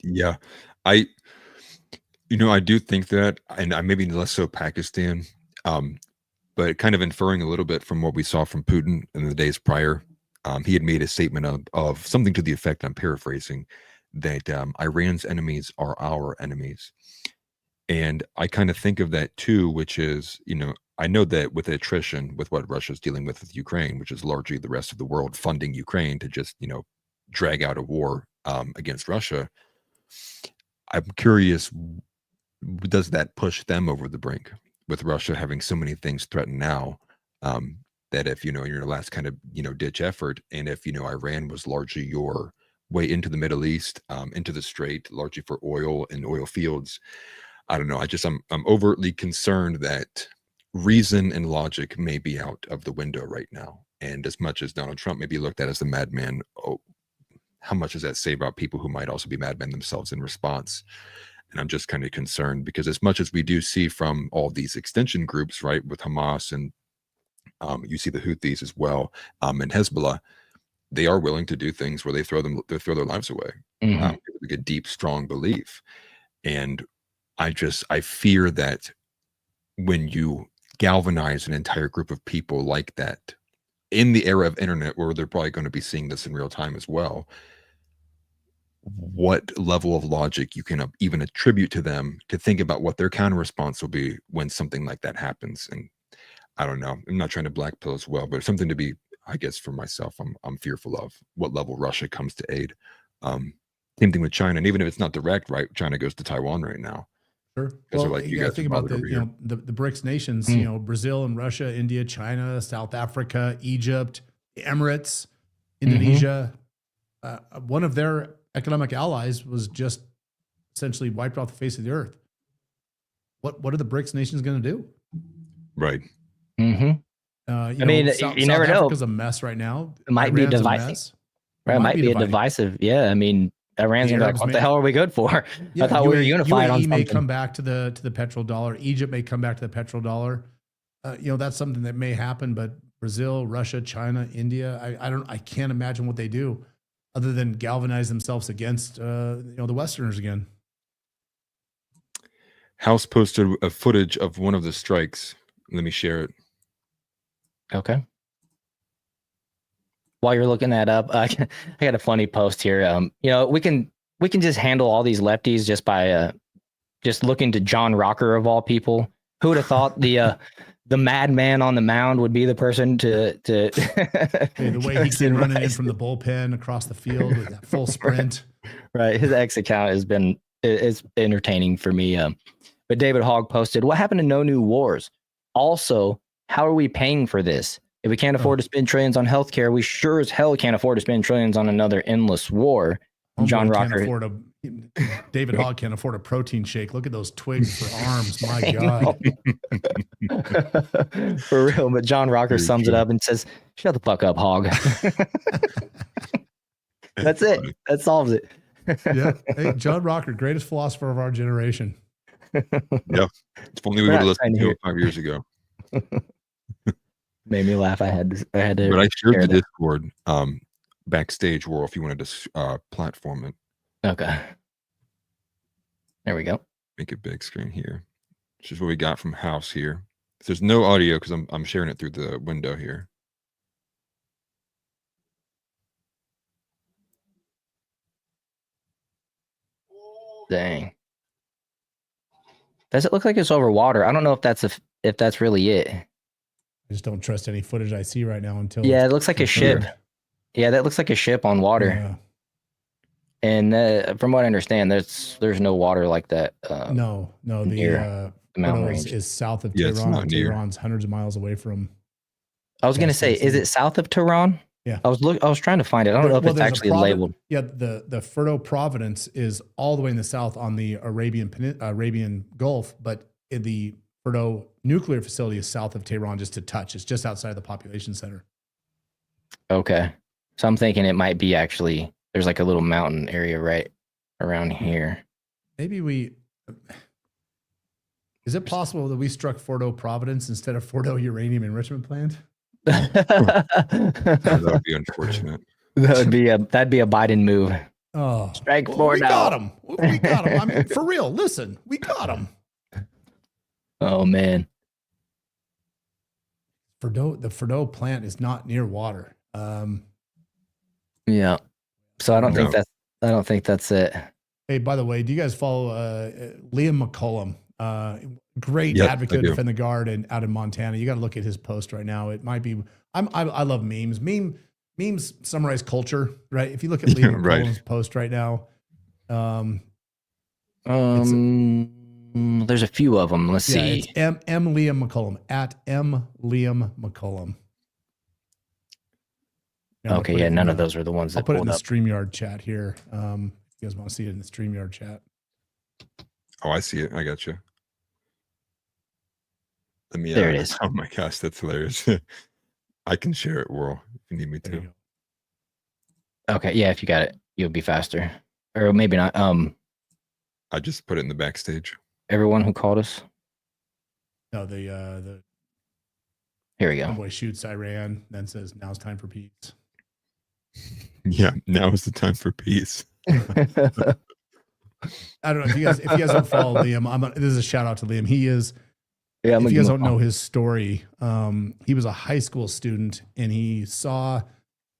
[SPEAKER 4] Yeah. I do think that, and I maybe less so Pakistan, but kind of inferring a little bit from what we saw from Putin in the days prior. He had made a statement of something to the effect, I'm paraphrasing, that Iran's enemies are our enemies. And I kind of think of that too, which is, I know that with attrition, with what Russia's dealing with Ukraine, which is largely the rest of the world funding Ukraine to just, drag out a war against Russia, I'm curious, does that push them over the brink with Russia having so many things threatened now? That if, in your last kind of, ditch effort, and if, Iran was largely your way into the Middle East, into the Strait, largely for oil and oil fields, I don't know. I'm overtly concerned that reason and logic may be out of the window right now. And as much as Donald Trump may be looked at as the madman, how much does that say about people who might also be madmen themselves in response? And I'm just kind of concerned because as much as we do see from all these extension groups, right, with Hamas and you see the Houthis as well, and Hezbollah, they are willing to do things where they throw their lives away. Like a deep, strong belief. And I fear that when you galvanize an entire group of people like that in the era of internet, where they're probably going to be seeing this in real time as well, what level of logic you can even attribute to them to think about what their counter response will be when something like that happens. And I don't know. I'm not trying to black pill as well, but it's something to be, I guess, for myself, I'm fearful of what level Russia comes to aid. Same thing with China, and even if it's not direct, right? China goes to Taiwan right now.
[SPEAKER 3] Sure.
[SPEAKER 4] Well, like, you guys
[SPEAKER 3] think about the BRICS nations. Brazil and Russia, India, China, South Africa, Egypt, the Emirates, Indonesia. One of their economic allies was just essentially wiped off the face of the earth. What are the BRICS nations going to do?
[SPEAKER 4] Right.
[SPEAKER 2] You never know.
[SPEAKER 3] Africa's a mess right now.
[SPEAKER 2] It might be divisive. Right, it might be a divisive. Yeah, I mean, Iran's gonna be like, what the hell are we good for? I thought we were unified on something.
[SPEAKER 3] may come back to the petrodollar. Egypt may come back to the petrodollar. That's something that may happen. But Brazil, Russia, China, India, I can't imagine what they do other than galvanize themselves against the Westerners again.
[SPEAKER 4] House posted a footage of one of the strikes. Let me share it.
[SPEAKER 2] Okay. While you're looking that up, I got a funny post here. We can just handle all these lefties just by just looking to John Rocker of all people. Who would have thought the madman on the mound would be the person to
[SPEAKER 3] the way he can run in from the bullpen across the field with that full sprint.
[SPEAKER 2] Right. His X account it's entertaining for me. But David Hogg posted, "What happened to no new wars? Also, how are we paying for this? If we can't afford to spend trillions on healthcare, we sure as hell can't afford to spend trillions on another endless war." John Rocker.
[SPEAKER 3] David Hogg can't afford a protein shake. Look at those twigs for arms. My God.
[SPEAKER 2] For real. But John Rocker sums it up and says, "Shut the fuck up, Hogg." That's it. That solves it.
[SPEAKER 3] Yeah. Hey, John Rocker, greatest philosopher of our generation.
[SPEAKER 4] Yeah. If only we would have listened to it 5 years ago.
[SPEAKER 2] Made me laugh. I had to.
[SPEAKER 4] But I shared the Discord backstage wall if you wanted to platform it.
[SPEAKER 2] Okay. There we go.
[SPEAKER 4] Make it big screen here. This is what we got from House here. So there's no audio because I'm sharing it through the window here.
[SPEAKER 2] Dang. Does it look like it's over water? I don't know if that's really it.
[SPEAKER 3] I just don't trust any footage I see right now until.
[SPEAKER 2] Yeah, it looks like a ship. Yeah, that looks like a ship on water.
[SPEAKER 3] Yeah.
[SPEAKER 2] And from what I understand, there's no water like that.
[SPEAKER 3] No,
[SPEAKER 2] near the mountain
[SPEAKER 3] Fordo
[SPEAKER 2] range.
[SPEAKER 3] is south of
[SPEAKER 4] Yeah, it's
[SPEAKER 3] Tehran.
[SPEAKER 4] not near.
[SPEAKER 3] Tehran's hundreds of miles away from.
[SPEAKER 2] I was gonna say, is it south of Tehran?
[SPEAKER 3] Yeah.
[SPEAKER 2] I was trying to find it. I don't know if it's
[SPEAKER 3] there's a
[SPEAKER 2] actually labeled.
[SPEAKER 3] Yeah, the Fordo province is all the way in the south on the Arabian Gulf, but the Fordo nuclear facility is south of Tehran, just a touch. It's just outside of the population center.
[SPEAKER 2] Okay. So I'm thinking it might be actually, there's like a little mountain area right around here.
[SPEAKER 3] Maybe is it possible that we struck Fordo Providence instead of Fordo Uranium Enrichment Plant?
[SPEAKER 4] That would be unfortunate.
[SPEAKER 2] That'd be a Biden move.
[SPEAKER 3] Oh,
[SPEAKER 2] Strike
[SPEAKER 3] well,
[SPEAKER 2] Fordo.
[SPEAKER 3] we got him. We got him. I mean, for real. Listen, we got him.
[SPEAKER 2] Oh man.
[SPEAKER 3] The Fordo plant is not near water.
[SPEAKER 2] Yeah. So I don't think that's it.
[SPEAKER 3] Hey, by the way, do you guys follow Liam McCollum? Great
[SPEAKER 4] Yep,
[SPEAKER 3] advocate
[SPEAKER 4] I do.
[SPEAKER 3] of Defend the Guard and out in Montana. You got to look at his post right now. It might be. I love memes. Memes summarize culture, right? If you look at Liam
[SPEAKER 4] Right.
[SPEAKER 3] McCollum's post right now,
[SPEAKER 2] There's a few of them. Let's
[SPEAKER 3] yeah,
[SPEAKER 2] see.
[SPEAKER 3] it's M Liam McCollum at M Liam McCollum. And I'll
[SPEAKER 2] Okay,
[SPEAKER 3] put it
[SPEAKER 2] yeah,
[SPEAKER 3] in
[SPEAKER 2] none
[SPEAKER 3] the-
[SPEAKER 2] of those are the ones
[SPEAKER 3] I'll
[SPEAKER 2] that
[SPEAKER 3] put it in
[SPEAKER 2] pulled
[SPEAKER 3] the
[SPEAKER 2] up.
[SPEAKER 3] StreamYard chat here. If you guys want to see it in the StreamYard chat.
[SPEAKER 4] Oh, I see it. I got you. Let me.
[SPEAKER 2] There it is.
[SPEAKER 4] Oh my gosh, that's hilarious. I can share it, Whirl, if you need me
[SPEAKER 3] There you
[SPEAKER 4] to.
[SPEAKER 3] go.
[SPEAKER 2] Okay, yeah, if you got it, you'll be faster. Or maybe not.
[SPEAKER 4] I just put it in the backstage.
[SPEAKER 2] Everyone who called us.
[SPEAKER 3] No, the
[SPEAKER 2] Here we go.
[SPEAKER 3] convoy shoots Iran, then says now it's time for peace.
[SPEAKER 4] Yeah, now is the time for peace.
[SPEAKER 3] I don't know if you guys don't follow Liam. This is a shout out to Liam. He is.
[SPEAKER 2] Yeah,
[SPEAKER 3] If you guys don't know his story, he was a high school student and he saw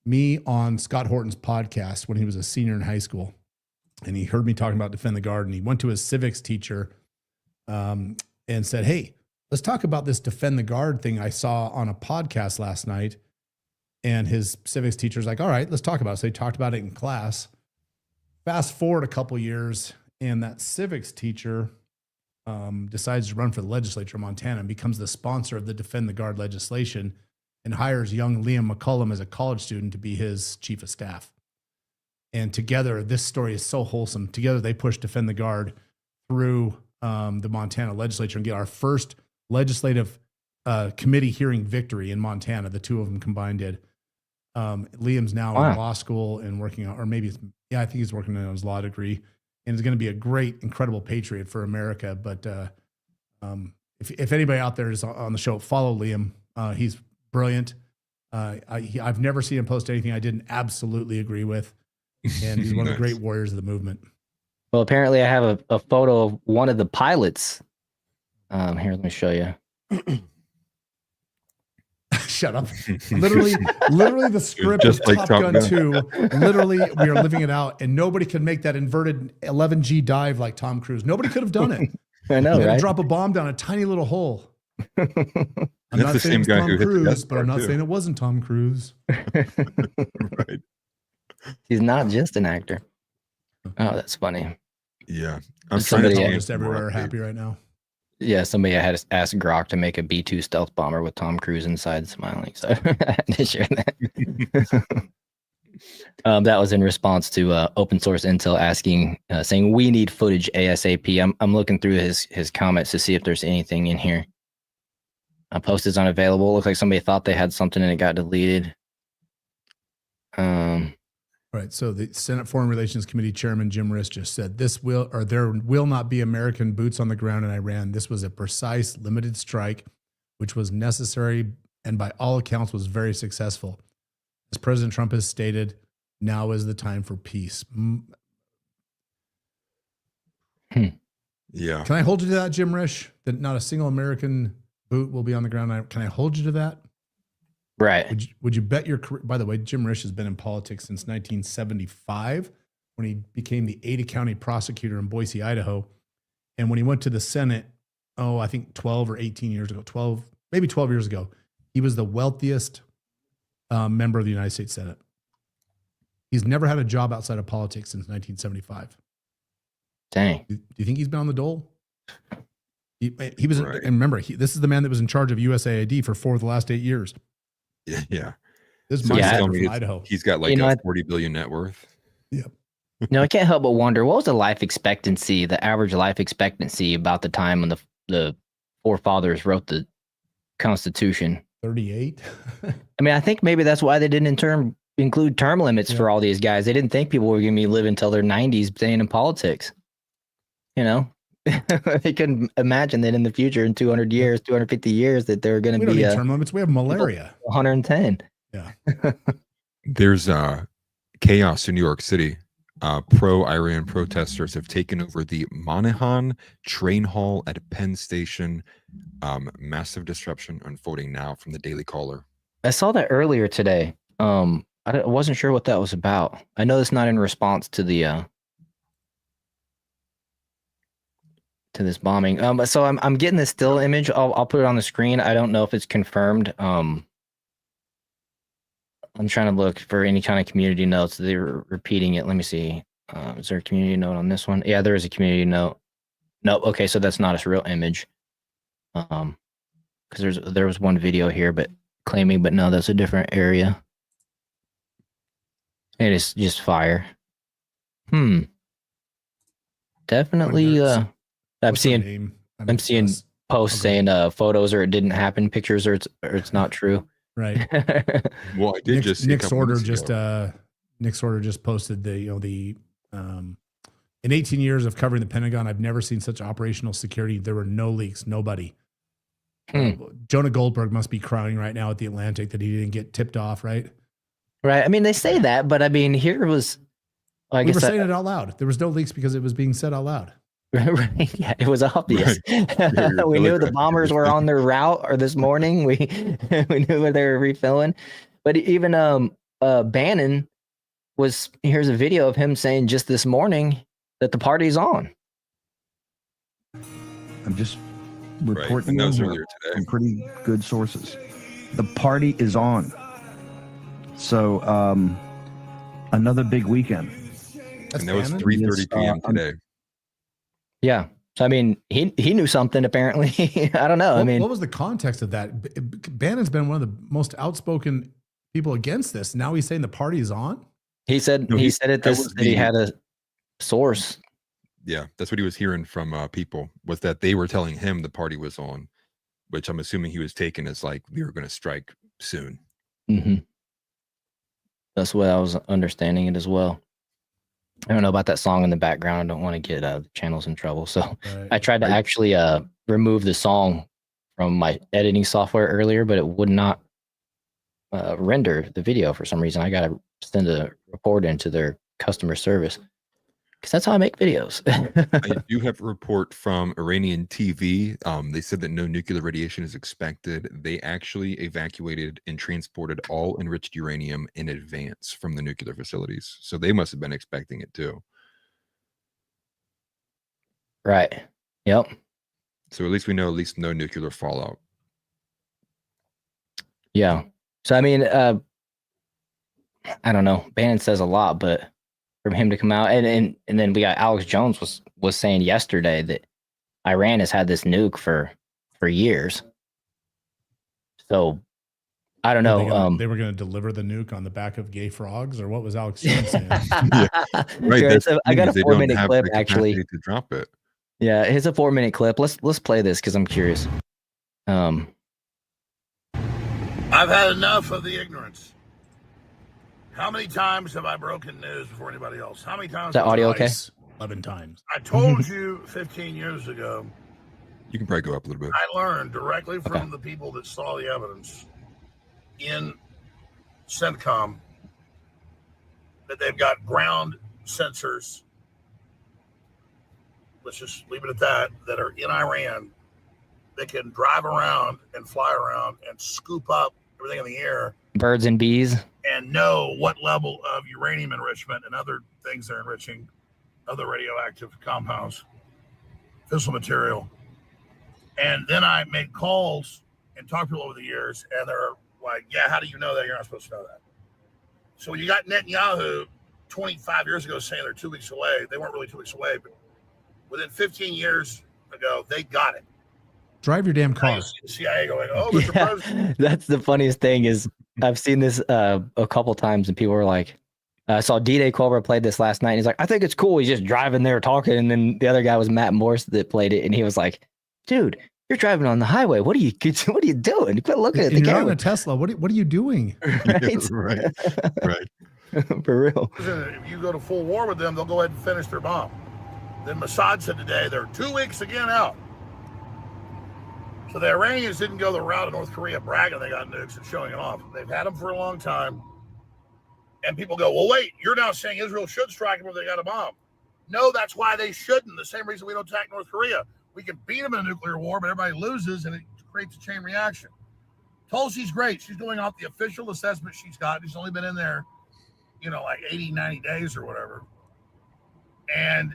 [SPEAKER 3] me on Scott Horton's podcast when he was a senior in high school, and he heard me talking about Defend the Guard, and he went to his civics teacher and said, "Hey, let's talk about this Defend the Guard thing I saw on a podcast last night." And his civics teacher's like, "All right, let's talk about it." So they talked about it in class. Fast forward a couple years, and that civics teacher decides to run for the legislature of Montana and becomes the sponsor of the Defend the Guard legislation and hires young Liam McCollum as a college student to be his chief of staff. And together, this story is so wholesome. Together, they push Defend the Guard through the Montana legislature and get our first legislative committee hearing victory in Montana. The two of them combined did. Liam's now in law school and working on, or maybe, I think he's working on his law degree, and is going to be a great, incredible patriot for America. But if anybody out there is on the show, follow Liam. He's brilliant. I've never seen him post anything I didn't absolutely agree with, and he's one of the great warriors of the movement.
[SPEAKER 2] Well, apparently I have a photo of one of the pilots. Here, let me show you.
[SPEAKER 3] Shut up. Literally the script
[SPEAKER 4] Just
[SPEAKER 3] of
[SPEAKER 4] like
[SPEAKER 3] Top
[SPEAKER 4] Top
[SPEAKER 3] Gun
[SPEAKER 4] Gun.
[SPEAKER 3] 2. Literally, we are living it out, and nobody could make that inverted 11G dive like Tom Cruise. Nobody could have done it.
[SPEAKER 2] I know,
[SPEAKER 3] They had
[SPEAKER 2] right?
[SPEAKER 3] to drop a bomb down a tiny little hole. I'm
[SPEAKER 4] That's
[SPEAKER 3] not
[SPEAKER 4] the
[SPEAKER 3] saying
[SPEAKER 4] same
[SPEAKER 3] it's
[SPEAKER 4] guy
[SPEAKER 3] Tom
[SPEAKER 4] who hit the
[SPEAKER 3] Cruise,
[SPEAKER 4] Death
[SPEAKER 3] but I'm
[SPEAKER 4] Star,
[SPEAKER 3] not
[SPEAKER 4] too.
[SPEAKER 3] saying it wasn't Tom Cruise.
[SPEAKER 4] Right.
[SPEAKER 2] He's not just an actor. Oh, that's funny.
[SPEAKER 4] Yeah. I'm
[SPEAKER 2] Somebody-
[SPEAKER 4] trying to
[SPEAKER 3] Just everywhere happy right now.
[SPEAKER 2] Yeah, somebody had asked Grok to make a B-2 stealth bomber with Tom Cruise inside smiling. So I had to share that. That was in response to open source intel asking, saying we need footage ASAP. I'm looking through his comments to see if there's anything in here. Post is unavailable. Looks like somebody thought they had something and it got deleted.
[SPEAKER 3] Right. So the Senate Foreign Relations Committee Chairman Jim Riss just said there will not be American boots on the ground in Iran. This was a precise, limited strike, which was necessary and by all accounts was very successful. As President Trump has stated, now is the time for peace.
[SPEAKER 4] Yeah.
[SPEAKER 3] Can I hold you to that, Jim Risch? That not a single American boot will be on the ground. Can I hold you to that?
[SPEAKER 2] Right.
[SPEAKER 3] Would you bet your career? By the way, Jim Risch has been in politics since 1975 when he became the Ada County prosecutor in Boise, Idaho. And when he went to the Senate, I think 12 or 18 years ago, maybe 12 years ago, he was the wealthiest member of the United States Senate. He's never had a job outside of politics since 1975.
[SPEAKER 2] Dang.
[SPEAKER 3] Do you think he's been on the dole? He was,
[SPEAKER 4] Right.
[SPEAKER 3] and remember, this is the man that was in charge of USAID for 4 of the last 8 years.
[SPEAKER 4] Yeah.
[SPEAKER 3] This is
[SPEAKER 4] So
[SPEAKER 3] my
[SPEAKER 4] he's
[SPEAKER 3] senator
[SPEAKER 4] telling me
[SPEAKER 3] from
[SPEAKER 4] it's-
[SPEAKER 3] Idaho.
[SPEAKER 4] He's got like
[SPEAKER 2] You know,
[SPEAKER 4] a 40 billion net worth.
[SPEAKER 3] Yep.
[SPEAKER 2] No, I can't help but wonder, what was the life expectancy, the average life expectancy about the time when the forefathers wrote the Constitution?
[SPEAKER 3] 38.
[SPEAKER 2] I mean, I think maybe that's why they didn't include term limits for all these guys. They didn't think people were going to be living until their 90s staying in politics. You know, they couldn't imagine that in the future, in 200 years, 250 years, that they're going
[SPEAKER 3] We
[SPEAKER 2] to
[SPEAKER 3] don't
[SPEAKER 2] be
[SPEAKER 3] need term limits. We have malaria.
[SPEAKER 2] 110.
[SPEAKER 3] Yeah.
[SPEAKER 4] There's chaos in New York City. Pro-Iran protesters have taken over the Monahan train hall at Penn Station. Massive disruption unfolding now from the Daily Caller.
[SPEAKER 2] I saw that earlier today. I wasn't sure what that was about. I know it's not in response to the to this bombing. So I'm getting this still image. I'll put it on the screen. I don't know if it's confirmed. I'm trying to look for any kind of community notes. They were repeating it. Let me see. Is there a community note on this one? Yeah, there is a community note. Nope. Okay, so that's not a real image. Because there was one video here, but no, that's a different area. It is just fire. Definitely. I'm seeing posts saying photos or it didn't happen, pictures or it's not true.
[SPEAKER 3] Right.
[SPEAKER 4] Well, I did just see
[SPEAKER 3] Nick Sorter just posted the in 18 years of covering the Pentagon, I've never seen such operational security. There were no leaks, nobody. Jonah Goldberg must be crying right now at the Atlantic that he didn't get tipped off, right?
[SPEAKER 2] Right. I mean, they say that, but I mean, here was.
[SPEAKER 3] We were saying it out loud. There was no leaks because it was being said out loud.
[SPEAKER 2] Right. Yeah, it was obvious. Right. We knew the bombers were on their route, or this morning we knew where they were refilling. But even Bannon here's a video of him saying just this morning that the party's on.
[SPEAKER 6] I'm just reporting
[SPEAKER 4] and that was
[SPEAKER 6] over
[SPEAKER 4] earlier today.
[SPEAKER 6] from pretty good sources. The party is on. So another big weekend.
[SPEAKER 4] And that was 3:30 p.m. today.
[SPEAKER 2] Yeah. So I mean, he knew something apparently. I don't know.
[SPEAKER 3] What was the context of that? Bannon's been one of the most outspoken people against this. Now he's saying the party is on.
[SPEAKER 2] He said that he had a source.
[SPEAKER 4] Yeah, that's what he was hearing from people, was that they were telling him the party was on, which I'm assuming he was taking as like we were going to strike soon.
[SPEAKER 2] Mm-hmm. That's what I was understanding it as well. I don't know about that song in the background. I don't want to get the channels in trouble. So right. I tried to actually remove the song from my editing software earlier, but it would not render the video for some reason. I got to send a report into their customer service because that's how I make videos.
[SPEAKER 4] I do have a report from Iranian TV. They said that no nuclear radiation is expected. They actually evacuated and transported all enriched uranium in advance from the nuclear facilities. So they must have been expecting it too.
[SPEAKER 2] Right. Yep.
[SPEAKER 4] So at least we know no nuclear fallout.
[SPEAKER 2] Yeah. So, I mean, I don't know. Bannon says a lot, but from him to come out and then we got Alex Jones was saying yesterday that Iran has had this nuke for years. So I don't know.
[SPEAKER 3] They were going to deliver the nuke on the back of gay frogs, or what was Alex Jones saying?
[SPEAKER 4] Right.
[SPEAKER 2] I got a 4-minute clip actually
[SPEAKER 4] to drop it.
[SPEAKER 2] Yeah, here's a 4-minute clip. Let's play this because I'm curious.
[SPEAKER 7] I've had enough of the ignorance. How many times have I broken news before anybody else? How many times?
[SPEAKER 2] Is that audio okay?
[SPEAKER 3] 11 times.
[SPEAKER 7] I told you 15 years ago.
[SPEAKER 4] You can probably go up a little bit.
[SPEAKER 7] I learned directly from the people that saw the evidence in CENTCOM that they've got ground sensors. Let's just leave it at that are in Iran. They can drive around and fly around and scoop up everything in the air.
[SPEAKER 2] Birds and bees.
[SPEAKER 7] And know what level of uranium enrichment and other things they're enriching, other radioactive compounds, fissile material. And then I made calls and talked to people over the years, and they're like, yeah, how do you know that? You're not supposed to know that. So when you got Netanyahu 25 years ago saying they're 2 weeks away. They weren't really 2 weeks away, but within 15 years ago, they got it.
[SPEAKER 3] Drive your damn car.
[SPEAKER 7] The CIA going, oh, Mr. President.
[SPEAKER 2] That's the funniest thing is I've seen this a couple times and people were like, I saw D-Day Cobra played this last night. And he's like, I think it's cool. He's just driving there talking. And then the other guy was Matt Morse that played it. And he was like, dude, you're driving on the highway. What are you doing? Quit looking at the
[SPEAKER 3] You're
[SPEAKER 2] camera.
[SPEAKER 3] on a Tesla. What are you doing?
[SPEAKER 2] Right?
[SPEAKER 4] Right.
[SPEAKER 2] For real.
[SPEAKER 7] If you go to full war with them, they'll go ahead and finish their bomb. Then Mossad said today they're 2 weeks again out. So the Iranians didn't go the route of North Korea bragging they got nukes and showing it off. They've had them for a long time. And people go, well, wait, you're now saying Israel should strike them if they got a bomb. No, that's why they shouldn't. The same reason we don't attack North Korea. We can beat them in a nuclear war, but everybody loses and it creates a chain reaction. Tulsi's great. She's doing off the official assessment she's got. She's only been in there, like 80, 90 days or whatever. And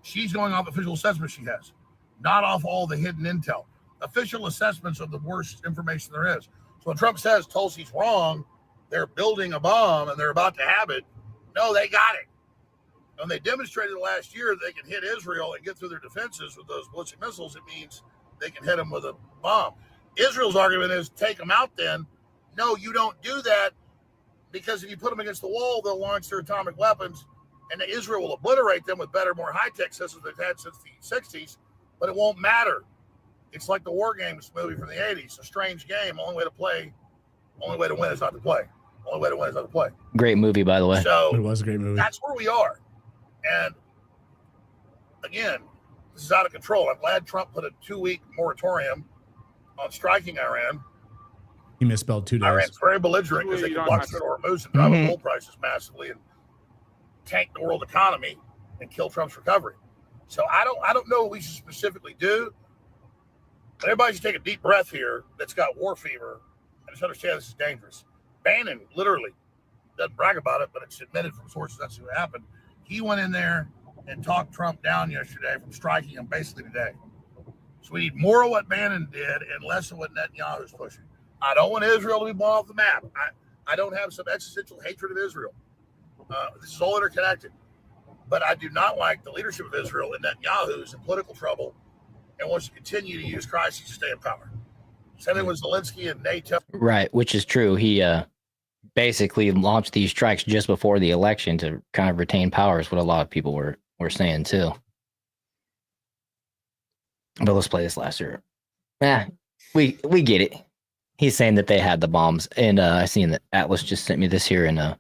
[SPEAKER 7] she's going off official assessment she has, not off all the hidden intel. Official assessments of the worst information there is. So when Trump says Tulsi's wrong, they're building a bomb and they're about to have it. No, they got it. And they demonstrated last year that they can hit Israel and get through their defenses with those ballistic missiles. It means they can hit them with a bomb. Israel's argument is take them out then. No, you don't do that because if you put them against the wall, they'll launch their atomic weapons and Israel will obliterate them with better, more high-tech systems they've had since the 60s, but it won't matter. It's like the War Games movie from the 80s, a strange game. Only way to win is not to play. Only way to win is not to play.
[SPEAKER 2] Great movie, by the way.
[SPEAKER 3] So it was a great movie.
[SPEAKER 7] That's where we are. And again, this is out of control. I'm glad Trump put a 2-week moratorium on striking Iran.
[SPEAKER 3] He misspelled 2 days.
[SPEAKER 7] Iran's very belligerent because they can block the Hormuz and drive up gold prices massively and tank the world economy and kill Trump's recovery. So I don't know what we should specifically do. But everybody should take a deep breath here that's got war fever and just understand this is dangerous. Bannon literally doesn't brag about it, but it's admitted from sources that's what happened. He went in there and talked Trump down yesterday from striking him basically today. So we need more of what Bannon did and less of what Netanyahu's pushing. I don't want Israel to be blown off the map. I don't have some existential hatred of Israel. This is all interconnected. But I do not like the leadership of Israel and Netanyahu who's in political trouble and wants to continue to use crises to stay in power. Same thing with Zelensky and NATO.
[SPEAKER 2] Right, which is true. He basically launched these strikes just before the election to kind of retain power is what a lot of people were saying too. But let's play this last year. We get it. He's saying that they had the bombs. And I seen that Atlas just sent me this here. And I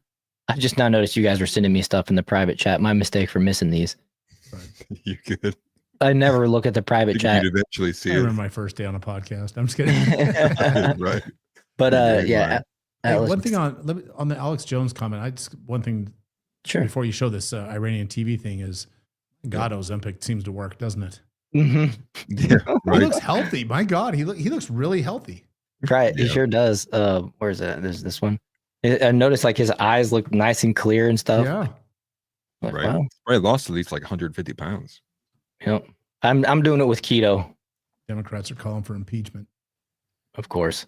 [SPEAKER 2] just now noticed you guys were sending me stuff in the private chat. My mistake for missing these.
[SPEAKER 4] You good?
[SPEAKER 2] I never look at the private chat.
[SPEAKER 4] You'd eventually see
[SPEAKER 3] I
[SPEAKER 4] it.
[SPEAKER 3] remember my first day on a podcast. I'm just kidding.
[SPEAKER 4] Right.
[SPEAKER 2] But yeah.
[SPEAKER 3] Hey, one thing on the Alex Jones comment, one thing
[SPEAKER 2] Sure.
[SPEAKER 3] before you show this Iranian TV thing is, God, Ozempic seems to work, doesn't it?
[SPEAKER 2] Mm-hmm.
[SPEAKER 4] Yeah.
[SPEAKER 3] He
[SPEAKER 4] Right.
[SPEAKER 3] looks healthy. My God, he looks really healthy.
[SPEAKER 2] Right. He
[SPEAKER 4] Yeah.
[SPEAKER 2] sure does. Where is that? There's this one. I noticed like his eyes look nice and clear and stuff.
[SPEAKER 3] Yeah.
[SPEAKER 2] Like,
[SPEAKER 4] Right.
[SPEAKER 2] wow.
[SPEAKER 4] Probably lost at least like 150 pounds.
[SPEAKER 2] Yep. I'm doing it with keto,
[SPEAKER 3] Democrats are calling for impeachment.
[SPEAKER 2] of course,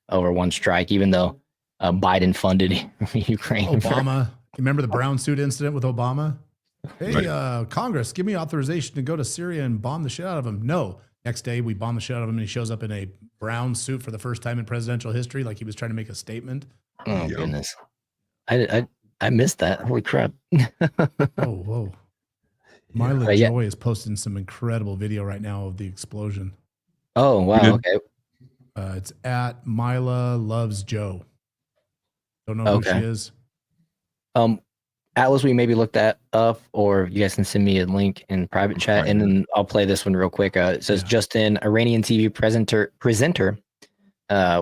[SPEAKER 2] over one strike, even though Biden funded Ukraine.
[SPEAKER 3] Obama. You remember the brown suit incident with Obama? Hey,
[SPEAKER 4] Right.
[SPEAKER 3] Congress, give me authorization to go to Syria and bomb the shit out of him. No. Next day, we bomb the shit out of him, and he shows up in a brown suit for the first time in presidential history, like he was trying to make a statement.
[SPEAKER 2] Oh
[SPEAKER 4] Yep.
[SPEAKER 2] goodness, I missed that. Holy crap!
[SPEAKER 3] Oh, whoa. Mila
[SPEAKER 2] But yeah.
[SPEAKER 3] Joy is posting some incredible video right now of the explosion.
[SPEAKER 2] Oh wow.
[SPEAKER 4] did.
[SPEAKER 2] Okay.
[SPEAKER 3] It's at Mila Loves Joe. Don't know who she
[SPEAKER 2] Okay.
[SPEAKER 3] is.
[SPEAKER 2] Atlas, we maybe looked that up, or you guys can send me a link in private chat, and then I'll play this one real quick. It says
[SPEAKER 3] Yeah.
[SPEAKER 2] Justin, Iranian TV presenter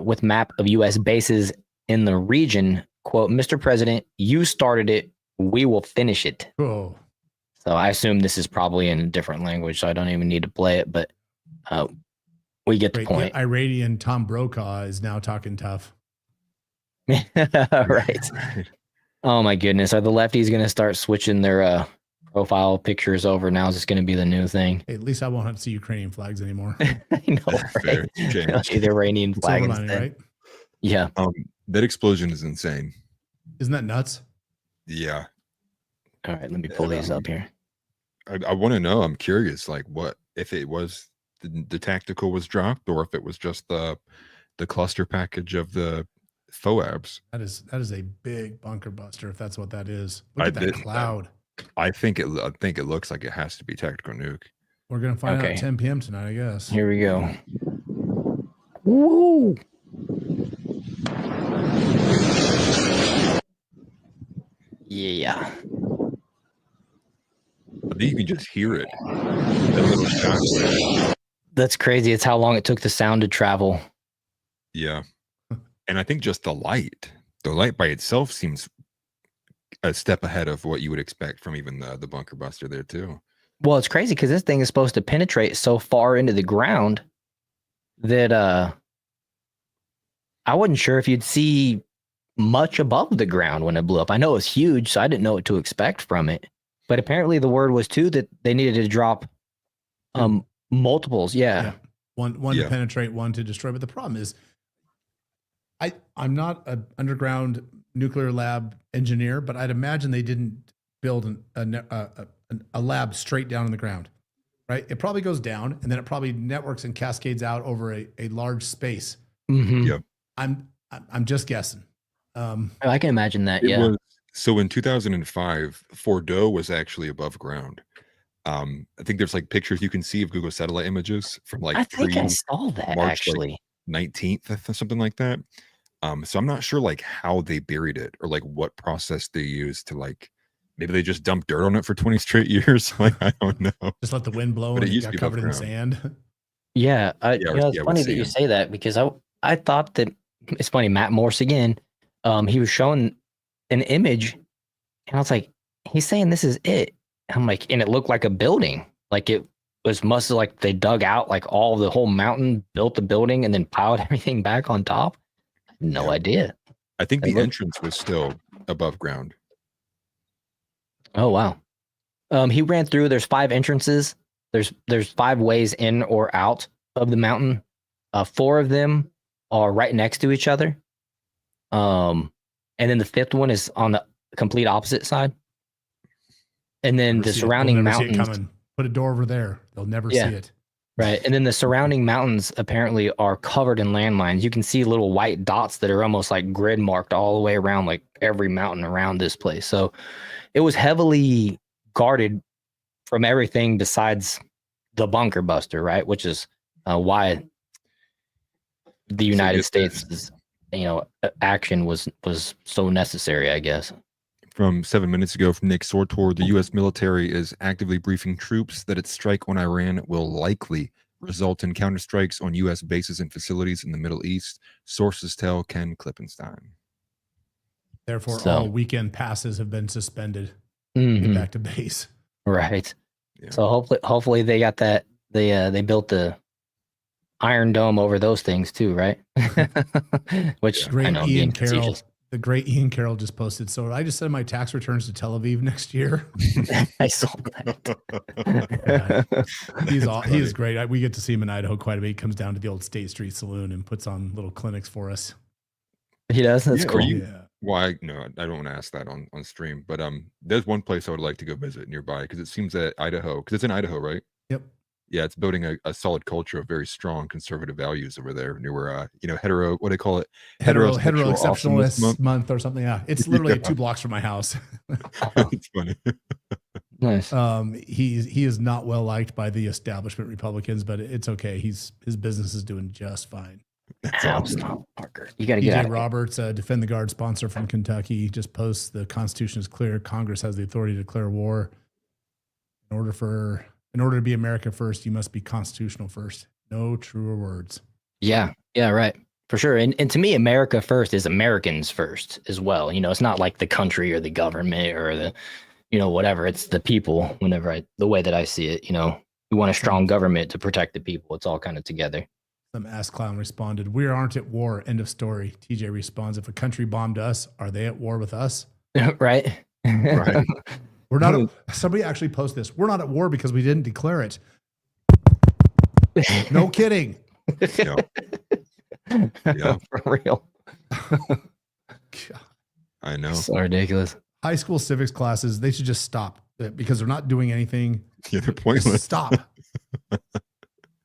[SPEAKER 2] with map of U.S. bases in the region. Quote, Mr. President, you started it. We will finish it.
[SPEAKER 3] Oh,
[SPEAKER 2] So I assume this is probably in a different language, so I don't even need to play it, but we get the
[SPEAKER 3] great.
[SPEAKER 2] point.
[SPEAKER 3] The Iranian Tom Brokaw is now talking tough.
[SPEAKER 2] Right. Oh my goodness. Are the lefties going to start switching their profile pictures over? Now is this going to be the new thing?
[SPEAKER 3] Hey, at least I won't have to see Ukrainian flags anymore.
[SPEAKER 2] I know,
[SPEAKER 4] Fair.
[SPEAKER 2] right?
[SPEAKER 4] Change.
[SPEAKER 2] The Iranian flag
[SPEAKER 3] Silver lining,
[SPEAKER 2] instead.
[SPEAKER 3] right?
[SPEAKER 2] Yeah.
[SPEAKER 4] That explosion is insane.
[SPEAKER 3] Isn't that nuts?
[SPEAKER 4] Yeah.
[SPEAKER 2] All right, let me pull these up here.
[SPEAKER 4] I want to know. I'm curious, like, what if it was the tactical was dropped, or if it was just the cluster package of the FOABs.
[SPEAKER 3] That is a big bunker buster if that's what that is. Look
[SPEAKER 4] I
[SPEAKER 3] at that
[SPEAKER 4] didn't-
[SPEAKER 3] cloud.
[SPEAKER 4] I think it looks like it has to be tactical nuke.
[SPEAKER 3] We're gonna find out
[SPEAKER 2] Okay.
[SPEAKER 3] at 10 p.m. tonight, I guess.
[SPEAKER 2] Here we go. Woo! Yeah.
[SPEAKER 4] I think you can just hear it. That little shot.
[SPEAKER 2] That's crazy. It's how long it took the sound to travel.
[SPEAKER 4] Yeah. And I think just the light by itself seems a step ahead of what you would expect from even the bunker buster there too.
[SPEAKER 2] Well, it's crazy because this thing is supposed to penetrate so far into the ground that I wasn't sure if you'd see much above the ground when it blew up. I know it's huge, so I didn't know what to expect from it. But apparently the word was too that they needed to drop multiples. Yeah.
[SPEAKER 3] One to penetrate, one to destroy. But the problem is, I'm not an underground nuclear lab engineer, but I'd imagine they didn't build a lab straight down in the ground, right? It probably goes down, and then it probably networks and cascades out over a large space.
[SPEAKER 2] Mm-hmm.
[SPEAKER 4] Yep.
[SPEAKER 3] I'm just guessing.
[SPEAKER 2] I can imagine that.
[SPEAKER 4] It
[SPEAKER 2] Yeah.
[SPEAKER 4] was, so in 2005, Fordo was actually above ground. I think there's like pictures you can see of Google satellite images from like
[SPEAKER 2] I think I saw that
[SPEAKER 4] March,
[SPEAKER 2] actually.
[SPEAKER 4] 19th or something like that. So I'm not sure like how they buried it or like what process they used to like, maybe they just dumped dirt on it for 20 straight years. Like, I don't know.
[SPEAKER 3] Just let the wind blow
[SPEAKER 4] But
[SPEAKER 3] and
[SPEAKER 4] it
[SPEAKER 3] it
[SPEAKER 4] used to
[SPEAKER 3] got
[SPEAKER 4] be
[SPEAKER 3] covered in
[SPEAKER 4] above
[SPEAKER 3] sand.
[SPEAKER 2] Yeah. It's
[SPEAKER 4] with
[SPEAKER 2] funny that you
[SPEAKER 4] sand.
[SPEAKER 2] say that because I thought that it's funny. Matt Morse again. He was showing an image, and I was like, he's saying this is it. I'm like, and it looked like a building. Like it must have like they dug out like all the whole mountain, built the building, and then piled everything back on top. No
[SPEAKER 4] Yeah.
[SPEAKER 2] idea.
[SPEAKER 4] I think
[SPEAKER 2] It
[SPEAKER 4] the
[SPEAKER 2] looked-
[SPEAKER 4] entrance was still above ground.
[SPEAKER 2] Oh wow. He ran through. There's 5 entrances. There's 5 ways in or out of the mountain. 4 of them are right next to each other. And then the 5th one is on the complete opposite side. And then the surrounding mountains.
[SPEAKER 3] Put a door over there. They'll never
[SPEAKER 2] Yeah.
[SPEAKER 3] see it.
[SPEAKER 2] Right. And then the surrounding mountains apparently are covered in landmines. You can see little white dots that are almost like grid marked all the way around like every mountain around this place. So it was heavily guarded from everything besides the bunker buster, right? Which is why the United States' action was so necessary, I guess.
[SPEAKER 4] From 7 minutes ago from Nick Sortor, the U.S. military is actively briefing troops that its strike on Iran will likely result in counterstrikes on U.S. bases and facilities in the Middle East. Sources tell Ken Klippenstein.
[SPEAKER 3] Therefore,
[SPEAKER 2] So-
[SPEAKER 3] all weekend passes have been suspended.
[SPEAKER 2] Mhm.
[SPEAKER 3] Get back to base.
[SPEAKER 2] Right.
[SPEAKER 4] Yeah.
[SPEAKER 2] So hopefully they got that. They built the Iron Dome over those things too, right? Which I
[SPEAKER 3] Great
[SPEAKER 2] know
[SPEAKER 3] Ian
[SPEAKER 2] being
[SPEAKER 3] Carroll.
[SPEAKER 2] facetious.
[SPEAKER 3] The great Ian Carroll just posted. So I just sent my tax returns to Tel Aviv next year.
[SPEAKER 2] I saw that.
[SPEAKER 3] He is great. We get to see him in Idaho quite a bit. He comes down to the old State Street Saloon and puts on little clinics for us.
[SPEAKER 2] He does. That's
[SPEAKER 4] Yeah,
[SPEAKER 2] cool.
[SPEAKER 3] Yeah.
[SPEAKER 4] Why? No, I don't want to ask that on stream. But there's one place I would like to go visit nearby because it seems that Idaho, because it's in Idaho, right?
[SPEAKER 3] Yep.
[SPEAKER 4] Yeah, it's building a solid culture of very strong conservative values over there. Newer, hetero. What do they call it?
[SPEAKER 3] Hetero
[SPEAKER 4] Heterosexual
[SPEAKER 3] exceptionalist
[SPEAKER 4] awesomeness
[SPEAKER 3] month or something. Yeah. It's literally
[SPEAKER 4] Yeah.
[SPEAKER 3] 2 blocks from my house.
[SPEAKER 4] It's funny.
[SPEAKER 2] Nice.
[SPEAKER 3] He is not well liked by the establishment Republicans, but it's okay. His business is doing just fine.
[SPEAKER 2] Ow, stop, Parker. You got to get out
[SPEAKER 3] EJ
[SPEAKER 2] of here.
[SPEAKER 3] Roberts, Defend the Guard sponsor from Kentucky, just posts the Constitution is clear. Congress has the authority to declare war. In order to be America first, you must be constitutional first. No truer words.
[SPEAKER 2] Yeah, right. For sure. And to me, America first is Americans first as well. It's not like the country or the government or the, whatever. It's the people the way that I see it, we want a strong government to protect the people. It's all kind of together.
[SPEAKER 3] Some ass clown responded, "We aren't at war. End of story." TJ responds, "If a country bombed us, are they at war with us?"
[SPEAKER 2] Right?
[SPEAKER 4] Right.
[SPEAKER 3] We're not. Somebody actually posted this. We're not at war because we didn't declare it. No kidding.
[SPEAKER 4] Yeah. Yeah.
[SPEAKER 2] For real.
[SPEAKER 3] God.
[SPEAKER 4] I know.
[SPEAKER 2] So ridiculous.
[SPEAKER 3] high school civics classes, they should just stop because they're not doing anything.
[SPEAKER 4] Yeah, they're pointless.
[SPEAKER 3] Stop.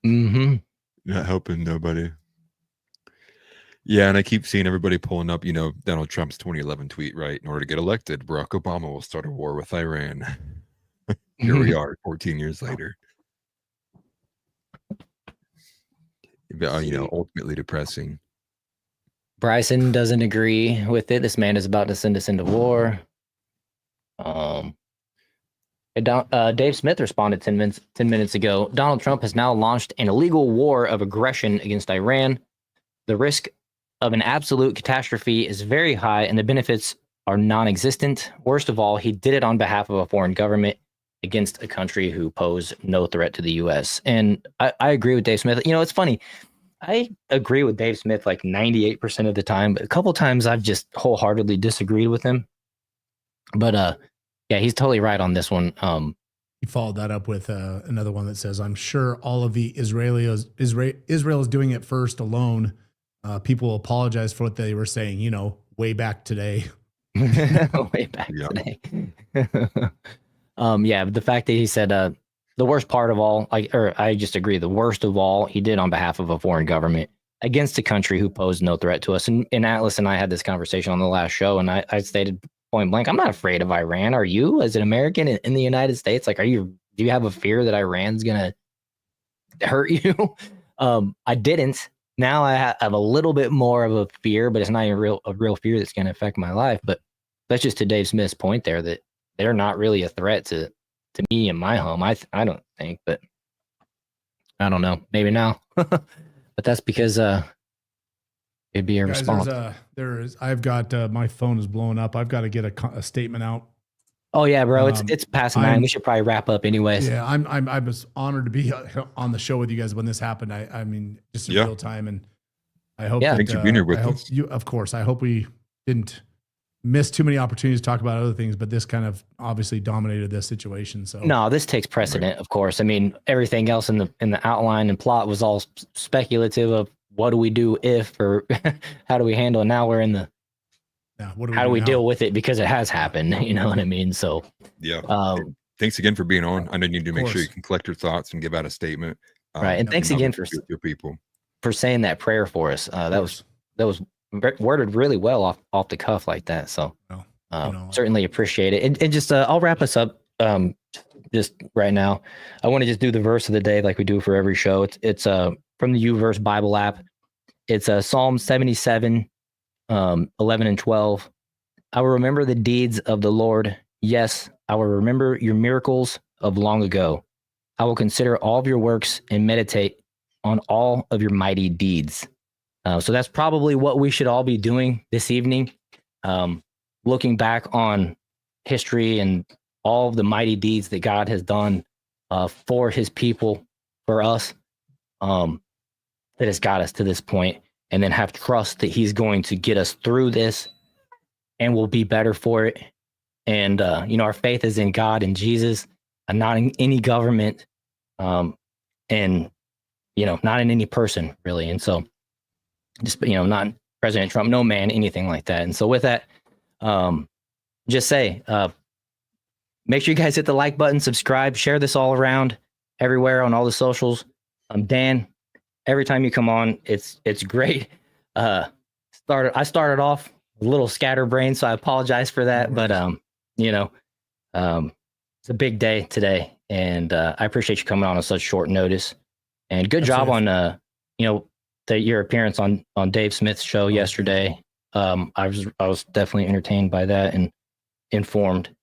[SPEAKER 2] Mm-hmm.
[SPEAKER 4] Not helping nobody. Yeah, and I keep seeing everybody pulling up, Donald Trump's 2011 tweet, right? In order to get elected, Barack Obama will start a war with Iran. Here we are, 14 years later. Ultimately depressing.
[SPEAKER 2] Bryson doesn't agree with it. This man is about to send us into war. Dave Smith responded 10 minutes ago. Donald Trump has now launched an illegal war of aggression against Iran. The risk of an absolute catastrophe is very high, and the benefits are non-existent. Worst of all, he did it on behalf of a foreign government against a country who pose no threat to the U.S. And I agree with Dave Smith. It's funny. I agree with Dave Smith like 98% of the time, but a couple times I've just wholeheartedly disagreed with him. But yeah, he's totally right on this one.
[SPEAKER 3] He followed that up with another one that says, "I'm sure all of the Israel is doing it first alone. People will apologize for what they were saying, way back today."
[SPEAKER 2] Way back today. Yeah, but the fact that he said the worst part of all, I just agree, the worst of all, he did on behalf of a foreign government against a country who posed no threat to us. And Atlas and I had this conversation on the last show, and I stated point blank, I'm not afraid of Iran. Are you, as an American in the United States? Like, do you have a fear that Iran's gonna hurt you? I didn't. Now I have a little bit more of a fear, but it's not a real fear that's going to affect my life. But that's just to Dave Smith's point there, that they're not really a threat to me and my home. I don't think, but I don't know. Maybe now, but that's because it'd be a response.
[SPEAKER 3] I've got my phone is blowing up. I've got to get a statement out.
[SPEAKER 2] Oh yeah, bro. It's past 9. We should probably wrap up anyways.
[SPEAKER 3] Yeah, I was honored to be on the show with you guys when this happened. I mean, just in real time, and I hope.
[SPEAKER 4] Yeah, thanks for being here with us.
[SPEAKER 3] Of course, I hope we didn't miss too many opportunities to talk about other things, but this kind of obviously dominated this situation. So
[SPEAKER 2] no, this takes precedent, of course. I mean, everything else in the outline and plot was all speculative of what do we do if, or how do we handle it. Now we're in the how do we deal with it, because it has happened. You know what I mean? So
[SPEAKER 4] yeah. Thanks again for being on. I know you need to make sure you can collect your thoughts and give out a statement.
[SPEAKER 2] Right, and thanks again for
[SPEAKER 4] your people
[SPEAKER 2] for saying that prayer for us. That was worded really well off the cuff like that. So certainly appreciate it. And just I'll wrap us up just right now. I want to just do the verse of the day like we do for every show. It's from the YouVerse Bible app. It's Psalm 77. 11 and 12. I will remember the deeds of the Lord. Yes, I will remember your miracles of long ago. I will consider all of your works and meditate on all of your mighty deeds. So that's probably what we should all be doing this evening. Looking back on history and all of the mighty deeds that God has done for his people, for us, that has got us to this point. And then have trust that he's going to get us through this and we'll be better for it. And, our faith is in God and Jesus, and not in any government, and, not in any person, really. And so just, not President Trump, no man, anything like that. And so with that, just say, make sure you guys hit the like button, subscribe, share this all around everywhere on all the socials. Dan, every time you come on, it's great. I started off a little scatterbrained, so I apologize for that. But it's a big day today, and I appreciate you coming on such short notice. And good job on your appearance on Dave Smith's show yesterday. I was definitely entertained by that and informed.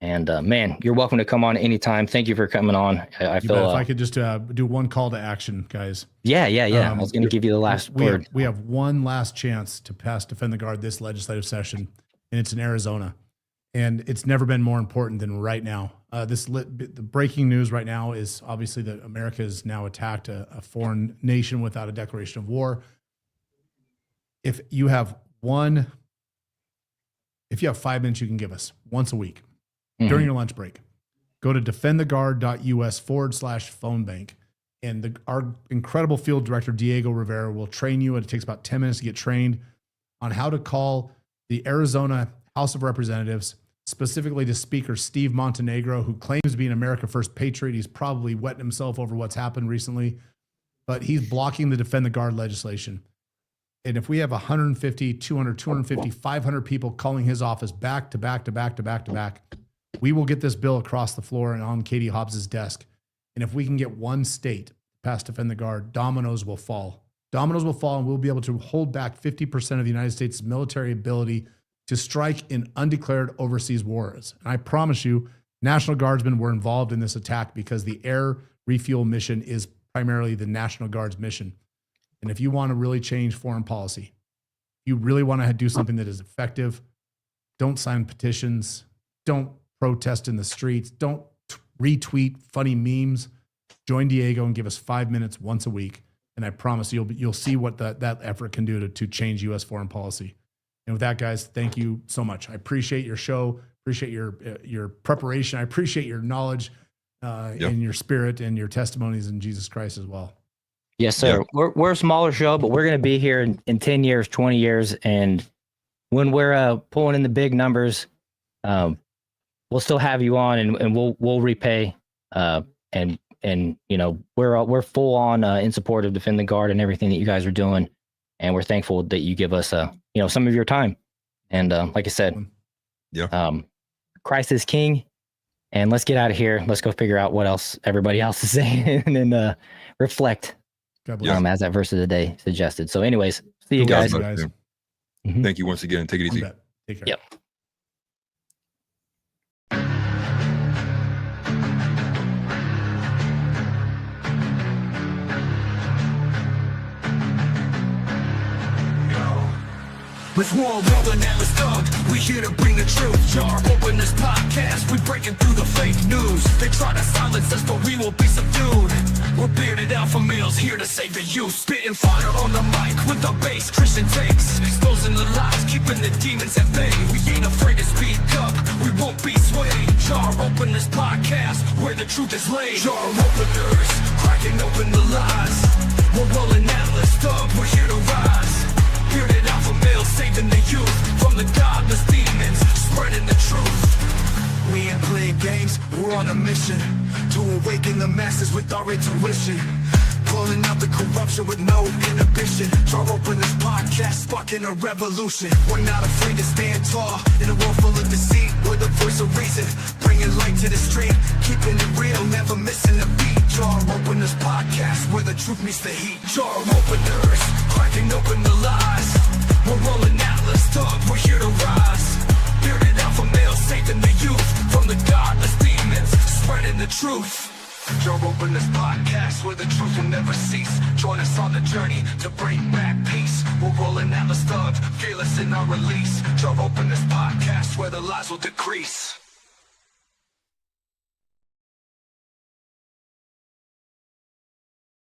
[SPEAKER 2] And man, you're welcome to come on anytime. Thank you for coming on. I feel
[SPEAKER 3] if I could just do one call to action, guys.
[SPEAKER 2] Yeah. I was going to give you the last word.
[SPEAKER 3] We have one last chance to pass Defend the Guard this legislative session, and it's in Arizona. And it's never been more important than right now. The breaking news right now is obviously that America has now attacked a foreign nation without a declaration of war. If you have 5 minutes you can give us once a week, during your lunch break, go to defendtheguard.us/phone bank. And our incredible field director, Diego Rivera, will train you. It takes about 10 minutes to get trained on how to call the Arizona House of Representatives specifically to Speaker Steve Montenegro, who claims to be an America First patriot. He's probably wetting himself over what's happened recently, but he's blocking the Defend the Guard legislation. And if we have 150, 200, 250, 500 people calling his office back to back to back to back to back, we will get this bill across the floor and on Katie Hobbs's desk. And if we can get one state pass Defend the Guard, dominoes will fall. Dominoes will fall, and we'll be able to hold back 50% of the United States military ability to strike in undeclared overseas wars. And I promise you, National Guardsmen were involved in this attack because the air refuel mission is primarily the National Guard's mission. And if you want to really change foreign policy, you really want to do something that is effective, don't sign petitions, don't protest in the streets, don't retweet funny memes. Join Diego and give us 5 minutes once a week. And I promise you'll see what that effort can do to change U.S. foreign policy. And with that, guys, thank you so much. I appreciate your show, appreciate your preparation. I appreciate your knowledge and your spirit and your testimonies in Jesus Christ as well.
[SPEAKER 2] Yes, sir. Yeah. We're a smaller show, but we're going to be here in 10 years, 20 years. And when we're pulling in the big numbers, we'll still have you on and we'll repay. And you know, we're full on in support of Defend the Guard and everything that you guys are doing. And we're thankful that you give us some of your time. And like I said, Christ is King. And let's get out of here. Let's go figure out what else everybody else is saying and reflect as that verse of the day suggested. So anyways, see you guys.
[SPEAKER 4] Thank you once again. Take it easy.
[SPEAKER 3] Take care.
[SPEAKER 2] Yep.
[SPEAKER 1] With war rolling at the start, we here to bring the truth. Jar open this podcast, we breaking through the fake news. They try to silence us, but we will be subdued. We're bearded alpha males here to save the youth. Spitting fire on the mic with the bass Christian takes. Exposing the lies, keeping the demons at bay. We ain't afraid to speak up, we won't be swayed. Jar open this podcast, where the truth is laid. Jar openers, cracking open the lies. We're rolling Atlas dub, we're here to rise. Bearded alpha males saving the youth from the godless demons, spreading the truth. We ain't playing games, we're on a mission to awaken the masses with our intuition. Pulling out the corruption with no inhibition. Jar open this podcast, sparking a revolution. We're not afraid to stand tall in a world full of deceit. We're the voice of reason, bringing light to the street, keeping it real, never missing a beat. Jar open this podcast, where the truth meets the heat. Jar openers, cracking open the lies. We're rolling Atlas dub, we're here to rise. Bearded alpha males saving the youth from the godless demons, spreading the truth. Jar open this podcast, where the truth will never cease. Join us on the journey to bring back peace. We're rolling Atlas dub, fearless in our release. Jar open this podcast, where the lies will decrease.